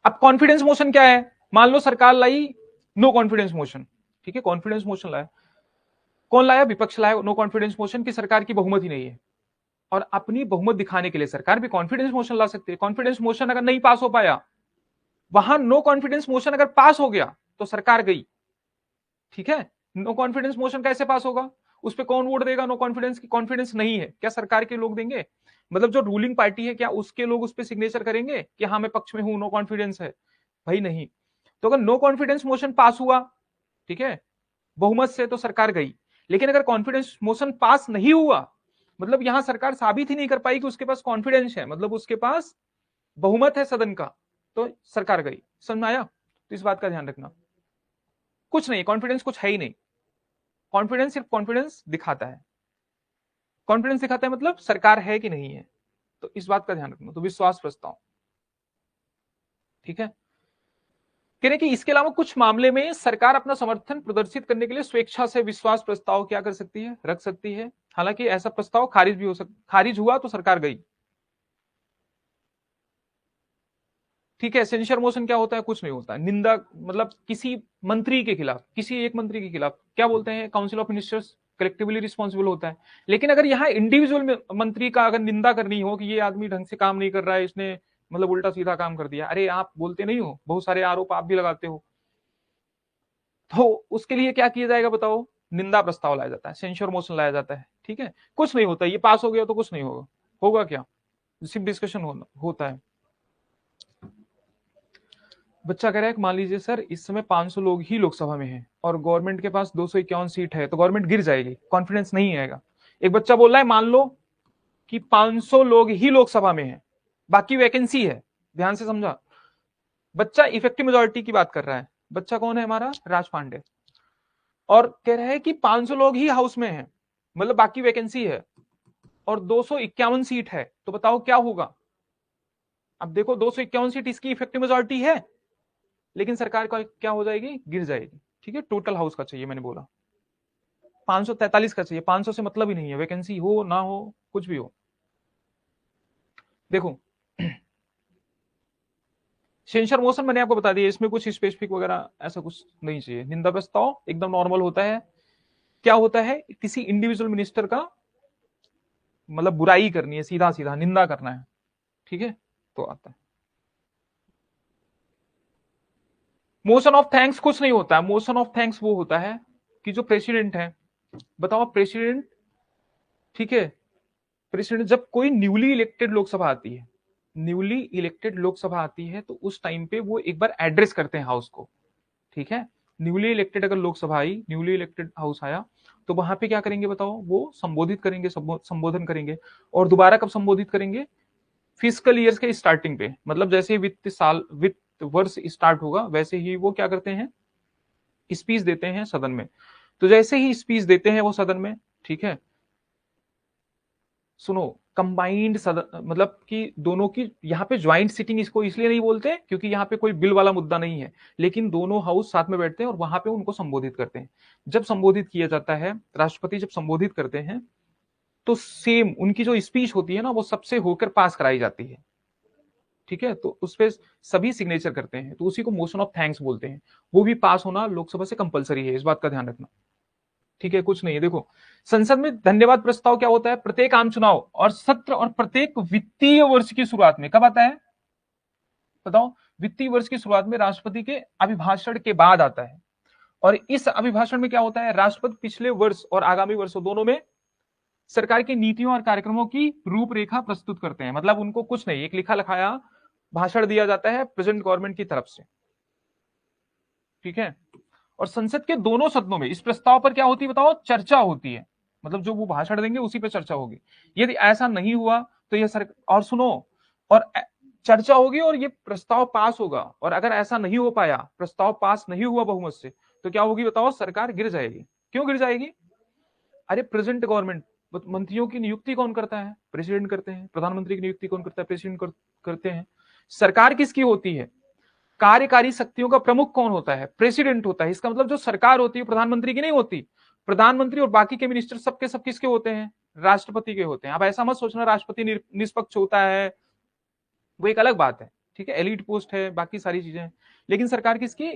अब कॉन्फिडेंस मोशन क्या है, मान लो सरकार लाई नो कॉन्फिडेंस मोशन, ठीक है, कॉन्फिडेंस मोशन लाया, कौन लाया, विपक्ष लाया नो कॉन्फिडेंस मोशन की सरकार की बहुमत ही नहीं है। और अपनी बहुमत दिखाने के लिए सरकार भी कॉन्फिडेंस मोशन ला सकती है। कॉन्फिडेंस मोशन अगर नहीं पास हो पाया, वहां नो कॉन्फिडेंस मोशन अगर पास हो गया तो सरकार गई, ठीक है। नो कॉन्फिडेंस मोशन कैसे पास होगा, उस पर कौन वोट देगा, नो कॉन्फिडेंस की, कॉन्फिडेंस नहीं है, क्या सरकार के लोग देंगे, मतलब जो रूलिंग पार्टी है क्या उसके लोग उस पर सिग्नेचर करेंगे कि हाँ मैं पक्ष में हूं, नो कॉन्फिडेंस है, भाई नहीं। तो अगर नो कॉन्फिडेंस मोशन पास हुआ, ठीक है, बहुमत से, तो सरकार गई। लेकिन अगर कॉन्फिडेंस मोशन पास नहीं हुआ, मतलब यहां सरकार साबित ही नहीं कर पाई कि उसके पास कॉन्फिडेंस है, मतलब उसके पास बहुमत है सदन का, तो सरकार गई। समझ में आया, तो इस बात का ध्यान रखना। कुछ नहीं, कॉन्फिडेंस कुछ है ही नहीं, कॉन्फिडेंस सिर्फ कॉन्फिडेंस दिखाता है, कॉन्फिडेंस दिखाता है मतलब सरकार है कि नहीं है, तो इस बात का ध्यान रखना। तो विश्वास प्रस्ताव, ठीक है। कह रहे कि इसके अलावा कुछ मामले में सरकार अपना समर्थन प्रदर्शित करने के लिए स्वेच्छा से विश्वास प्रस्ताव क्या कर सकती है, रख सकती है। हालांकि ऐसा प्रस्ताव खारिज भी हो सकता, खारिज हुआ तो सरकार गई, ठीक है। सेंसर मोशन क्या होता है, कुछ नहीं होता, निंदा, मतलब किसी मंत्री के खिलाफ, किसी एक मंत्री के खिलाफ क्या बोलते हैं, council of ministers collectively responsible होता है। लेकिन अगर यहाँ इंडिविजुअल मंत्री का अगर निंदा करनी हो कि ये आदमी ढंग से काम नहीं कर रहा है, इसने मतलब उल्टा सीधा काम कर दिया, अरे आप बोलते नहीं हो, बहुत सारे आरोप आप भी लगाते हो, तो उसके लिए क्या किया जाएगा बताओ, निंदा प्रस्ताव लाया जाता है, सेंश्योर मोशन लाया जाता है। ठीक है, कुछ नहीं होता, ये पास हो गया तो कुछ नहीं होगा, होगा क्या, सिर्फ डिस्कशन होता है। बच्चा कह रहा है मान लीजिए सर इस समय 500 लोग ही लोकसभा में हैं और गवर्नमेंट के पास 251 सीट है, तो गवर्नमेंट गिर जाएगी, कॉन्फिडेंस नहीं आएगा। एक बच्चा बोल रहा है मान लो कि 500 लोग ही लोकसभा में हैं, बाकी वैकेंसी है, ध्यान से समझा, बच्चा इफेक्टिव मेजोरिटी की बात कर रहा है। बच्चा कौन है हमारा, राज पांडे, और कह रहा है कि 500 लोग ही हाउस में हैं, मतलब बाकी वैकेंसी है और 251 सीट है, तो बताओ क्या होगा। अब देखो 251 सीट इसकी इफेक्टिव मेजोरिटी है, लेकिन सरकार का क्या हो जाएगी, गिर जाएगी। ठीक है, टोटल हाउस का चाहिए, मैंने बोला 543 का चाहिए, 500 से मतलब ही नहीं है, वैकेंसी हो ना हो कुछ भी हो। देखो सेंसर मोशन मैंने आपको बता दिया, इसमें कुछ स्पेसिफिक वगैरह ऐसा कुछ नहीं चाहिए। निंदा प्रस्ताव एकदम नॉर्मल होता है, क्या होता है, किसी इंडिविजुअल मिनिस्टर का मतलब बुराई करनी है, सीधा सीधा निंदा करना है। ठीक है, तो आता है मोशन ऑफ थैंक्स। कुछ नहीं होता है, मोशन ऑफ थैंक्स वो होता है कि जो प्रेसिडेंट है, बताओ प्रेसिडेंट, ठीक है, प्रेसिडेंट जब कोई न्यूली इलेक्टेड लोकसभा आती है, न्यूली इलेक्टेड लोकसभा आती है, तो उस टाइम पे वो एक बार एड्रेस करते हैं हाउस को। ठीक है, न्यूली इलेक्टेड अगर लोकसभा आई, न्यूली इलेक्टेड हाउस आया, तो वहां पे क्या करेंगे बताओ, वो संबोधित करेंगे, संबोधन करेंगे। और दोबारा कब संबोधित करेंगे, फिजिकल ईयर्स के स्टार्टिंग पे, मतलब जैसे वित्त वर्ष स्टार्ट होगा वैसे ही वो क्या करते हैं, स्पीच देते हैं सदन में। तो जैसे ही स्पीच देते हैं वो सदन में, ठीक है, सुनो, कंबाइंड सदन मतलब कि दोनों की यहाँ पे ज्वाइंट सिटिंग इसको इसलिए नहीं बोलते क्योंकि यहाँ पे कोई बिल वाला मुद्दा नहीं है, लेकिन दोनों हाउस साथ में बैठते हैं और वहां पे उनको संबोधित करते हैं। जब संबोधित किया जाता है, राष्ट्रपति जब संबोधित करते हैं, तो सेम उनकी जो स्पीच होती है ना, वो सबसे होकर पास कराई जाती है। ठीक है, तो उस पर सभी सिग्नेचर करते हैं, तो उसी को मोशन ऑफ थैंक्स बोलते हैं। वो भी पास होना लोकसभा से कंपलसरी है, इस बात का ध्यान रखना। ठीक है, कुछ नहीं है। देखो संसद में धन्यवाद प्रस्ताव क्या होता है, प्रत्येक आम चुनाव और सत्र और प्रत्येक वित्तीय वर्ष की शुरुआत में, कब आता है बताओ, वित्तीय वर्ष की शुरुआत में राष्ट्रपति के अभिभाषण के बाद आता है। और इस अभिभाषण में क्या होता है, राष्ट्रपति पिछले वर्ष और आगामी वर्षों दोनों में सरकार की नीतियों और कार्यक्रमों की रूपरेखा प्रस्तुत करते हैं। मतलब उनको कुछ नहीं, एक लिखा लिखाया भाषण दिया जाता है प्रेजेंट गवर्नमेंट की तरफ से। ठीक है, और संसद के दोनों सदनों में इस प्रस्ताव पर क्या होती है बताओ, चर्चा होती है। मतलब जो वो भाषण देंगे उसी पे चर्चा होगी। यदि ऐसा नहीं हुआ तो यह और सुनो, और चर्चा होगी और ये प्रस्ताव पास होगा, और अगर ऐसा नहीं हो पाया, प्रस्ताव पास नहीं हुआ बहुमत से, तो क्या होगी बताओ, सरकार गिर जाएगी। क्यों गिर जाएगी, अरे प्रेजेंट गवर्नमेंट, मंत्रियों की नियुक्ति कौन करता है, प्रेसिडेंट करते हैं। प्रधानमंत्री की नियुक्ति कौन करता है, प्रेसिडेंट करते हैं। सरकार किसकी होती है, कार्यकारी शक्तियों का प्रमुख कौन होता है, प्रेसिडेंट होता है। इसका मतलब जो सरकार होती है प्रधानमंत्री की नहीं होती, प्रधानमंत्री और बाकी के मिनिस्टर सबके सब किसके होते हैं, राष्ट्रपति के होते हैं। अब ऐसा मत सोचना राष्ट्रपति निष्पक्ष होता है, वो एक अलग बात है। ठीक है, एलिट पोस्ट है, बाकी सारी चीजें हैं, लेकिन सरकार किसकी,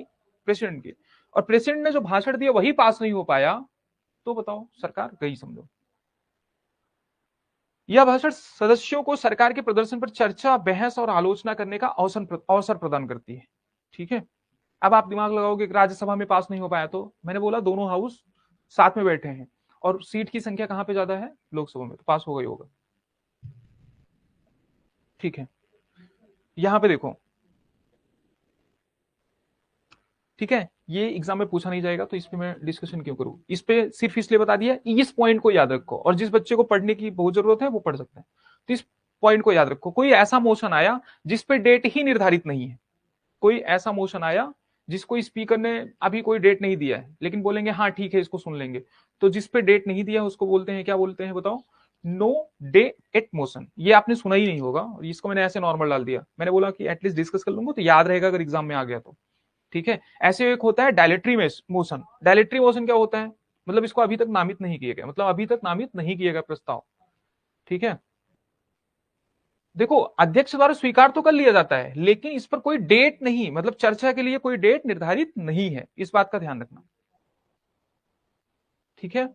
प्रेसिडेंट की। और प्रेसिडेंट ने जो भाषण दिया वही पास नहीं हो पाया, तो बताओ सरकार गई समझो। यह भाषण सदस्यों को सरकार के प्रदर्शन पर चर्चा, बहस और आलोचना करने का अवसर प्रदान करती है। ठीक है, अब आप दिमाग लगाओगे कि राज्यसभा में पास नहीं हो पाया, तो मैंने बोला दोनों हाउस साथ में बैठे हैं और सीट की संख्या कहां पे ज्यादा है, लोकसभा में, तो पास हो गई होगा। ठीक है, यहां पे देखो, ठीक है, ये एग्जाम में पूछा नहीं जाएगा तो इस पे मैं डिस्कशन क्यों करूं, इस पे सिर्फ इसलिए बता दिया, इस पॉइंट को याद रखो, और जिस बच्चे को पढ़ने की बहुत जरूरत है वो पढ़ सकता है। तो इस पॉइंट को याद रखो, कोई ऐसा मोशन आया जिसपे डेट ही निर्धारित नहीं है, कोई ऐसा मोशन आया जिसको स्पीकर ने अभी कोई डेट नहीं दिया है, लेकिन बोलेंगे हाँ ठीक है इसको सुन लेंगे, तो जिसपे डेट नहीं दिया है उसको बोलते हैं, क्या बोलते हैं बताओ, नो डे एट मोशन। ये आपने सुना ही नहीं होगा, इसको मैंने ऐसे नॉर्मल डाल दिया, मैंने बोला कि एटलीस्ट डिस्कस कर लूंगा तो याद रहेगा अगर एग्जाम में आ गया तो। ठीक है, ऐसे एक होता है डायलेटरी मोशन। डायलेटरी मोशन क्या होता है, मतलब इसको अभी तक नामित नहीं किया गया, मतलब अभी तक नामित नहीं किया गया प्रस्ताव। ठीक है, देखो अध्यक्ष द्वारा स्वीकार तो कर लिया जाता है, लेकिन इस पर कोई डेट नहीं, मतलब चर्चा के लिए कोई डेट निर्धारित नहीं है, इस बात का ध्यान रखना। ठीक है,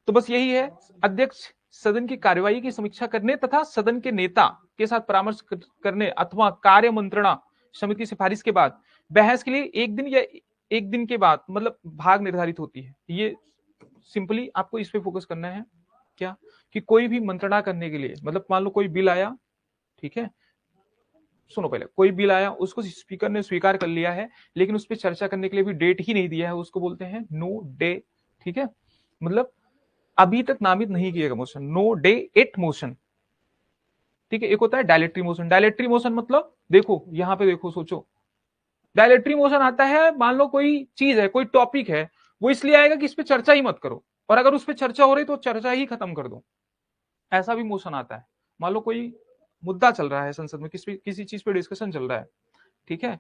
तो बस यही है, अध्यक्ष सदन की कार्यवाही की समीक्षा करने तथा सदन के नेता के साथ परामर्श करने अथवा कार्य मंत्रणा समिति की सिफारिश के बाद बहस के लिए एक दिन या एक दिन के बाद मतलब भाग निर्धारित होती है। ये सिंपली आपको इस पे फोकस करना है क्या, कि कोई भी मंत्रणा करने के लिए, मतलब मान लो कोई बिल आया, ठीक है, सुनो पहले, कोई बिल आया, उसको स्पीकर ने स्वीकार कर लिया है, लेकिन उस पर चर्चा करने के लिए भी डेट ही नहीं दिया है, उसको बोलते हैं नो डे, ठीक है, मतलब अभी तक नामित नहीं किया गया motion, no day yet motion, ठीक है। एक होता है डायलेक्ट्री मोशन, डायलेक्ट्री मोशन मतलब देखो यहां पे देखो, सोचो, डायलेक्ट्री मोशन आता है, मान लो कोई चीज है, कोई टॉपिक है, वो इसलिए आएगा कि इस पे चर्चा ही मत करो, और अगर उस पर चर्चा हो रही तो चर्चा ही खत्म कर दो, ऐसा भी मोशन आता है। मान लो कोई मुद्दा चल रहा है संसद में, किसी चीज पे डिस्कशन चल रहा है, ठीक है,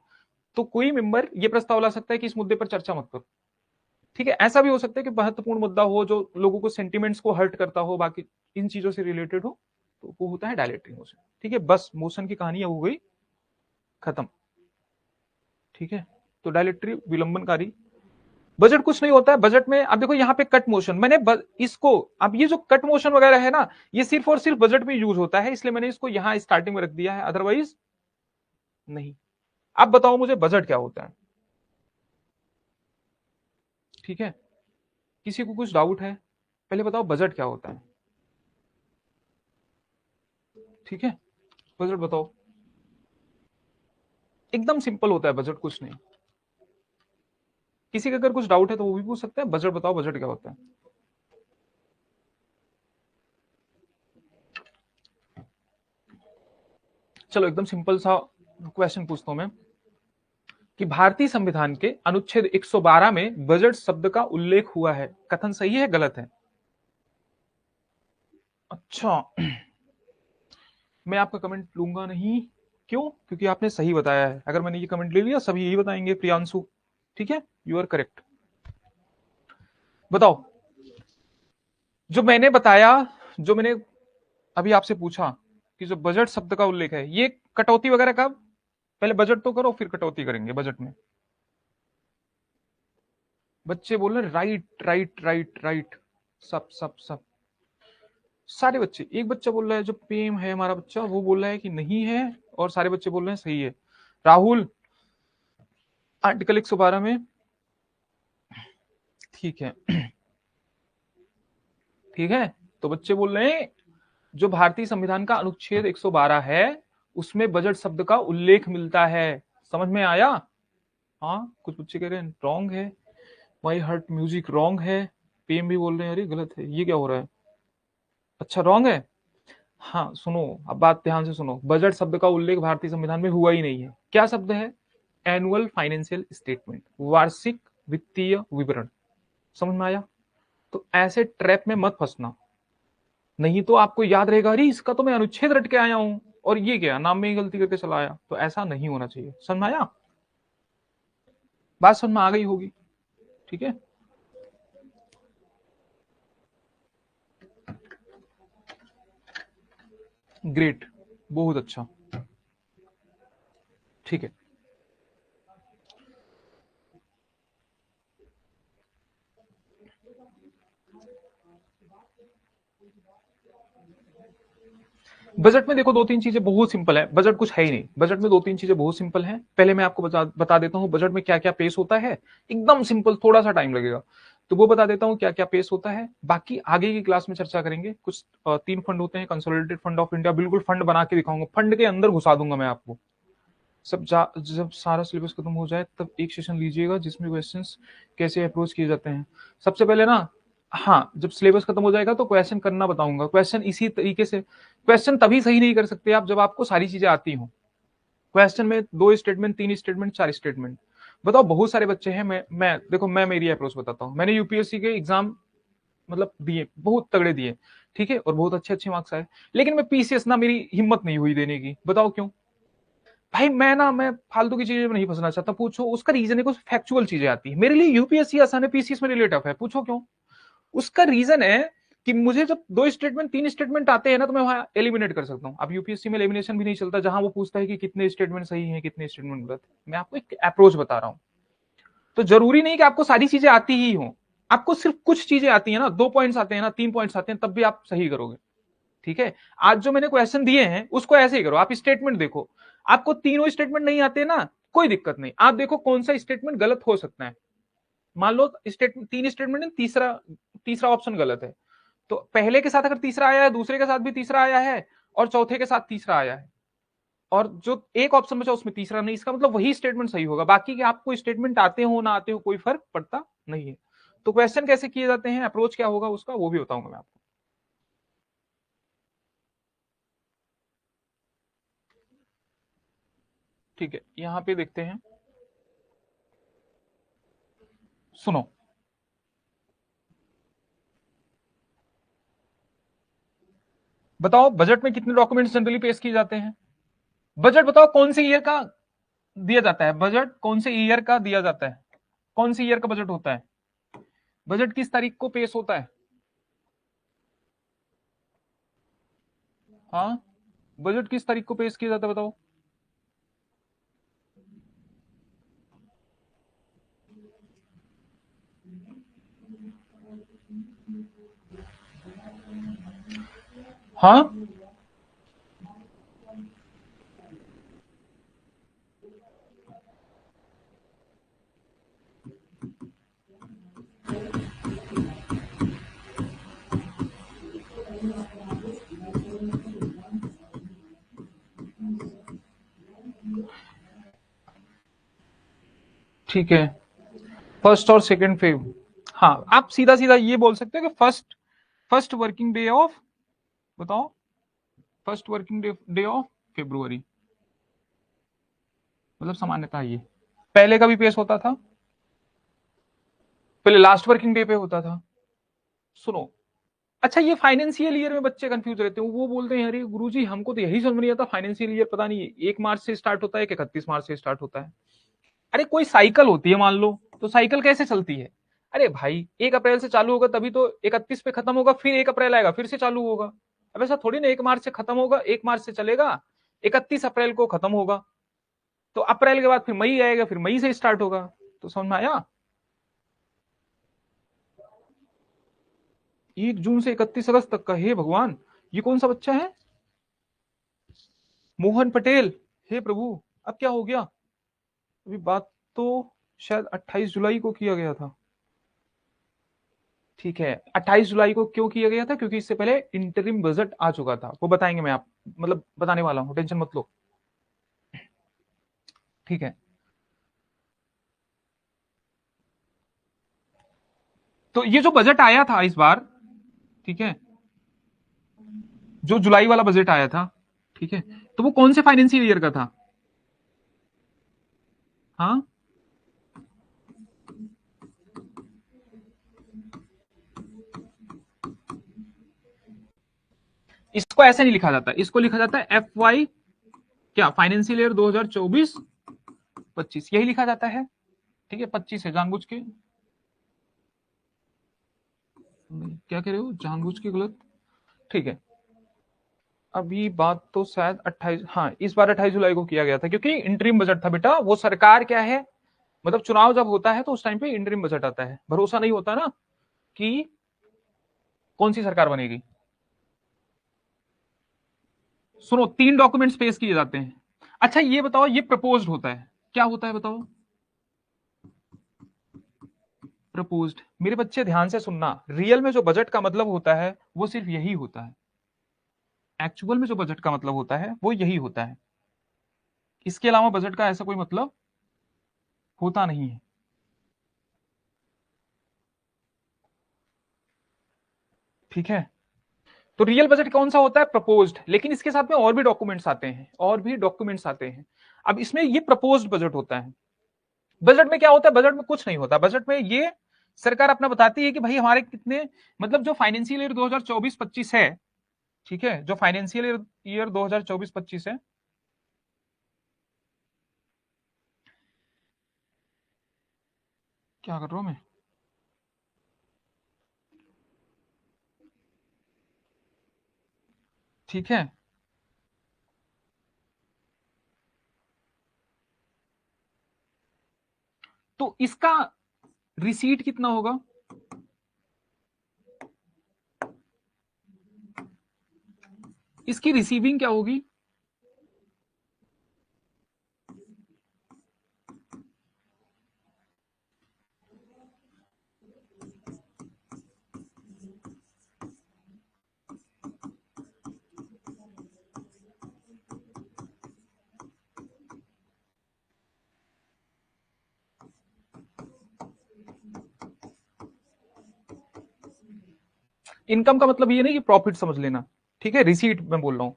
तो कोई मेंबर ये प्रस्ताव ला सकता है कि इस मुद्दे पर चर्चा मत करो, ठीक है। ऐसा भी हो सकता है कि महत्वपूर्ण मुद्दा हो जो लोगों को सेंटिमेंट्स को हर्ट करता हो, बाकी इन चीजों से रिलेटेड हो, तो वो होता है डायलेक्ट्री मोशन, ठीक है। बस मोशन की कहानी हो गई खत्म, ठीक है। तो डायलेक्ट्री विलंबनकारी। बजट कुछ नहीं होता है, बजट में अब देखो यहाँ पे कट मोशन, मैंने इसको, अब ये जो कट मोशन वगैरह है ना, ये सिर्फ और सिर्फ बजट में यूज होता है, इसलिए मैंने इसको यहाँ स्टार्टिंग में रख दिया है, अदरवाइज नहीं। अब बताओ मुझे बजट क्या होता है, ठीक है, किसी को कुछ डाउट है, पहले बताओ बजट क्या होता है, ठीक है, बजट बताओ। एकदम सिंपल होता है बजट, कुछ नहीं। किसी का अगर कुछ डाउट है तो वो भी पूछ सकते हैं, बजट बताओ, बजट क्या होता है। चलो एकदम सिंपल सा क्वेश्चन पूछता हूं मैं, कि भारतीय संविधान के अनुच्छेद 112 में बजट शब्द का उल्लेख हुआ है, कथन सही है गलत है। अच्छा, मैं आपका कमेंट लूंगा नहीं, क्यों, क्योंकि आपने सही बताया है, अगर मैंने ये कमेंट ले लिया सभी यही बताएंगे प्रियांशु, ठीक है, यू आर करेक्ट। बताओ, जो मैंने बताया, जो मैंने अभी आपसे पूछा कि जो बजट शब्द का उल्लेख है, ये कटौती वगैरह कब, पहले बजट तो करो फिर कटौती करेंगे बजट में। बच्चे बोल रहे राइट राइट राइट राइट, सब सब सब सारे बच्चे, एक बच्चा बोल रहा है जो पीएम है हमारा बच्चा, वो बोल रहा है कि नहीं है, और सारे बच्चे बोल रहे हैं सही है। राहुल, आर्टिकल 112 में, ठीक है, ठीक है, तो बच्चे बोल रहे हैं जो भारतीय संविधान का अनुच्छेद 112 है उसमें बजट शब्द का उल्लेख मिलता है, समझ में आया। हाँ, कुछ बच्चे कह रहे हैं रॉन्ग है, माई हार्ट म्यूजिक रॉन्ग है, पीएम भी बोल रहे हैं अरे गलत है, ये क्या हो रहा है, अच्छा रॉन्ग है। हाँ सुनो, अब बात ध्यान से सुनो, बजट शब्द का उल्लेख भारतीय संविधान में हुआ ही नहीं है, क्या शब्द है, एनुअल फाइनेंशियल स्टेटमेंट, वार्षिक वित्तीय विवरण, समझ में आया। तो ऐसे ट्रैप में मत फंसना, नहीं तो आपको याद रहेगा अरे इसका तो मैं अनुच्छेद रट के आया हूं, और ये क्या नाम में ही गलती करके चला आया, तो ऐसा नहीं होना चाहिए, समझ में आया, बात समझ में आ गई होगी, ठीक है। ग्रेट, बहुत अच्छा, ठीक है। बजट में देखो दो तीन चीजें बहुत सिंपल है, बजट कुछ है ही नहीं, बजट में दो तीन चीजें बहुत सिंपल हैं, पहले मैं आपको बता देता हूं बजट में क्या क्या पेश होता है, एकदम सिंपल, थोड़ा सा टाइम लगेगा, तो वो बता देता हूं क्या क्या पेश होता है, बाकी आगे की क्लास में चर्चा करेंगे। कुछ तीन फंड होते हैं, कंसोलिडेटेड फंड ऑफ इंडिया, बिल्कुल फंड बना के दिखाऊंगा, फंड के अंदर घुसा दूंगा मैं आपको, जब सारा सिलेबस खत्म हो जाए तब एक सेशन लीजिएगा जिसमें क्वेश्चंस कैसे अप्रोच किए जाते हैं। सबसे पहले ना, हाँ जब सिलेबस खत्म हो जाएगा तो क्वेश्चन करना बताऊंगा, क्वेश्चन इसी तरीके से, क्वेश्चन तभी सही नहीं कर सकते आप जब आपको सारी चीजें आती हो, क्वेश्चन में दो स्टेटमेंट, तीन स्टेटमेंट, चार स्टेटमेंट, बताओ बहुत सारे बच्चे हैं, मैं देखो मैं मेरी अप्रोच बताता हूँ, मैंने यूपीएससी के एग्जाम मतलब दिए, बहुत तगड़े दिए, ठीक है, और बहुत अच्छे अच्छे मार्क्स आए, लेकिन मैं पीसीएस ना, मेरी हिम्मत नहीं हुई देने की, बताओ क्यों भाई, मैं फालतू की चीजें में नहीं फंसना चाहता, पूछो उसका रीजन है, कुछ फैक्चुअल चीजें आती है मेरे लिए, यूपीएससी आसान है, पीसीएस मेरे लिए टफ है, पूछो क्यों। उसका रीजन है कि मुझे जब दो स्टेटमेंट तीन स्टेटमेंट आते हैं ना तो मैं वहां एलिमिनेट कर सकता हूं, अब यूपीएससी में एलिमिनेशन भी नहीं चलता, जहां वो पूछता है कि कितने स्टेटमेंट सही है कितने स्टेटमेंट गलत है, मैं आपको एक अप्रोच बता रहा हूं, तो जरूरी नहीं कि आपको सारी चीजें आती ही हो, आपको सिर्फ कुछ चीजें आती है ना, 2 पॉइंट्स आते हैं ना, 3 पॉइंट्स आते हैं, तब भी आप सही करोगे। ठीक है, आज जो मैंने क्वेश्चन दिए हैं उसको ऐसे ही करो। आप स्टेटमेंट देखो, आपको तीनों स्टेटमेंट नहीं आते ना, कोई दिक्कत नहीं, आप देखो कौन सा स्टेटमेंट गलत हो सकता है। मान लो स्टेटमेंट, 3 स्टेटमेंट है, तीसरा तीसरा ऑप्शन गलत है, तो पहले के साथ अगर तीसरा आया है, दूसरे के साथ भी तीसरा आया है, और चौथे के साथ तीसरा आया है, और जो एक ऑप्शन बचा उसमें तीसरा नहीं, इसका मतलब वही स्टेटमेंट सही होगा। बाकी के आपको स्टेटमेंट आते हो ना आते हो कोई फर्क पड़ता नहीं है। तो क्वेश्चन कैसे किए जाते हैं, अप्रोच क्या होगा उसका, वो भी बताऊंगा मैं आपको। ठीक है, यहां पे देखते हैं, सुनो। बताओ बजट में कितने डॉक्यूमेंट्स जनरली पेश किए जाते हैं। बजट बताओ कौन से ईयर का दिया जाता है, बजट कौन से ईयर का दिया जाता है, कौन सी ईयर का बजट होता है, बजट किस तारीख को पेश होता है। हाँ, बजट किस तारीख को पेश किया जाता है बताओ। हाँ, ठीक है, फर्स्ट और सेकंड फेब। हाँ, आप सीधा सीधा ये बोल सकते हो कि first first working day of, बताओ, first working day day of February, मतलब सामान्यतः ये पहले का भी पेश होता था, पहले लास्ट वर्किंग डे पे होता था। सुनो, अच्छा ये फाइनेंशियल ईयर में बच्चे कंफ्यूज रहते हैं, वो बोलते हैं अरे गुरुजी हमको तो यही समझ नहीं आता, फाइनेंशियल ईयर पता नहीं 1 मार्च से स्टार्ट होता है कि 31 मार्च से स्टार्ट होता है। अरे कोई साइकिल होती है मान लो, तो साइकिल कैसे चलती है। अरे भाई 1 अप्रैल से चालू होगा तभी तो 31 पे खत्म होगा, फिर 1 अप्रैल आएगा फिर से चालू होगा। अब ऐसा थोड़ी ना 1 मार्च से खत्म होगा, 1 मार्च से चलेगा, 31 अप्रैल को खत्म होगा, तो अप्रैल के बाद फिर मई आएगा, फिर मई से स्टार्ट होगा। तो समझ में आया। 1 जून से 31 अगस्त तक का, हे भगवान, ये कौन सा बच्चा है, मोहन पटेल। हे प्रभु, अब क्या हो गया। अभी बात तो शायद 28 जुलाई को किया गया था। ठीक है, 28 जुलाई को क्यों किया गया था, क्योंकि इससे पहले इंटरिम बजट आ चुका था, वो बताएंगे, मैं आप मतलब बताने वाला हूं, टेंशन मत लो। ठीक है, तो ये जो बजट आया था इस बार, ठीक है, जो जुलाई वाला बजट आया था, ठीक है, तो वो कौन से फाइनेंशियल ईयर का था। हाँ, इसको ऐसे नहीं लिखा जाता, इसको लिखा जाता है FY, क्या फाइनेंशियल ईयर 2024-25, यही लिखा जाता है। ठीक है, 25 है जानबूझ के, क्या कह रहे हो जानबूझ के गलत। ठीक है, अभी बात तो शायद 28, हाँ इस बार 28 जुलाई को किया गया था, क्योंकि इंटरिम बजट था बेटा, वो सरकार क्या है, मतलब चुनाव जब होता है तो उस टाइम पे इंटरिम बजट आता है, भरोसा नहीं होता ना कि कौन सी सरकार बनेगी। सुनो, 3 डॉक्यूमेंट्स पेश किए जाते हैं। अच्छा ये बताओ, ये प्रपोज्ड होता है, क्या होता है बताओ, प्रपोज्ड। मेरे बच्चे ध्यान से सुनना, रियल में जो बजट का मतलब होता है वो सिर्फ यही होता है, एक्चुअल में जो बजट का मतलब होता है वो यही होता है, इसके अलावा बजट का ऐसा कोई मतलब होता नहीं है। ठीक है, तो रियल बजट कौन सा होता है, प्रपोज्ड, लेकिन इसके साथ में और भी डॉक्यूमेंट्स आते हैं, और भी डॉक्यूमेंट्स आते हैं। अब इसमें ये प्रपोज्ड बजट होता है। बजट में क्या होता है, बजट में कुछ नहीं होता, बजट में ये सरकार अपना बताती है कि भाई हमारे कितने, मतलब जो फाइनेंशियल ईयर 2024-25 है, ठीक है, जो फाइनेंशियल ईयर 2024-25 है, क्या कर रहा हूं मैं, ठीक है, तो इसका रिसीट कितना होगा, इसकी रिसीविंग क्या होगी? इनकम का मतलब ये नहीं कि प्रॉफिट समझ लेना, ठीक है, रिसीट मैं बोल रहा हूं।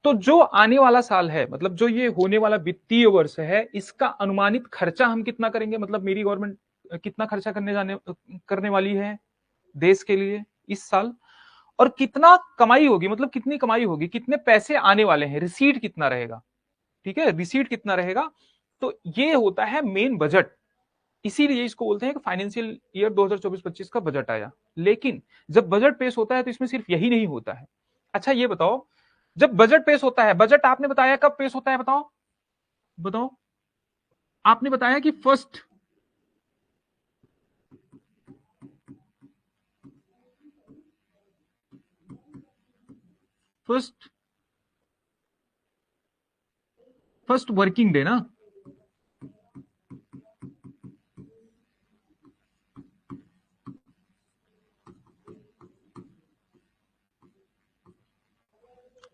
तो जो आने वाला साल है, मतलब जो ये होने वाला वित्तीय वर्ष है, इसका अनुमानित खर्चा हम कितना करेंगे, मतलब मेरी गवर्नमेंट कितना खर्चा करने वाली है देश के लिए इस साल, और कितना कमाई होगी, मतलब कितनी कमाई होगी, कितने पैसे आने वाले हैं, रिसीट कितना रहेगा, ठीक है, रिसीट कितना रहेगा। तो ये होता है मेन बजट। इसीलिए इसको बोलते हैं कि फाइनेंशियल ईयर 2024-25 का बजट आया। लेकिन जब बजट पेश होता है तो इसमें सिर्फ यही नहीं होता है। अच्छा ये बताओ, जब बजट पेश होता है, बजट आपने बताया कब पेश होता है, बताओ बताओ। आपने बताया कि फर्स्ट फर्स्ट वर्किंग डे ना।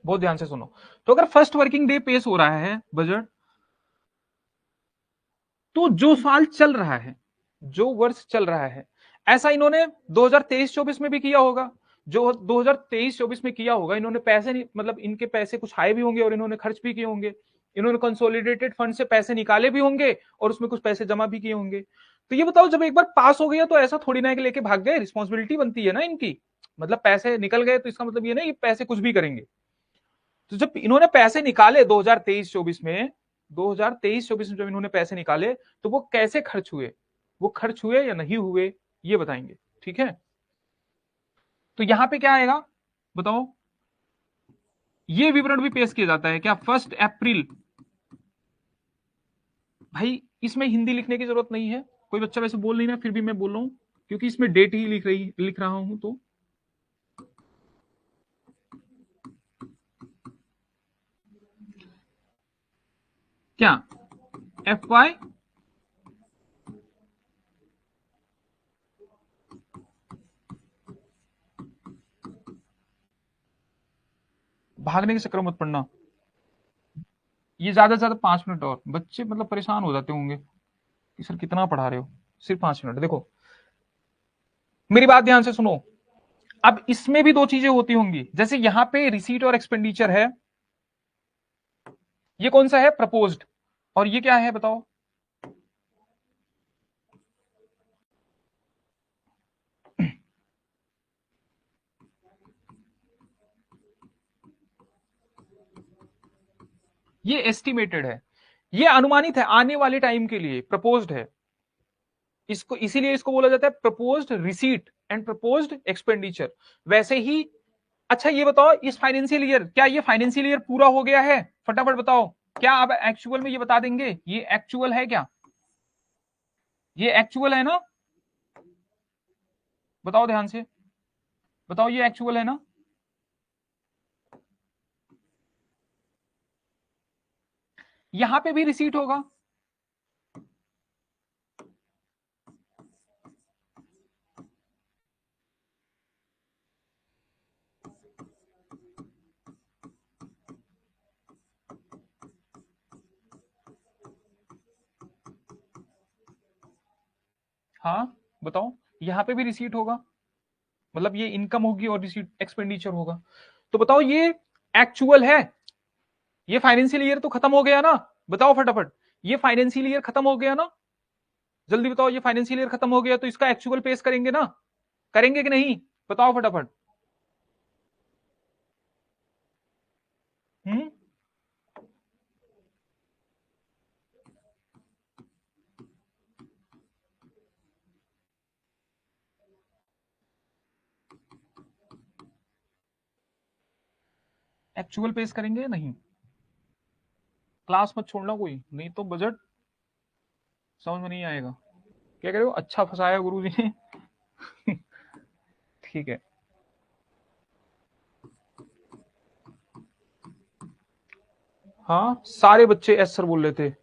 बहुत ध्यान से सुनो। तो अगर फर्स्ट वर्किंग डे पेश हो रहा है बजट, तो जो साल चल रहा है, जो वर्ष चल रहा है, ऐसा इन्होंने 2023-24 में भी किया होगा। जो 2023-24 में किया होगा, इन्होंने पैसे नहीं, मतलब इनके पैसे कुछ आए भी होंगे और इन्होंने खर्च भी किए होंगे। इन्होंने कंसोलिडेटेड फंड से पैसे निकाले भी होंगे और उसमें कुछ पैसे जमा भी किए होंगे। तो ये बताओ, जब एक बार पास हो गया तो ऐसा थोड़ी ना है कि लेके भाग गए, रिस्पॉन्सिबिलिटी बनती है ना इनकी। मतलब पैसे निकल गए तो इसका मतलब ये नहीं पैसे कुछ भी करेंगे। तो जब इन्होंने पैसे निकाले 2023-24 में, 2023-24 में जब इन्होंने पैसे निकाले, तो वो कैसे खर्च हुए, वो खर्च हुए या नहीं हुए, ये बताएंगे, ठीक है। तो यहां पे क्या आएगा, बताओ। ये विवरण भी पेश किया जाता है क्या 1 अप्रैल? भाई इसमें हिंदी लिखने की जरूरत नहीं है, कोई बच्चा वैसे बोल नहीं रहा, फिर भी मैं बोल रहा हूं क्योंकि इसमें डेट ही लिख रहा हूं। तो क्या FY, भागने के चक्कर में मत पड़ना। ये ज्यादा से ज्यादा 5 मिनट, और बच्चे मतलब परेशान हो जाते होंगे कि सर कितना पढ़ा रहे हो, सिर्फ 5 मिनट। देखो मेरी बात ध्यान से सुनो। अब इसमें भी दो चीजें होती होंगी, जैसे यहां पे रिसीट और एक्सपेंडिचर है, ये कौन सा है, प्रपोज्ड, और ये क्या है बताओ। ये एस्टिमेटेड है, ये अनुमानित है, आने वाले टाइम के लिए प्रपोज्ड है। इसको इसीलिए इसको बोला जाता है proposed receipt and proposed expenditure. वैसे ही अच्छा ये बताओ, इस फाइनेंशियल ईयर, क्या ये फाइनेंशियल ईयर पूरा हो गया है, फटाफट बताओ। क्या अब एक्चुअल में ये बता देंगे, ये एक्चुअल है क्या, ये एक्चुअल है ना, बताओ ध्यान से, बताओ ये एक्चुअल है ना। यहां पे भी रिसीट होगा। हाँ बताओ, यहां पे भी रिसीट होगा, मतलब ये इनकम होगी और रिसीट एक्सपेंडिचर होगा। तो बताओ ये एक्चुअल है, ये फाइनेंशियल ईयर तो खत्म हो गया ना, बताओ फटाफट, ये फाइनेंशियल ईयर खत्म हो गया ना, जल्दी बताओ, ये फाइनेंशियल ईयर खत्म हो गया तो इसका एक्चुअल पेश करेंगे ना, करेंगे कि नहीं, बताओ फटाफट। हम्म, एक्चुअल पेश करेंगे या नहीं। क्लास मत छोड़ना कोई, नहीं तो बजट समझ में नहीं आएगा। क्या कह रहे हो, अच्छा फंसाया गुरुजी ने। ठीक है। हाँ सारे बच्चे एस सर बोल रहे थे।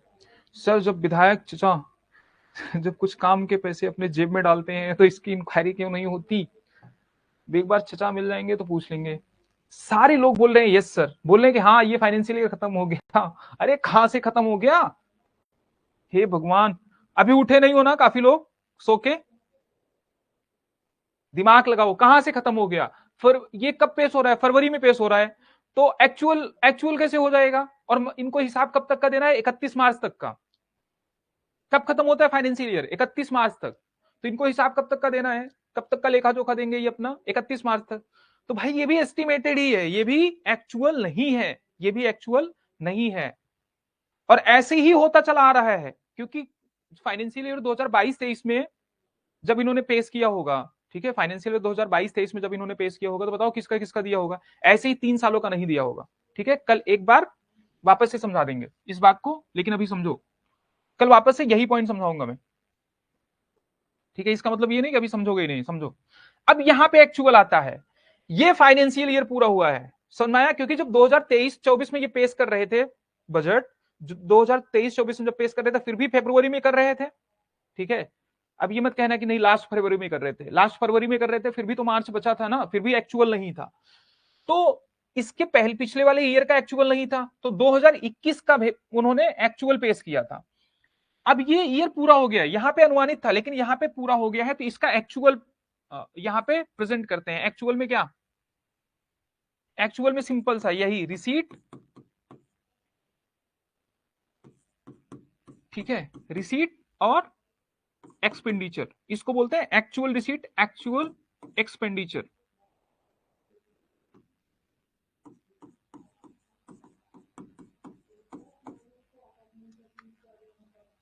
सर जब विधायक चचा जब कुछ काम के पैसे अपने जेब में डालते हैं तो इसकी इंक्वायरी क्यों नहीं होती? एक बार चचा मिल जाएंगे तो पूछ लेंगे। सारे लोग बोल रहे हैं यस सर, बोल रहे हैं कि हाँ ये फाइनेंशियल ईयर खत्म हो गया। अरे कहां से खत्म हो गया? हे भगवान, अभी उठे नहीं हो ना काफी लोग सो के? दिमाग लगाओ, कहां से खत्म हो गया? फिर ये कब पेश हो रहा है? फरवरी में पेश हो रहा है। तो एक्चुअल एक्चुअल कैसे हो जाएगा? और इनको हिसाब कब तक का देना है? 31 मार्च तक का। कब खत्म होता है फाइनेंशियल ईयर? 31 मार्च तक। तो इनको हिसाब कब तक का देना है? कब तक का लेखा जोखा देंगे ये अपना? 31 मार्च तक। तो भाई ये भी एस्टिमेटेड ही है, ये भी एक्चुअल नहीं है, ये भी एक्चुअल नहीं है। और ऐसे ही होता चला आ रहा है, क्योंकि फाइनेंशियल ईयर 2022-23 में जब इन्होंने पेश किया होगा, ठीक है, फाइनेंशियल ईयर 2022-23 में जब इन्होंने पेश किया होगा, तो बताओ किसका किसका दिया होगा? ऐसे ही 3 सालों का नहीं दिया होगा। ठीक है, कल एक बार वापस से समझा देंगे इस बात को, लेकिन अभी समझो, कल वापस से यही पॉइंट समझाऊंगा मैं। ठीक है, इसका मतलब ये नहीं कि अभी समझोगे ही नहीं, समझो। अब यहां पे एक्चुअल आता है, ये फाइनेंशियल ईयर पूरा हुआ है, समझ में आया? क्योंकि जब 2023-24 में ये पेश कर रहे थे बजट, 2023-24 में जब पेश कर रहे थे, फिर भी फरवरी में कर रहे थे। ठीक है, अब ये मत कहना कि नहीं लास्ट फरवरी में कर रहे थे, लास्ट फरवरी में कर रहे थे, फिर भी तो मार्च बचा था ना, फिर भी एक्चुअल नहीं था। तो इसके पहले पिछले वाले ईयर का एक्चुअल नहीं था, तो 2021 का उन्होंने एक्चुअल पेश किया था। अब ये ईयर पूरा हो गया, यहां पे अनुमानित था लेकिन यहां पे पूरा हो गया है, तो इसका एक्चुअल यहां पे प्रेजेंट करते हैं। एक्चुअल में क्या? एक्चुअल में सिंपल सा यही रिसीट, ठीक है, रिसीट और एक्सपेंडिचर, इसको बोलते हैं एक्चुअल रिसीट, एक्चुअल एक्सपेंडिचर।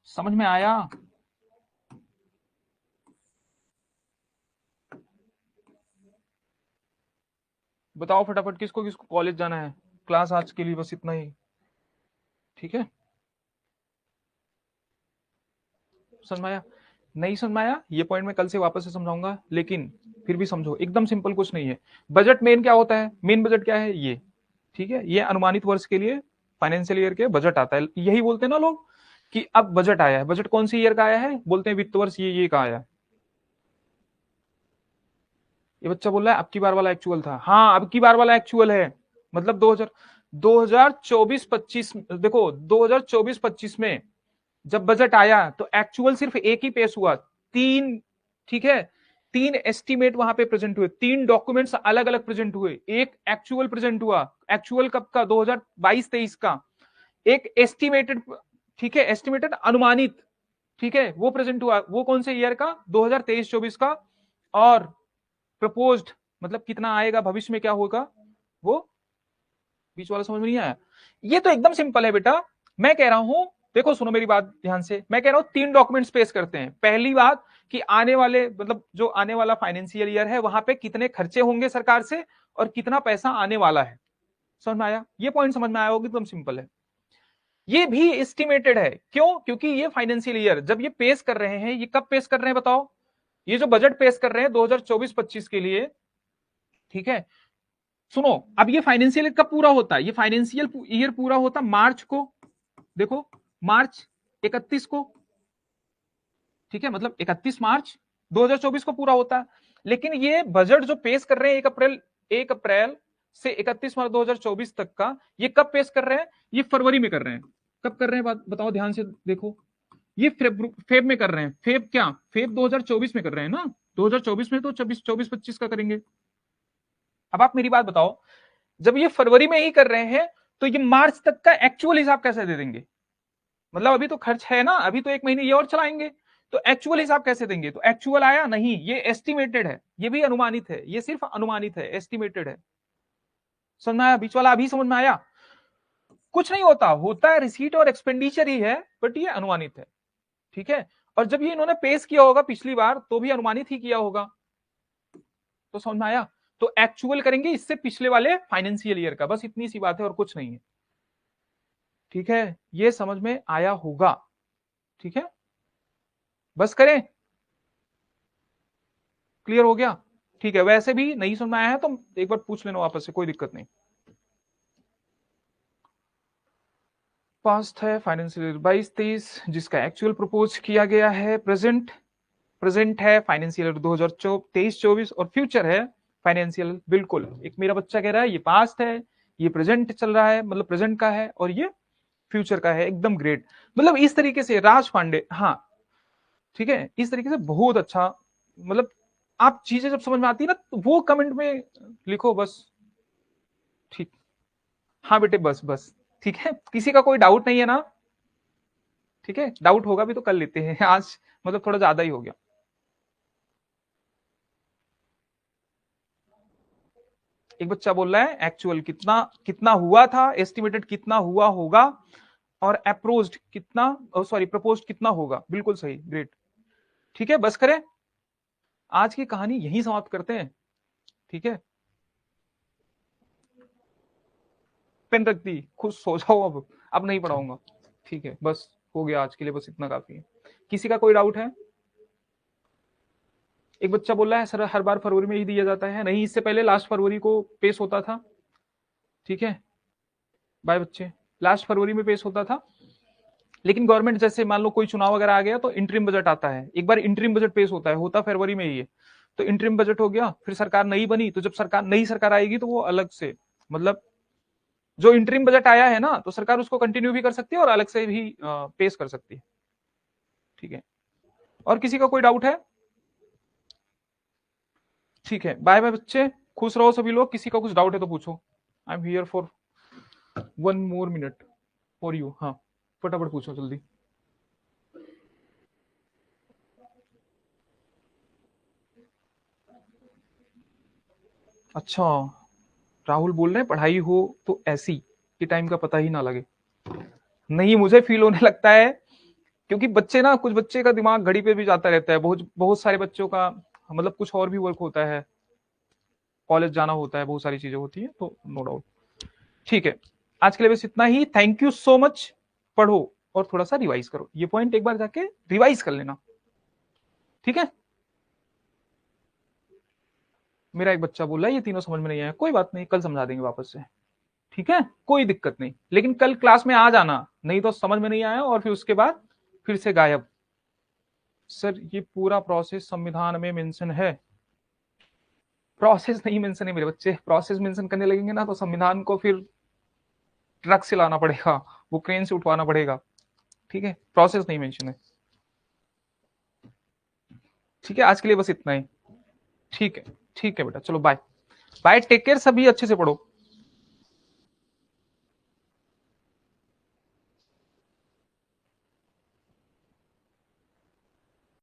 समझ में आया? बताओ फटाफट, किसको किसको कॉलेज जाना है? क्लास आज के लिए बस इतना ही। ठीक है, समझ में आया? नहीं समझ में आया? ये पॉइंट मैं कल से वापस से समझाऊंगा, लेकिन फिर भी समझो, एकदम सिंपल कुछ नहीं है। बजट मेन क्या होता है? मेन बजट क्या है? ये, ठीक है, ये अनुमानित वर्ष के लिए फाइनेंशियल ईयर के बजट आता है। यही बोलते हैं ना लोग कि अब बजट आया है। बजट कौन सी ईयर का आया है? बोलते हैं वित्त वर्ष ये का आया है। ये बच्चा बोल रहा है अब की बार वाला एक्चुअल था। हाँ, अब की बार वाला एक्चुअल है, मतलब 2024-25, देखो 2024-25 में जब बजट आया तो एक्चुअल सिर्फ एक ही पेश हुआ, तीन, ठीक है, तीन एस्टीमेट वहां पे प्रेजेंट हुए, तीन डॉक्यूमेंट्स अलग अलग प्रेजेंट हुए। एक एक्चुअल प्रेजेंट हुआ, एक्चुअल कब का? 2022-23 का। एक एस्टिमेटेड, ठीक है, एस्टिमेटेड अनुमानित, ठीक है, वो प्रेजेंट हुआ, वो कौन से ईयर का? 2023-24 का। और प्रपोज्ड, मतलब कितना आएगा भविष्य में, क्या होगा, वो बीच वाला समझ में नहीं आया? ये तो एकदम सिंपल है बेटा। मैं कह रहा हूं, देखो सुनो मेरी बात ध्यान से, मैं कह रहा हूं 3 डॉक्यूमेंट्स पेश करते हैं। पहली बात कि आने वाले, मतलब जो आने वाला फाइनेंशियल ईयर है वहां पे कितने खर्चे होंगे सरकार से और कितना पैसा आने वाला है। समझ में आया? ये पॉइंट समझ में आया होगा, एकदम सिंपल है। ये भी एस्टिमेटेड है, क्यों? क्योंकि ये फाइनेंशियल ईयर जब ये पेश कर रहे हैं, ये कब पेश कर रहे हैं बताओ? ये जो बजट पेश कर रहे हैं 2024-25 के लिए, ठीक है, सुनो, अब ये फाइनेंशियल ईयर कब पूरा होता है? ये फाइनेंशियल ईयर पूरा होता मार्च को, देखो, मार्च 31 को, ठीक है, मतलब 31 मार्च 2024 को पूरा होता है। लेकिन ये बजट जो पेश कर रहे हैं 1 अप्रैल से 31 मार्च 2024 तक का, ये कब पेश कर रहे हैं? ये फरवरी में कर रहे हैं। कब कर रहे हैं बात बताओ, ध्यान से देखो। ये फेब में कर रहे हैं। फेब क्या? फेब 2024 में कर रहे हैं ना, 2024 में तो 24-25 का करेंगे। अब आप मेरी बात बताओ, जब ये फरवरी में ही कर रहे हैं तो ये मार्च तक का एक्चुअल हिसाब कैसे दे देंगे? मतलब अभी तो खर्च है ना, अभी तो 1 महीने ये और चलाएंगे, तो एक्चुअल हिसाब कैसे देंगे? तो एक्चुअल आया नहीं, ये एस्टिमेटेड है, ये भी अनुमानित है, ये सिर्फ अनुमानित है, एस्टिमेटेड है। समझ में आया? बीच वाला अभी समझ में आया? कुछ नहीं होता, होता है रिसीट और एक्सपेंडिचर ही है, बट ये अनुमानित है। ठीक है, और जब ये इन्होंने पेश किया होगा पिछली बार तो भी अनुमानित ही किया होगा। तो समझ में आया? तो एक्चुअल करेंगे इससे पिछले वाले फाइनेंशियल ईयर का, बस इतनी सी बात है और कुछ नहीं है। ठीक है, ये समझ में आया होगा? ठीक है, बस करें, क्लियर हो गया? ठीक है, वैसे भी नहीं समझ में आया है तो एक बार पूछ लेना वापस से, कोई दिक्कत नहीं। पास्ट है फाइनेंशियल ईयर 22-23 जिसका एक्चुअल प्रपोज किया गया है प्रेजेंट है फाइनेंशियल ईयर 2023-24 और फ्यूचर है फाइनेंशियल। बिल्कुल, एक मेरा बच्चा कह रहा है ये पास्ट है, ये प्रेजेंट चल रहा है, मतलब प्रेजेंट का है, और ये फ्यूचर का है। एकदम ग्रेट। मतलब इस तरीके से राज पांडे, हाँ ठीक है, इस तरीके से बहुत अच्छा। मतलब आप चीजें जब समझ में आती है ना तो वो कमेंट में लिखो बस। ठीक, हाँ बेटे बस बस, ठीक है, किसी का कोई डाउट नहीं है ना? ठीक है, डाउट होगा भी तो कर लेते हैं आज, मतलब थोड़ा ज्यादा ही हो गया। एक बच्चा बोल रहा है एक्चुअल कितना कितना हुआ था, एस्टिमेटेड कितना हुआ होगा, और अप्रोच्ड कितना, सॉरी प्रपोज्ड कितना होगा। बिल्कुल सही, ग्रेट। ठीक है, बस करें, आज की कहानी यहीं समाप्त करते हैं। ठीक है, पेन रख दी, खुश सो जाओ अब नहीं पढ़ाऊंगा। ठीक है, बस हो गया आज के लिए, बस इतना काफी है। किसी का कोई डाउट है? एक बच्चा बोल रहा है सर हर बार फरवरी में ही दिया जाता है। नहीं, इससे पहले लास्ट फरवरी को पेश होता था। ठीक है, बाय बच्चे, लास्ट फरवरी में पेश होता था, लेकिन गवर्नमेंट जैसे मान लो कोई चुनाव वगैरह आ गया तो इंटरिम बजट आता है, एक बार इंटरिम बजट पेश होता फरवरी में ही है। तो इंटरिम बजट हो गया, फिर सरकार नई बनी, तो जब सरकार नई सरकार आएगी तो वो अलग से, मतलब जो इंटरिम बजट आया है ना तो सरकार उसको कंटिन्यू भी कर सकती है और अलग से भी पेश कर सकती है। ठीक है, और किसी का कोई डाउट है? ठीक है, बाय बाय बच्चे, खुश रहो सभी लोग। किसी का कुछ डाउट है तो पूछो। I am here for 1 more minute for you. हाँ, फटाफट पूछो जल्दी। अच्छा, राहुल बोल रहे हैं पढ़ाई हो तो ऐसी कि टाइम का पता ही ना लगे। नहीं, मुझे फील होने लगता है क्योंकि बच्चे ना, कुछ बच्चे का दिमाग घड़ी पे भी जाता रहता है, बहुत बहुत सारे बच्चों का मतलब कुछ और भी वर्क होता है, कॉलेज जाना होता है, बहुत सारी चीजें होती है, तो नो डाउट। ठीक है, आज के लिए बस इतना ही। Thank you so much. पढ़ो और थोड़ा सा रिवाइज करो, ये पॉइंट एक बार जाके रिवाइज कर लेना। ठीक है, मेरा एक बच्चा बोल रहा है ये तीनों समझ में नहीं आया, कोई बात नहीं, कल समझा देंगे वापस से। ठीक है, कोई दिक्कत नहीं, लेकिन कल क्लास में आ जाना, नहीं तो समझ में नहीं आया और फिर उसके बाद फिर से गायब। सर ये पूरा प्रोसेस संविधान में मेंशन है। प्रोसेस नहीं मेंशन है मेरे बच्चे, प्रोसेस मेंशन करने लगेंगे ना तो संविधान को फिर ट्रक से लाना पड़ेगा, वो क्रेन से उठवाना पड़ेगा। ठीक है, प्रोसेस नहीं मेंशन है। ठीक है, आज के लिए बस इतना ही। ठीक है, ठीक है बेटा, चलो बाय बाय, टेक केयर, सभी अच्छे से पढ़ो।